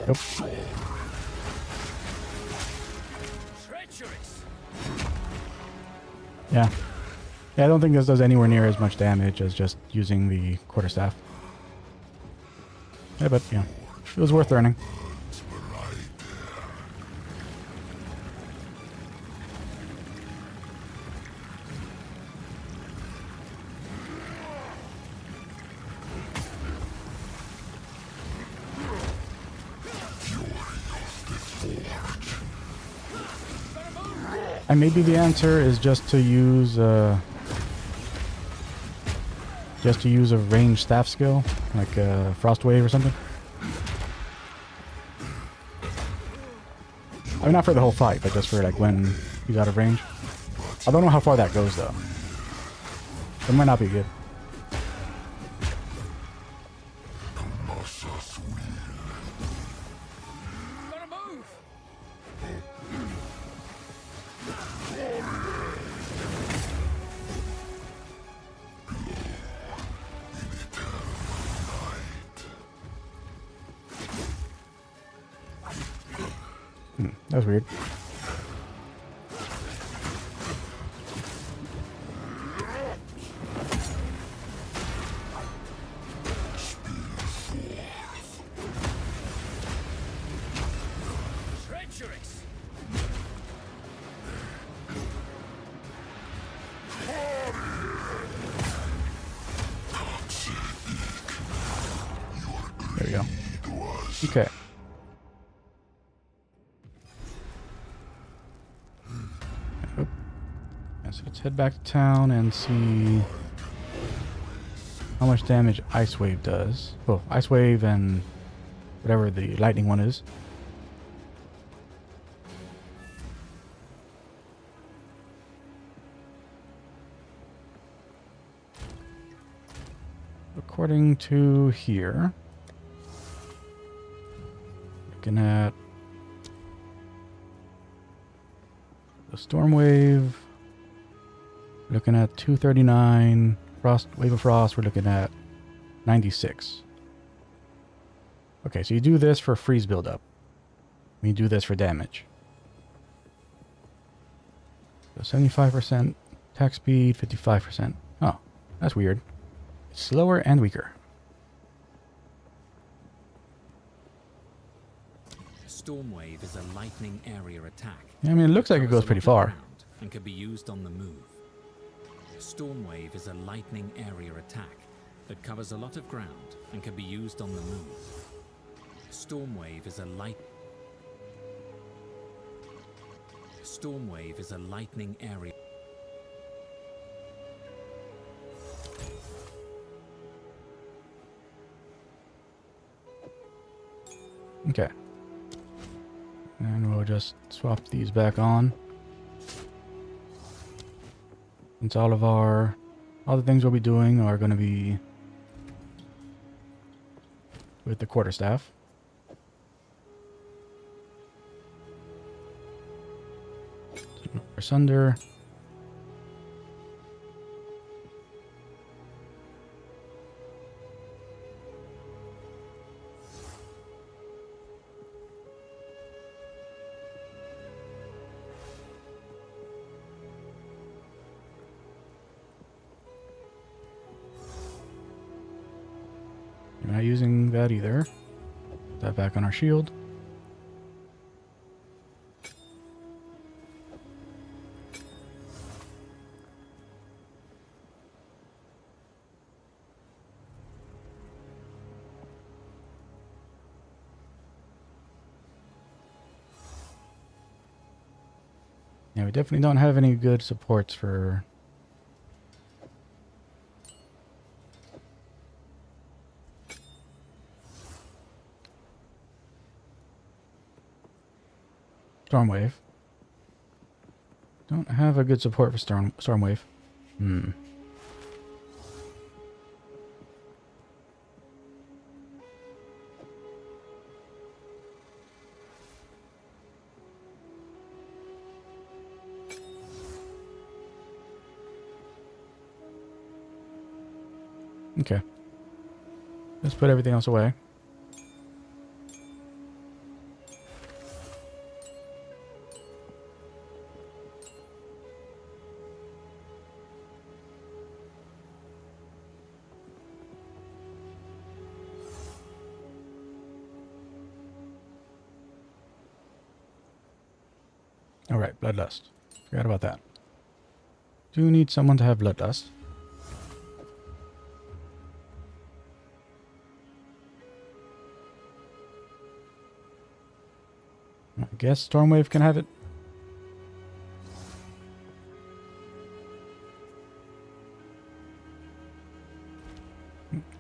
Nope. Treacherous. Yeah. Yeah, I don't think this does anywhere near as much damage as just using the quarterstaff. Yeah, but, yeah. It was worth learning. And maybe the answer is just to use a ranged staff skill, like a frost wave or something. I mean, not for the whole fight, but just for like when he's out of range. I don't know how far that goes though. It might not be good. Gotta move. That was weird. Treacherous. There we go. Okay. Oop. Yeah, so let's head back to town and see how much damage Ice Wave does. Oh, Ice Wave and whatever the lightning one is. According to here, looking at the Storm Wave, looking at 239, Wave of Frost, we're looking at 96. Okay, so you do this for freeze buildup. You do this for damage. So 75% attack speed, 55%. Oh, that's weird. It's slower and weaker. Stormwave is a lightning area attack. Yeah, I mean, it looks like it goes pretty far. And can be used on the move. Stormwave is a lightning area attack that covers a lot of ground and can be used on the move. Stormwave is a light... Stormwave is a lightning area. Okay. And we'll just swap these back on. Since all the things we'll be doing are going to be with the quarterstaff. Asunder. We're not using that either. Put that back on our shield. Yeah, we definitely don't have any good supports for Stormwave. Don't have a good support for Stormwave. Okay. Let's put everything else away. Alright, Bloodlust. Forgot about that. Do need someone to have Bloodlust. I guess Stormwave can have it.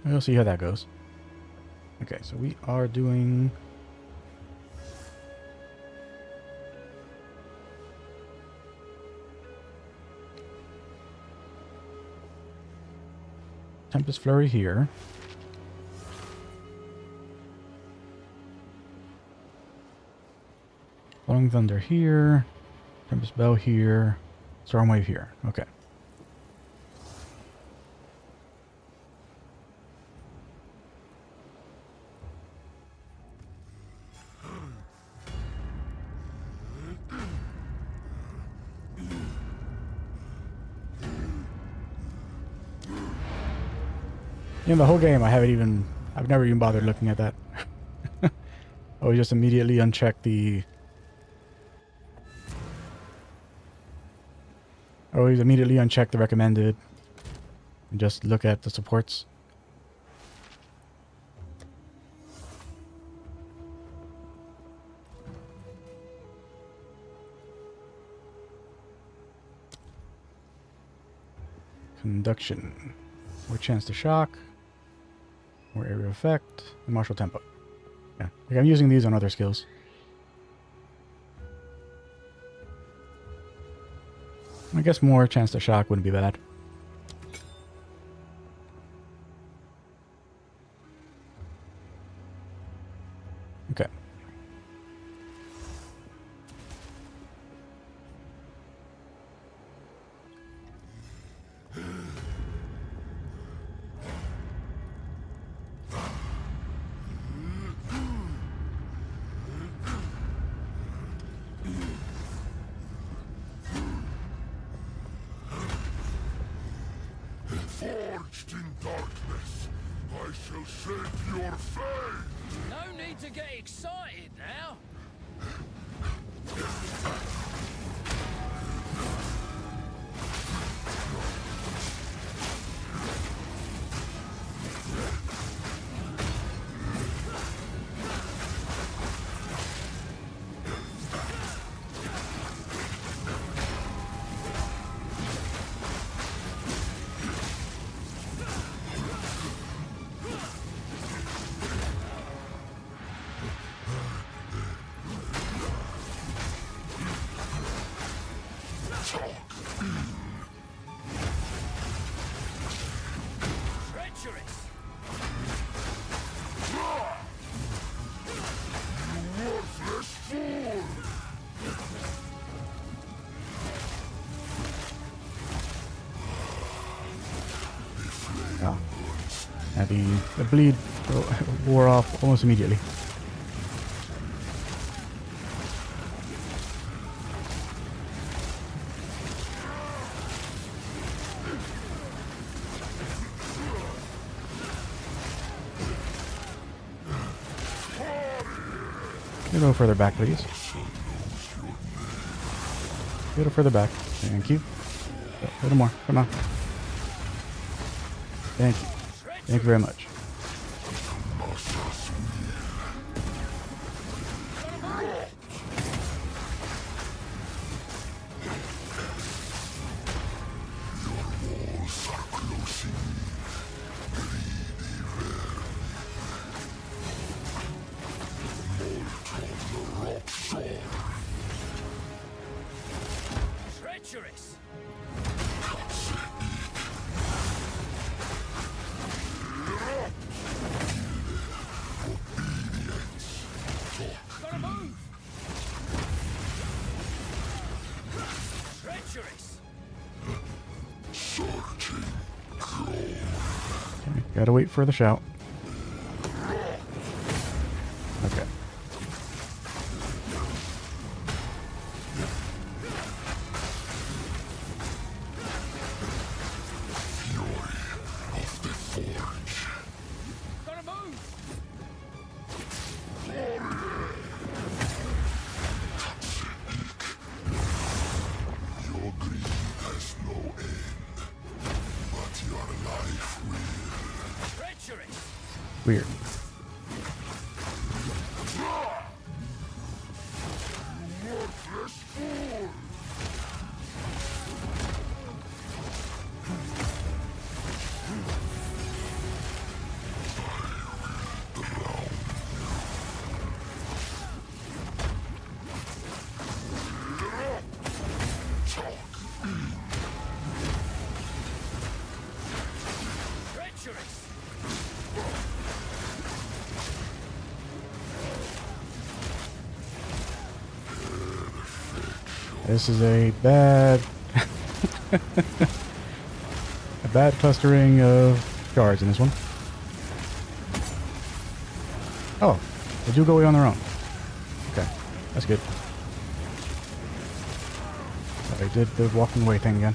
We'll see how that goes. Okay, so we are doing... Tempest Flurry here. Falling Thunder here. Tempest Bell here. Stormwave here. Okay. In the whole game, I've never even bothered looking at that. I would just immediately uncheck the... I always immediately uncheck the recommended and just look at the supports. Conduction. More chance to shock. More area effect. And martial tempo. Yeah, like I'm using these on other skills. I guess more chance to shock wouldn't be bad. Okay. Forged in darkness, I shall shape your fate! No need to get excited now. And the bleed wore off almost immediately. A little further back, please. A little further back. Thank you. A little more. Come on. Thank you. Thank you very much. Treacherous. Gotta move. Treacherous. Okay, gotta wait for the shout. Okay. Gotta move. Your greed has no end, but your life will. Treacherous. Weird. Treacherous. This is a bad... a bad clustering of shards in this one. Oh, they do go away on their own. Okay, that's good. I did the walking away thing again.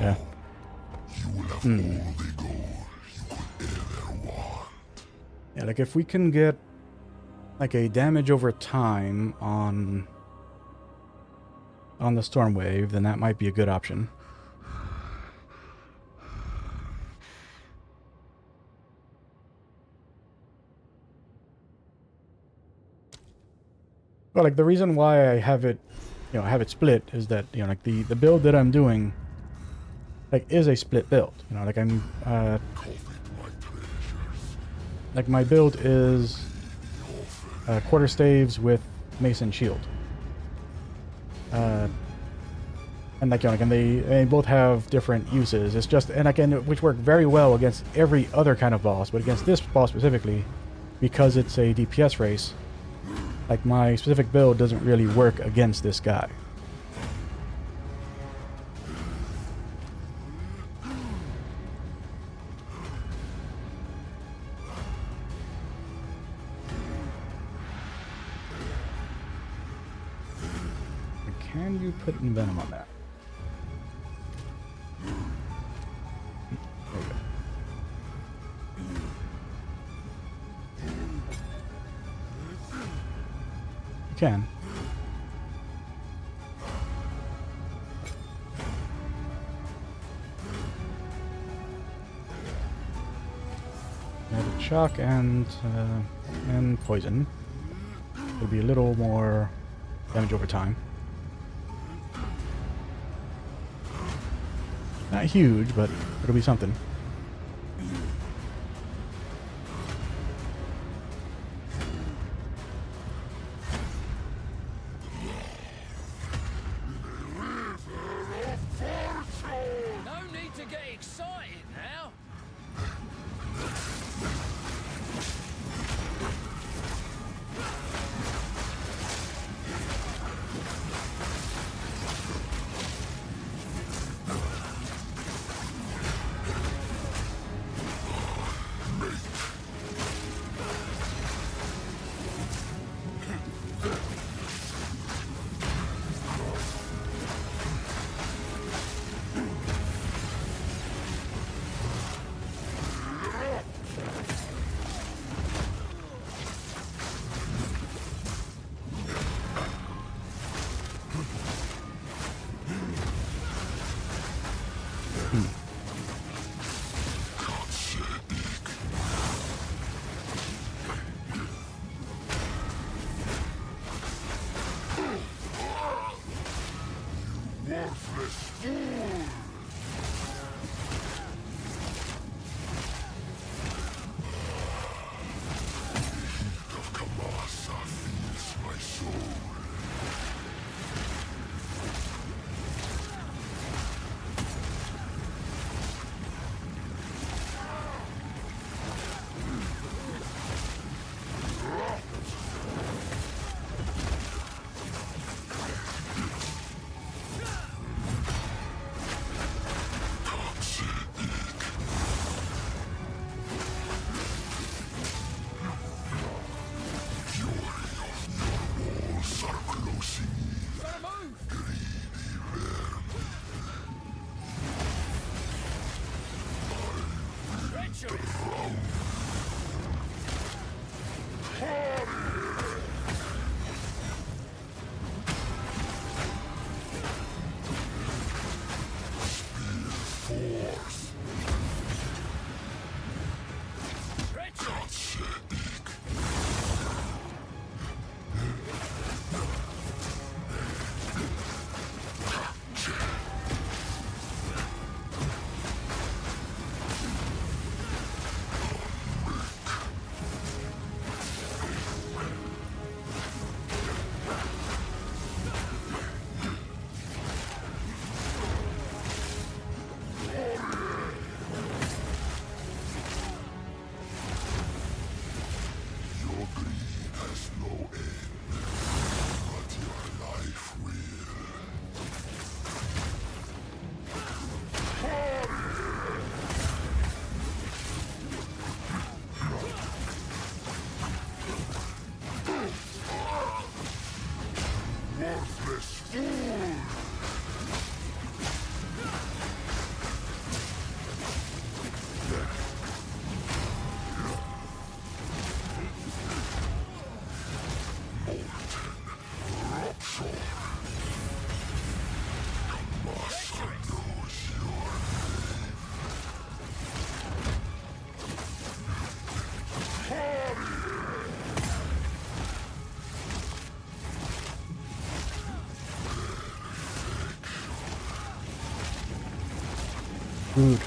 Yeah. You will have all the gold you could ever want. Yeah, like if we can get like a damage over time on the storm wave, then that might be a good option. Well, like the reason why I have it, have it split is that, like the build that I'm doing, like, is a split build. Like I'm, like my build is quarter staves with mason shield. And like, and they both have different uses. It's just, and again, which work very well against every other kind of boss, but against this boss specifically, because it's a DPS race, like my specific build doesn't really work against this guy. Can you put venom on that? There you go. You can. Add shock and poison. It'll be a little more damage over time. Not huge, but it'll be something. No need to get excited now. Rude.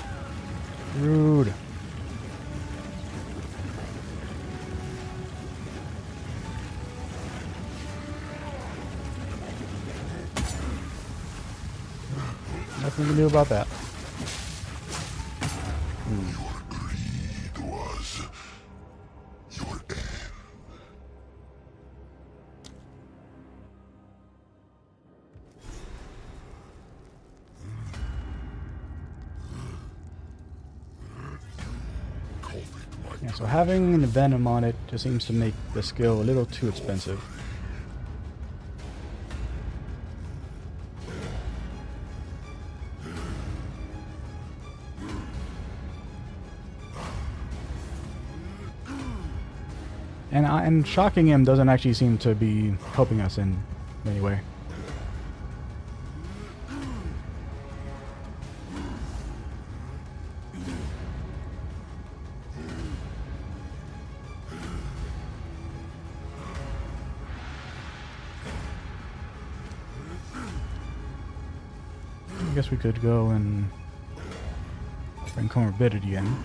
Rude. Nothing to do about that. Greed was your end. Yeah, so having the venom on it just seems to make the skill a little too expensive. And shocking him doesn't actually seem to be helping us in any way. I guess we could go and bring comorbidity in.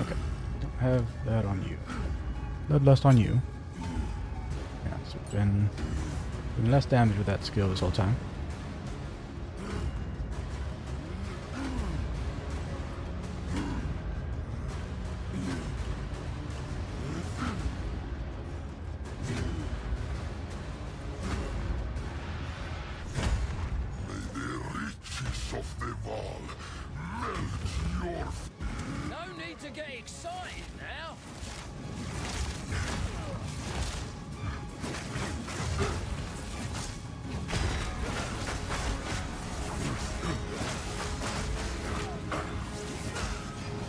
Okay, don't have that on you. Bloodlust on you. Yeah, so we've been doing less damage with that skill this whole time. Of the wall, melt your No need to get excited now.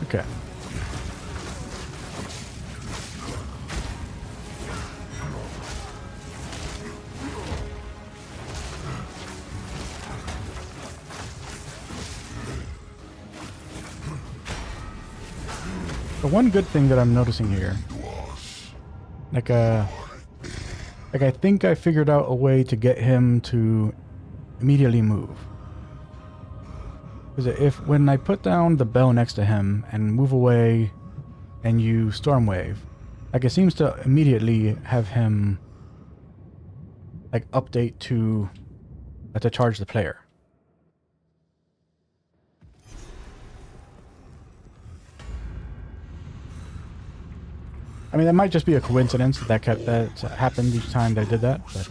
Okay. The one good thing that I'm noticing here, like I think I figured out a way to get him to immediately move. Because when I put down the bell next to him and move away and use Storm Wave, like it seems to immediately have him like update to charge the player. I mean, that might just be a coincidence that happened each time that I did that, but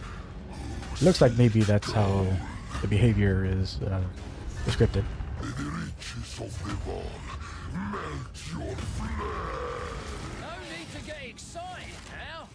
it looks like maybe that's how the behavior is scripted. the reaches of the wall, melt your flesh. No need to get excited now.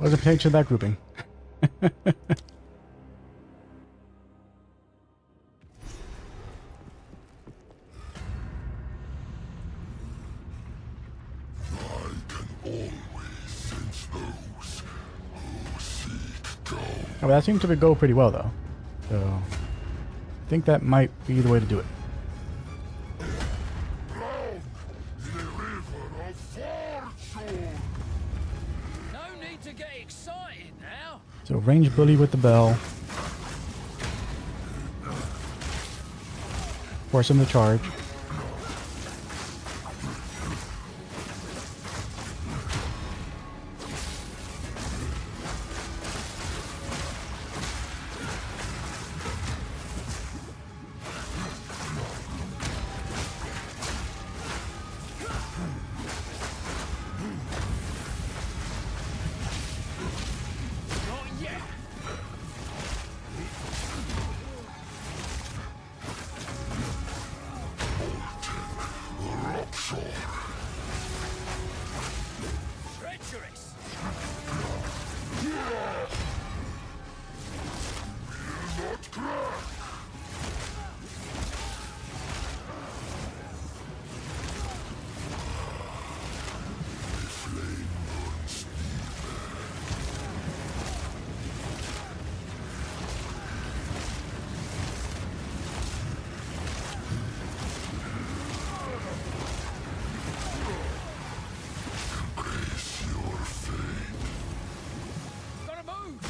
Wasn't paying attention to that grouping. Oh, that seems to go pretty well, though. So, I think that might be the way to do it. No need to get excited now. So, range bully with the bell. Force him to charge. Treacherous. Gotta move.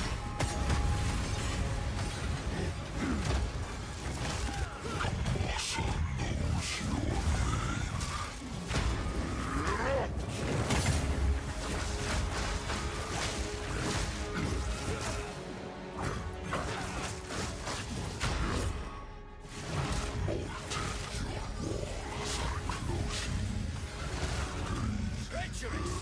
Treacherous.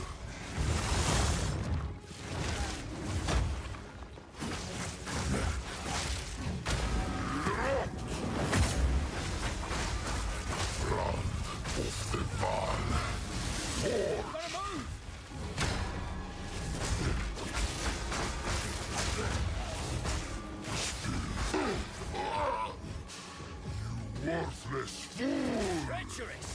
Gotta move. Worthless fool! Treacherous.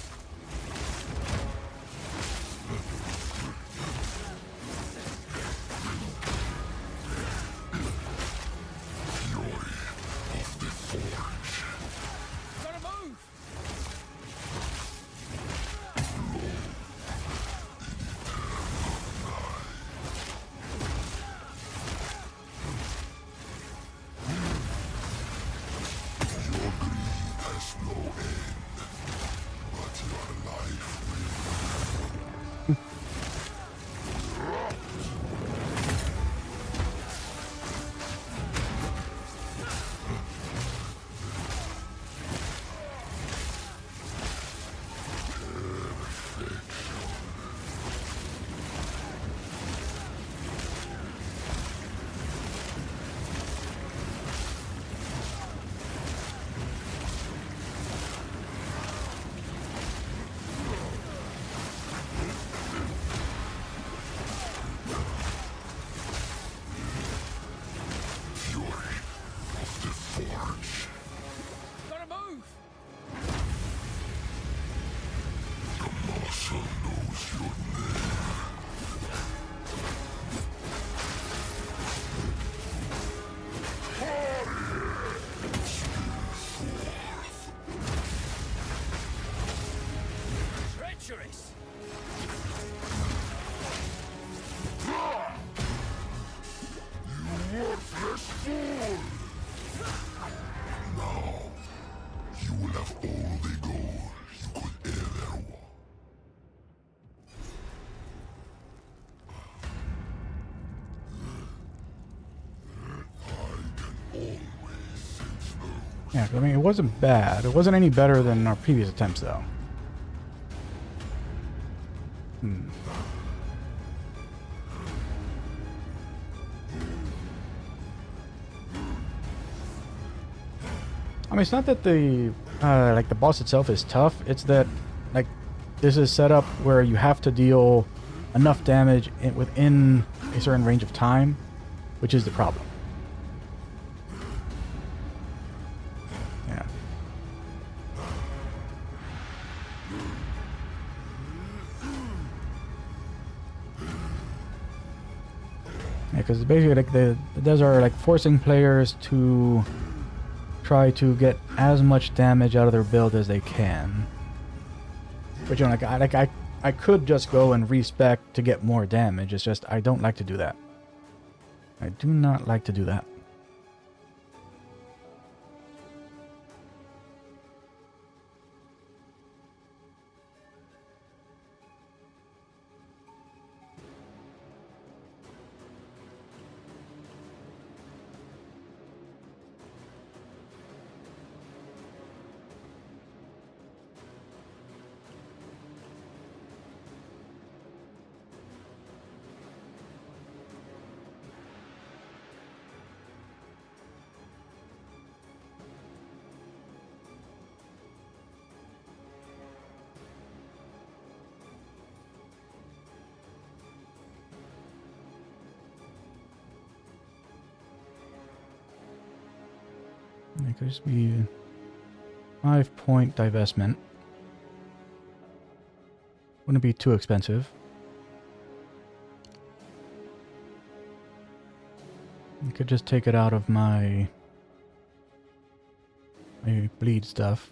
Gotta move. Your greed has no end, but your life will. Fury of the Forge. Gotta move. The Master knows your name. Treacherous. You worthless fool! Now, you will have all the gold you could ever want. I can always sense those. Yeah, I mean, it wasn't bad. It wasn't any better than our previous attempts, though. I mean, it's not that the like the boss itself is tough. It's that like this is set up where you have to deal enough damage within a certain range of time, which is the problem. Yeah. Yeah, because basically like those are like forcing players to try to get as much damage out of their build as they can. But you know, I could just go and respec to get more damage. It's just I don't like to do that. I do not like to do that. It could just be 5-point divestment. Wouldn't be too expensive. You could just take it out of my bleed stuff.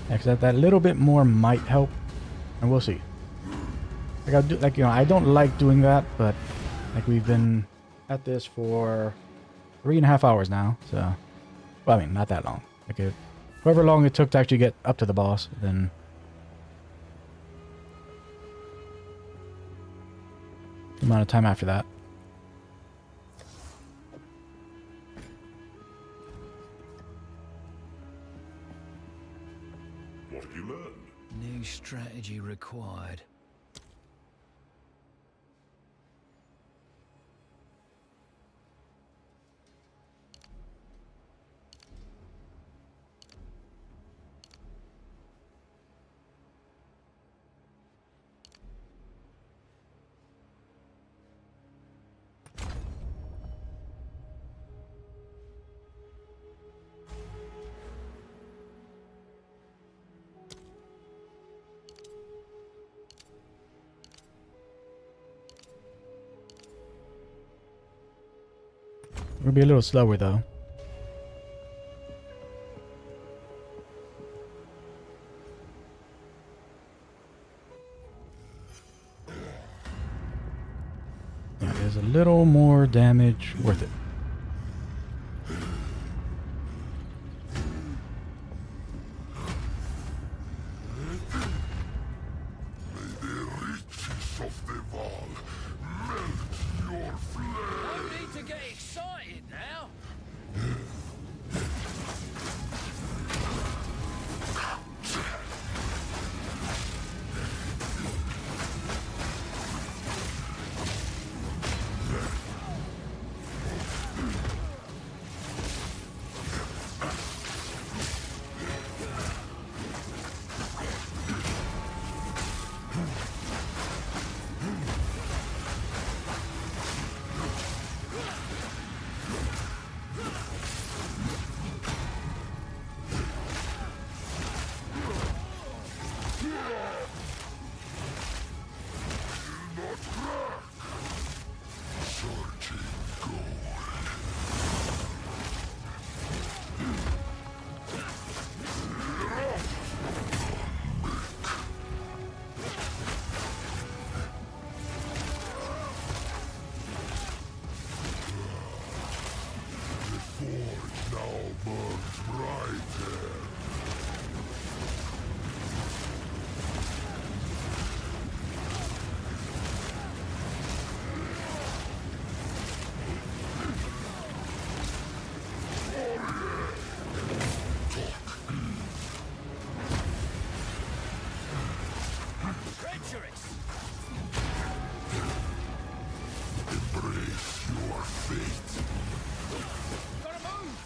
Because that little bit more might help, and we'll see. Like I do, like, you know, I don't like doing that, but like we've been at this for 3.5 hours now, so well, I mean, not that long. Like however long it took to actually get up to the boss, then the amount of time after that. What have you learned? New strategy required. We'll be a little slower though. Yeah, there's a little more damage worth it. The riches of the Val melt your flesh. No need to get excited now. your fate. Gotta move!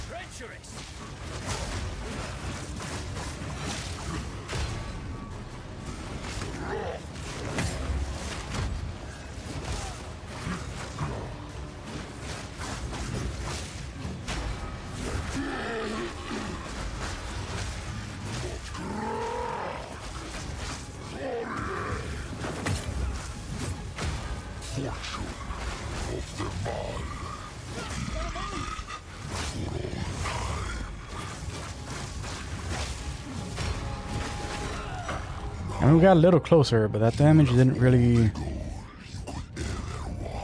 Treacherous! I mean, we got a little closer, but that damage didn't really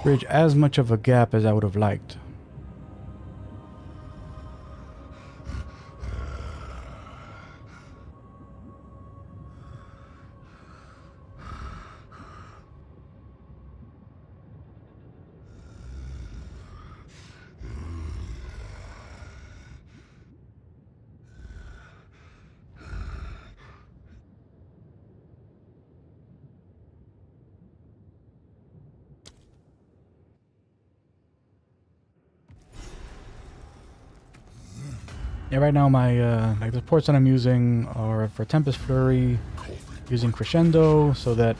bridge as much of a gap as I would have liked. Yeah, right now my like the ports that I'm using are for Tempest Flurry, using Crescendo, so that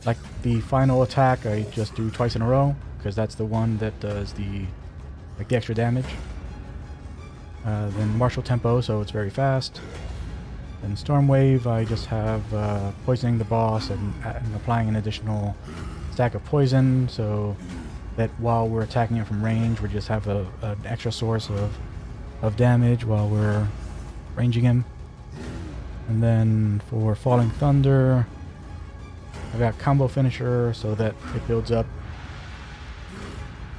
like the final attack I just do twice in a row, because that's the one that does the extra damage. Then Martial Tempo, so it's very fast. Then Storm Wave, I just have poisoning the boss and applying an additional stack of poison, so that while we're attacking it from range, we just have an extra source of damage while we're ranging him. And then for Falling Thunder, I got Combo Finisher, so that it builds up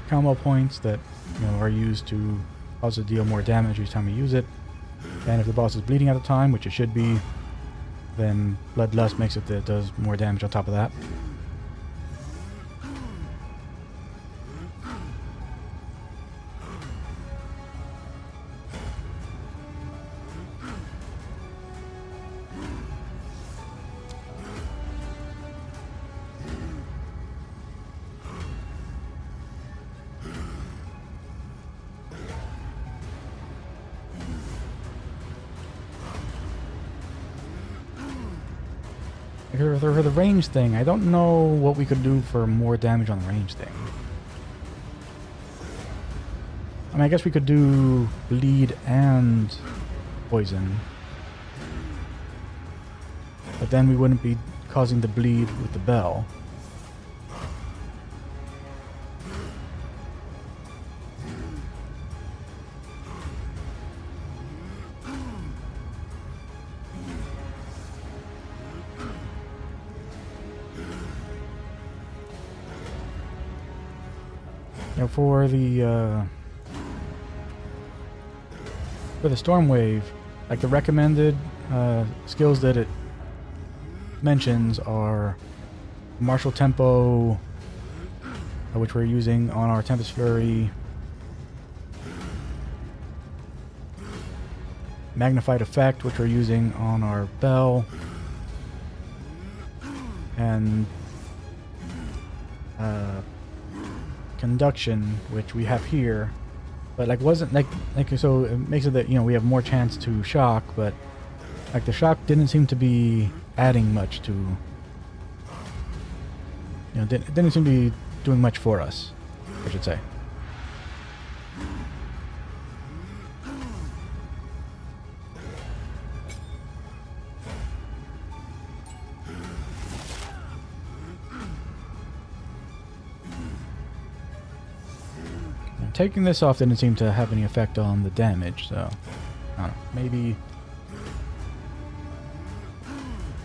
combo points that are used to also deal more damage each time we use it. And if the boss is bleeding at the time, which it should be, then Bloodlust makes it that it does more damage on top of that. For the range thing, I don't know what we could do for more damage on the range thing. I mean, I guess we could do bleed and poison. But then we wouldn't be causing the bleed with the bell. For the Storm Wave, like the recommended skills that it mentions are martial tempo, which we're using on our Tempest Fury. Magnified effect, which we're using on our bell. And conduction, which we have here. But like wasn't like so it makes it that, you know, we have more chance to shock, but like the shock didn't seem to be adding much to, you know, didn't seem to be doing much for us, I should say. Taking this off didn't seem to have any effect on the damage, so I don't know.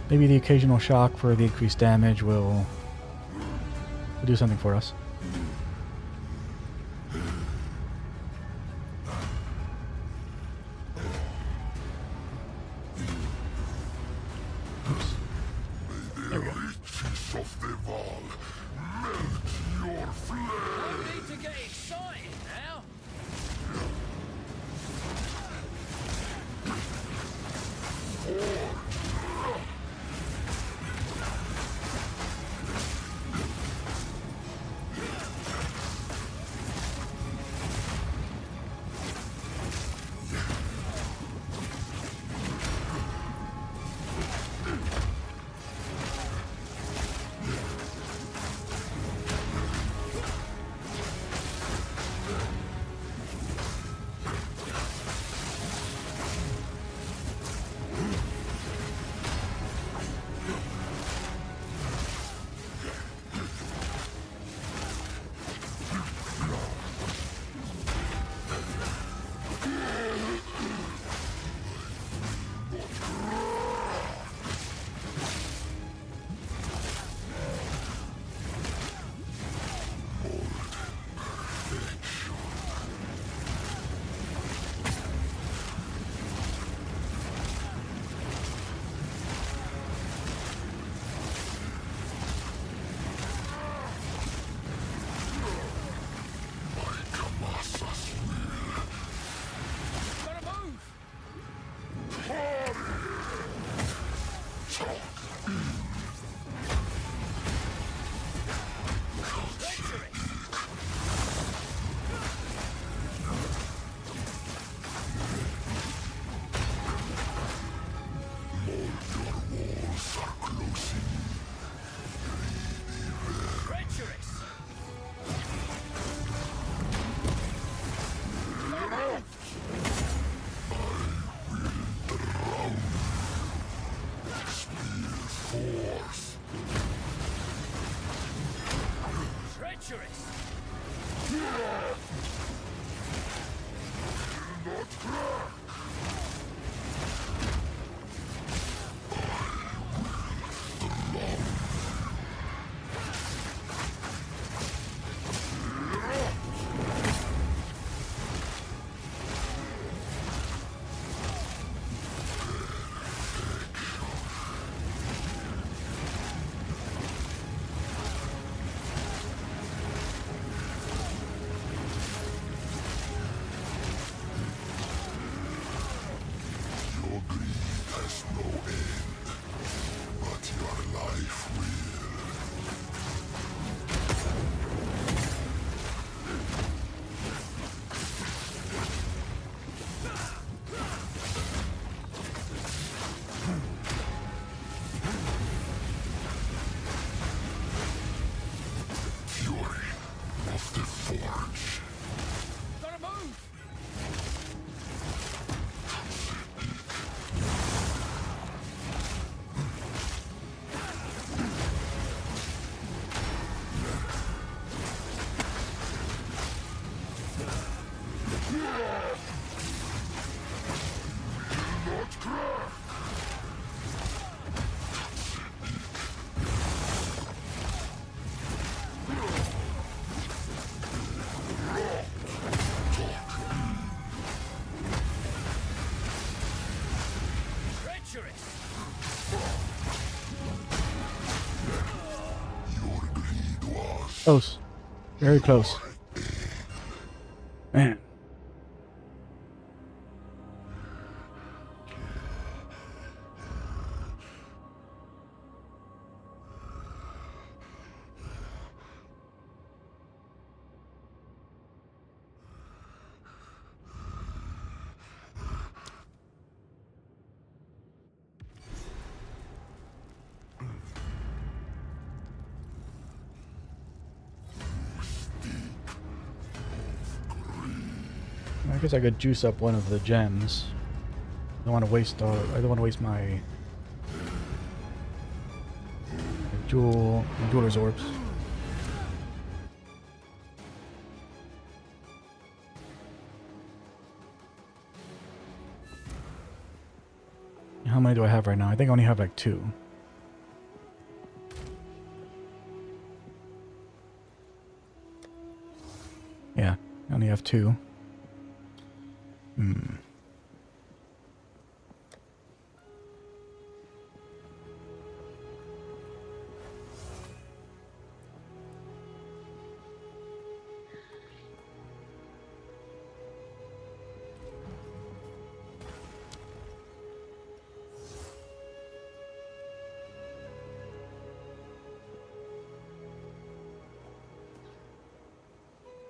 Maybe the occasional shock for the increased damage will do something for us. Oops. There we go. Riches of the Val, melt your flesh. No need to get excited now. Close. Very close. Man. I guess I could juice up one of the gems. I don't want to waste I don't want to waste my jeweler's orbs. How many do I have right now? I think I only have like 2. Yeah, I only have 2.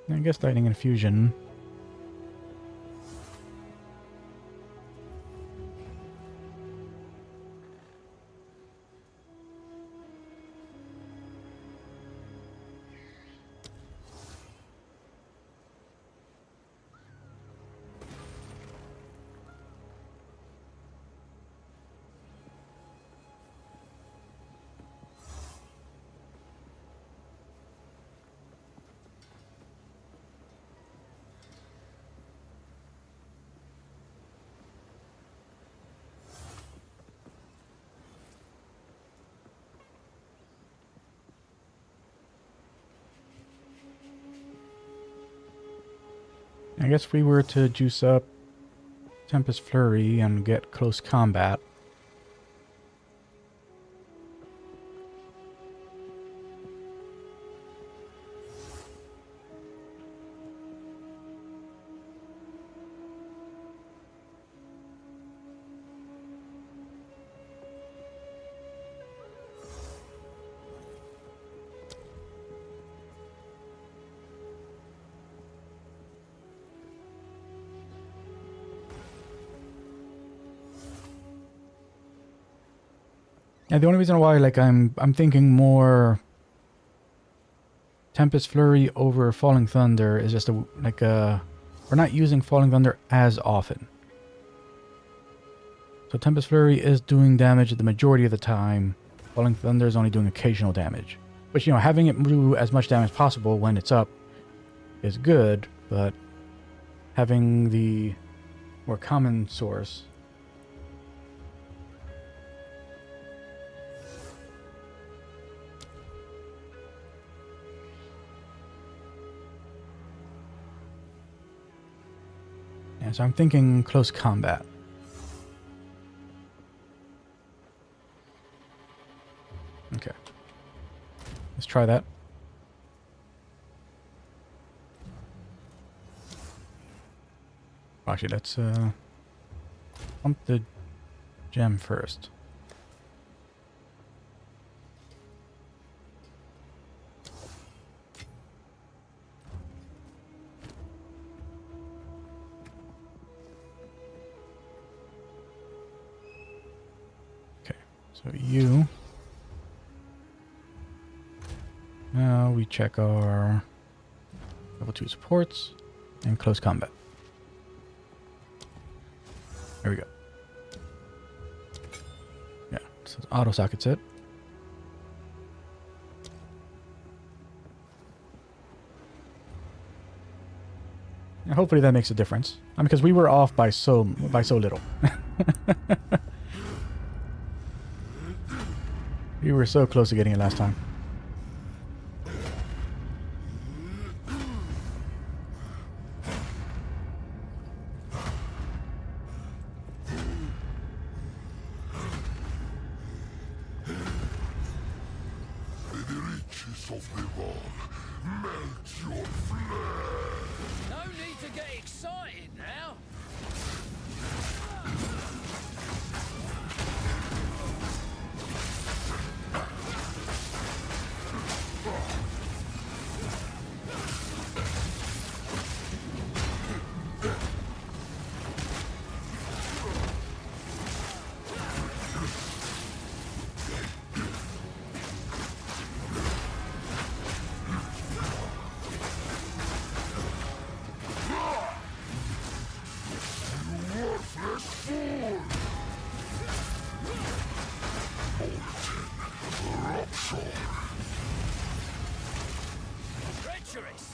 I guess lightning infusion. I guess if we were to juice up Tempest Flurry and get close combat. Yeah, the only reason why, like, I'm thinking more Tempest Flurry over Falling Thunder is just we're not using Falling Thunder as often. So Tempest Flurry is doing damage the majority of the time. Falling Thunder is only doing occasional damage. Which, you know, having it do as much damage as possible when it's up is good, but having the more common source. Yeah, so I'm thinking close combat. Okay. Let's try that. Actually, let's pump the gem first. So you. Now we check our level 2 supports and close combat. There we go. Yeah, so auto sockets it. And hopefully that makes a difference. I mean, because we were off by so little. We were so close to getting it last time. The riches of the world No need to get excited now. Treacherous.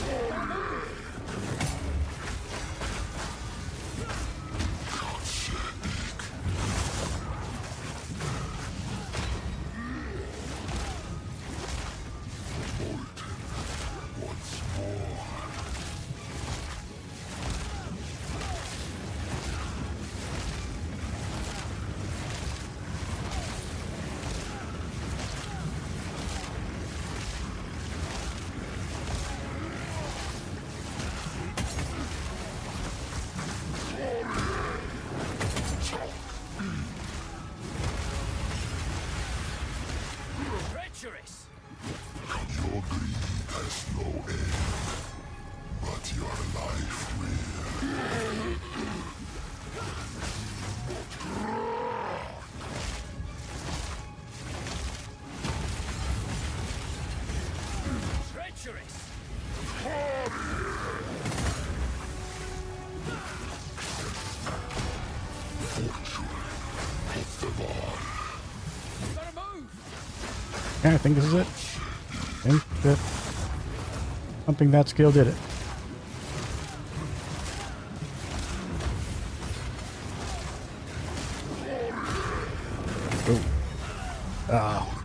Gotta move. Treacherous. Your greed has no end, but your life will. Treacherous. Gotta move. Yeah, I think this is it. I think that something that skill did it. Oh.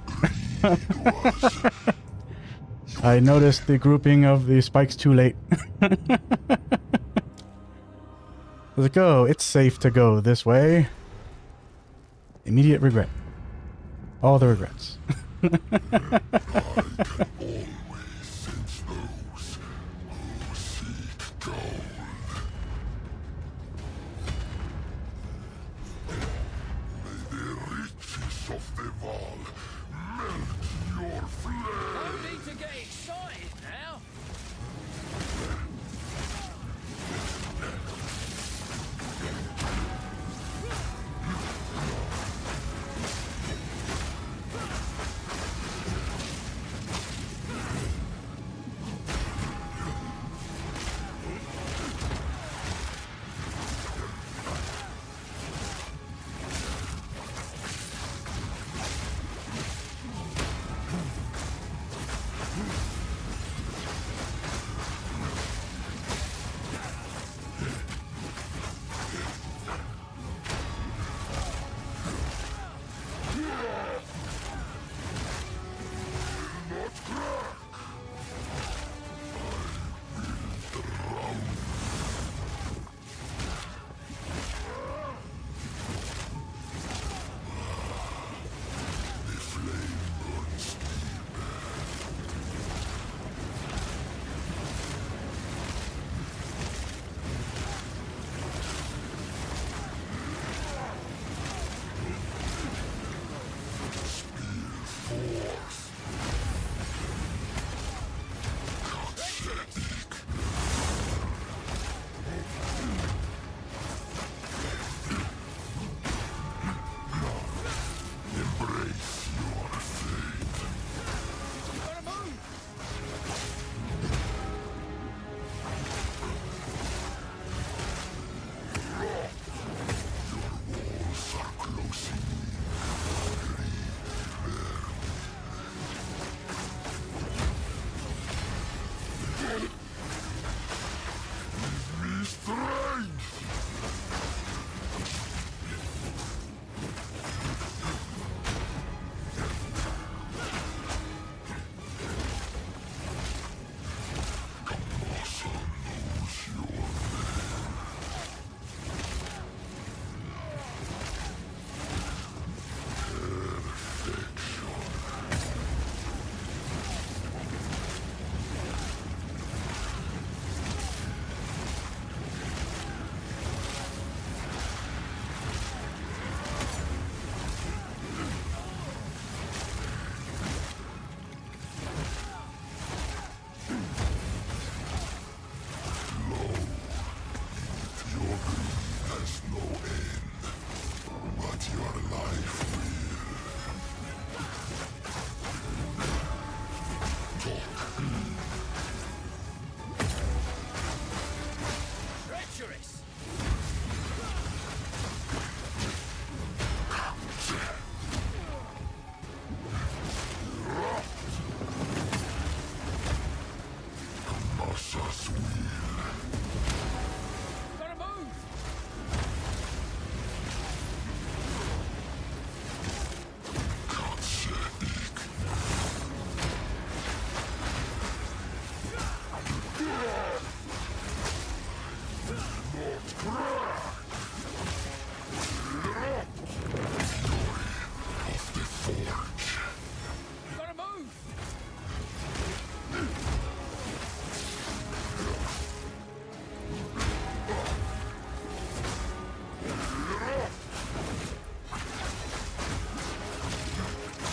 I noticed the grouping of the spikes too late. Let's go. It's safe to go this way. Immediate regret. All the regrets. Always sense those who seek gold. May the riches of the Val melt your flesh. No need to get excited now.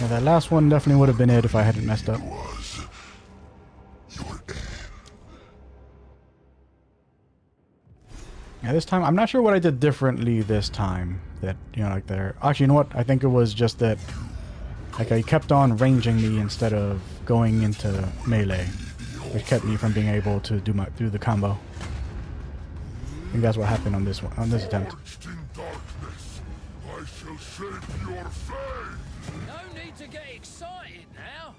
Yeah, that last one definitely would have been it if I hadn't messed up. Was your end. Yeah, this time, I'm not sure what I did differently this time. That, you know, like there. Actually, you know what? I think it was just that, like, I kept on ranging me instead of going into melee, which kept me from being able to do the combo. I think that's what happened on this one, on this attempt. Forged in darkness, I shall shape your fate. No need to get excited now.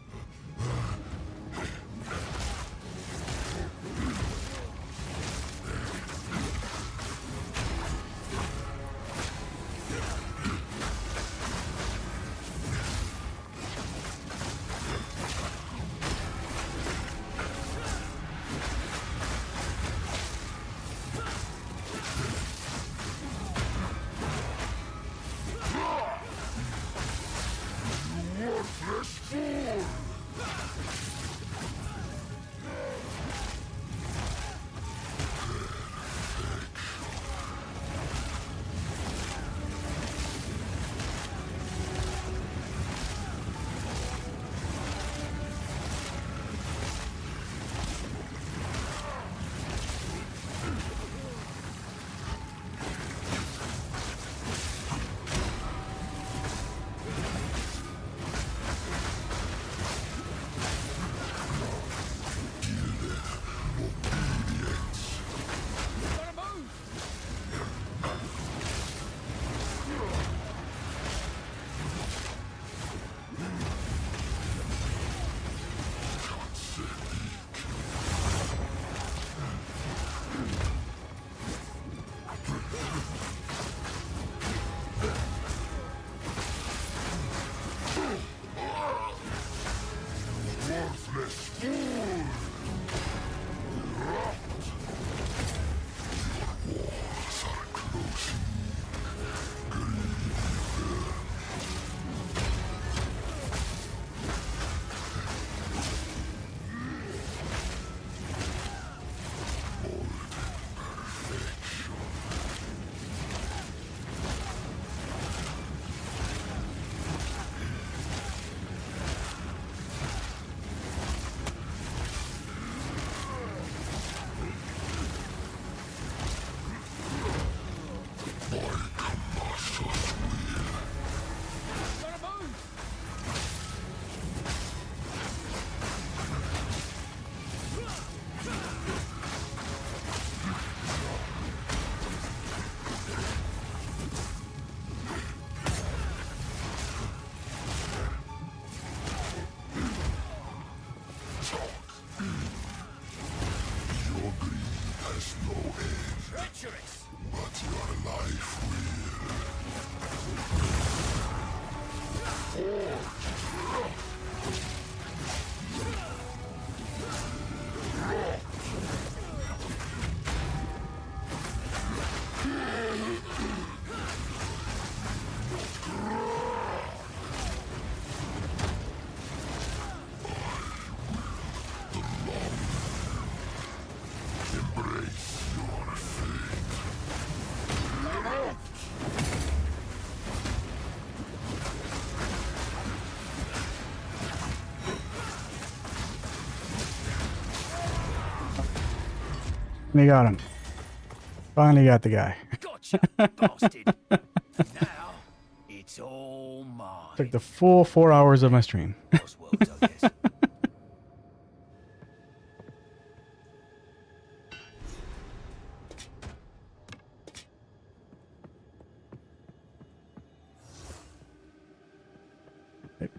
Worthless fool! Gotta move. Worthless fool! Wars are closing. Gotta move. Your greed has no end, Treacherous. but your life will. Embrace your fate. We got him. Finally got the guy. Gotcha, bastard. Now, it's all mine. Took the full 4 hours of my stream. Oswald, I guess.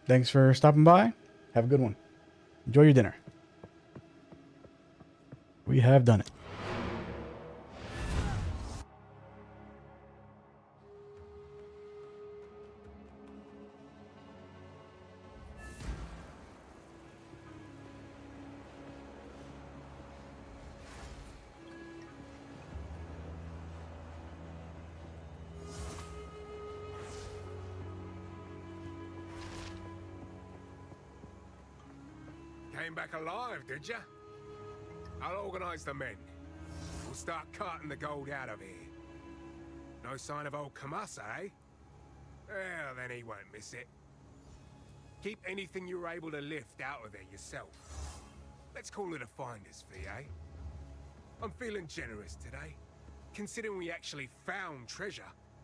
Thanks for stopping by. Have a good one. Enjoy your dinner. We have done it. Came back alive, did ya? I'll organize the men. We'll start carting the gold out of here. No sign of old Kamas, eh? Well, then he won't miss it. Keep anything you're able to lift out of there yourself. Let's call it a finder's fee, eh? I'm feeling generous today, considering we actually found treasure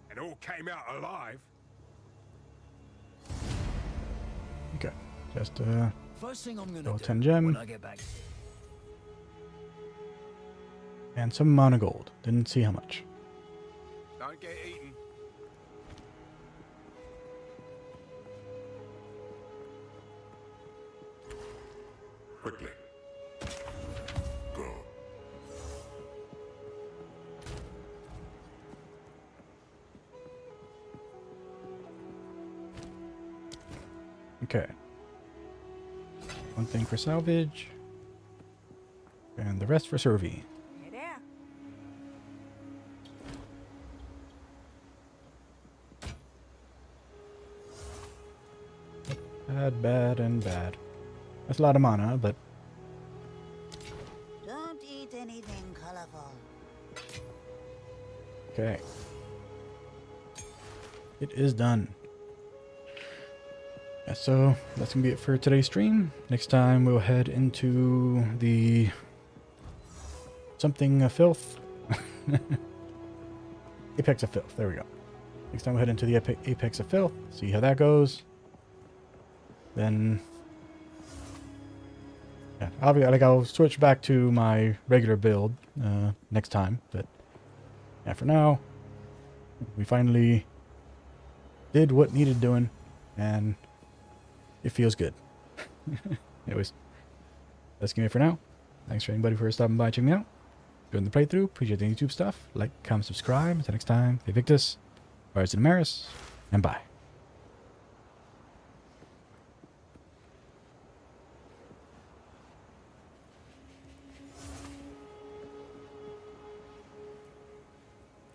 and all came out alive. Okay, just First thing I'm gonna Little do 10 gem. when I get back. and some amount of gold. Didn't see how much. Don't get eaten. Quickly. Go. Okay. One thing for salvage. And the rest for Survey. Hey there. Bad, bad, and bad. That's a lot of mana, but Don't eat anything colorful. okay. It is done. Yeah, so that's gonna be it for today's stream. Next time we'll head into the something of filth. Apex of Filth. There we go. Next time we'll head into the Apex of Filth. See how that goes. Then, yeah, I'll switch back to my regular build next time. But yeah, for now, we finally did what needed doing, and it feels good. Anyways, that's gonna be it for now. Thanks for anybody for stopping by, checking me out. During the playthrough, appreciate the YouTube stuff. Like, comment, subscribe. Until next time, stay Victus, Virus and Maris, and bye.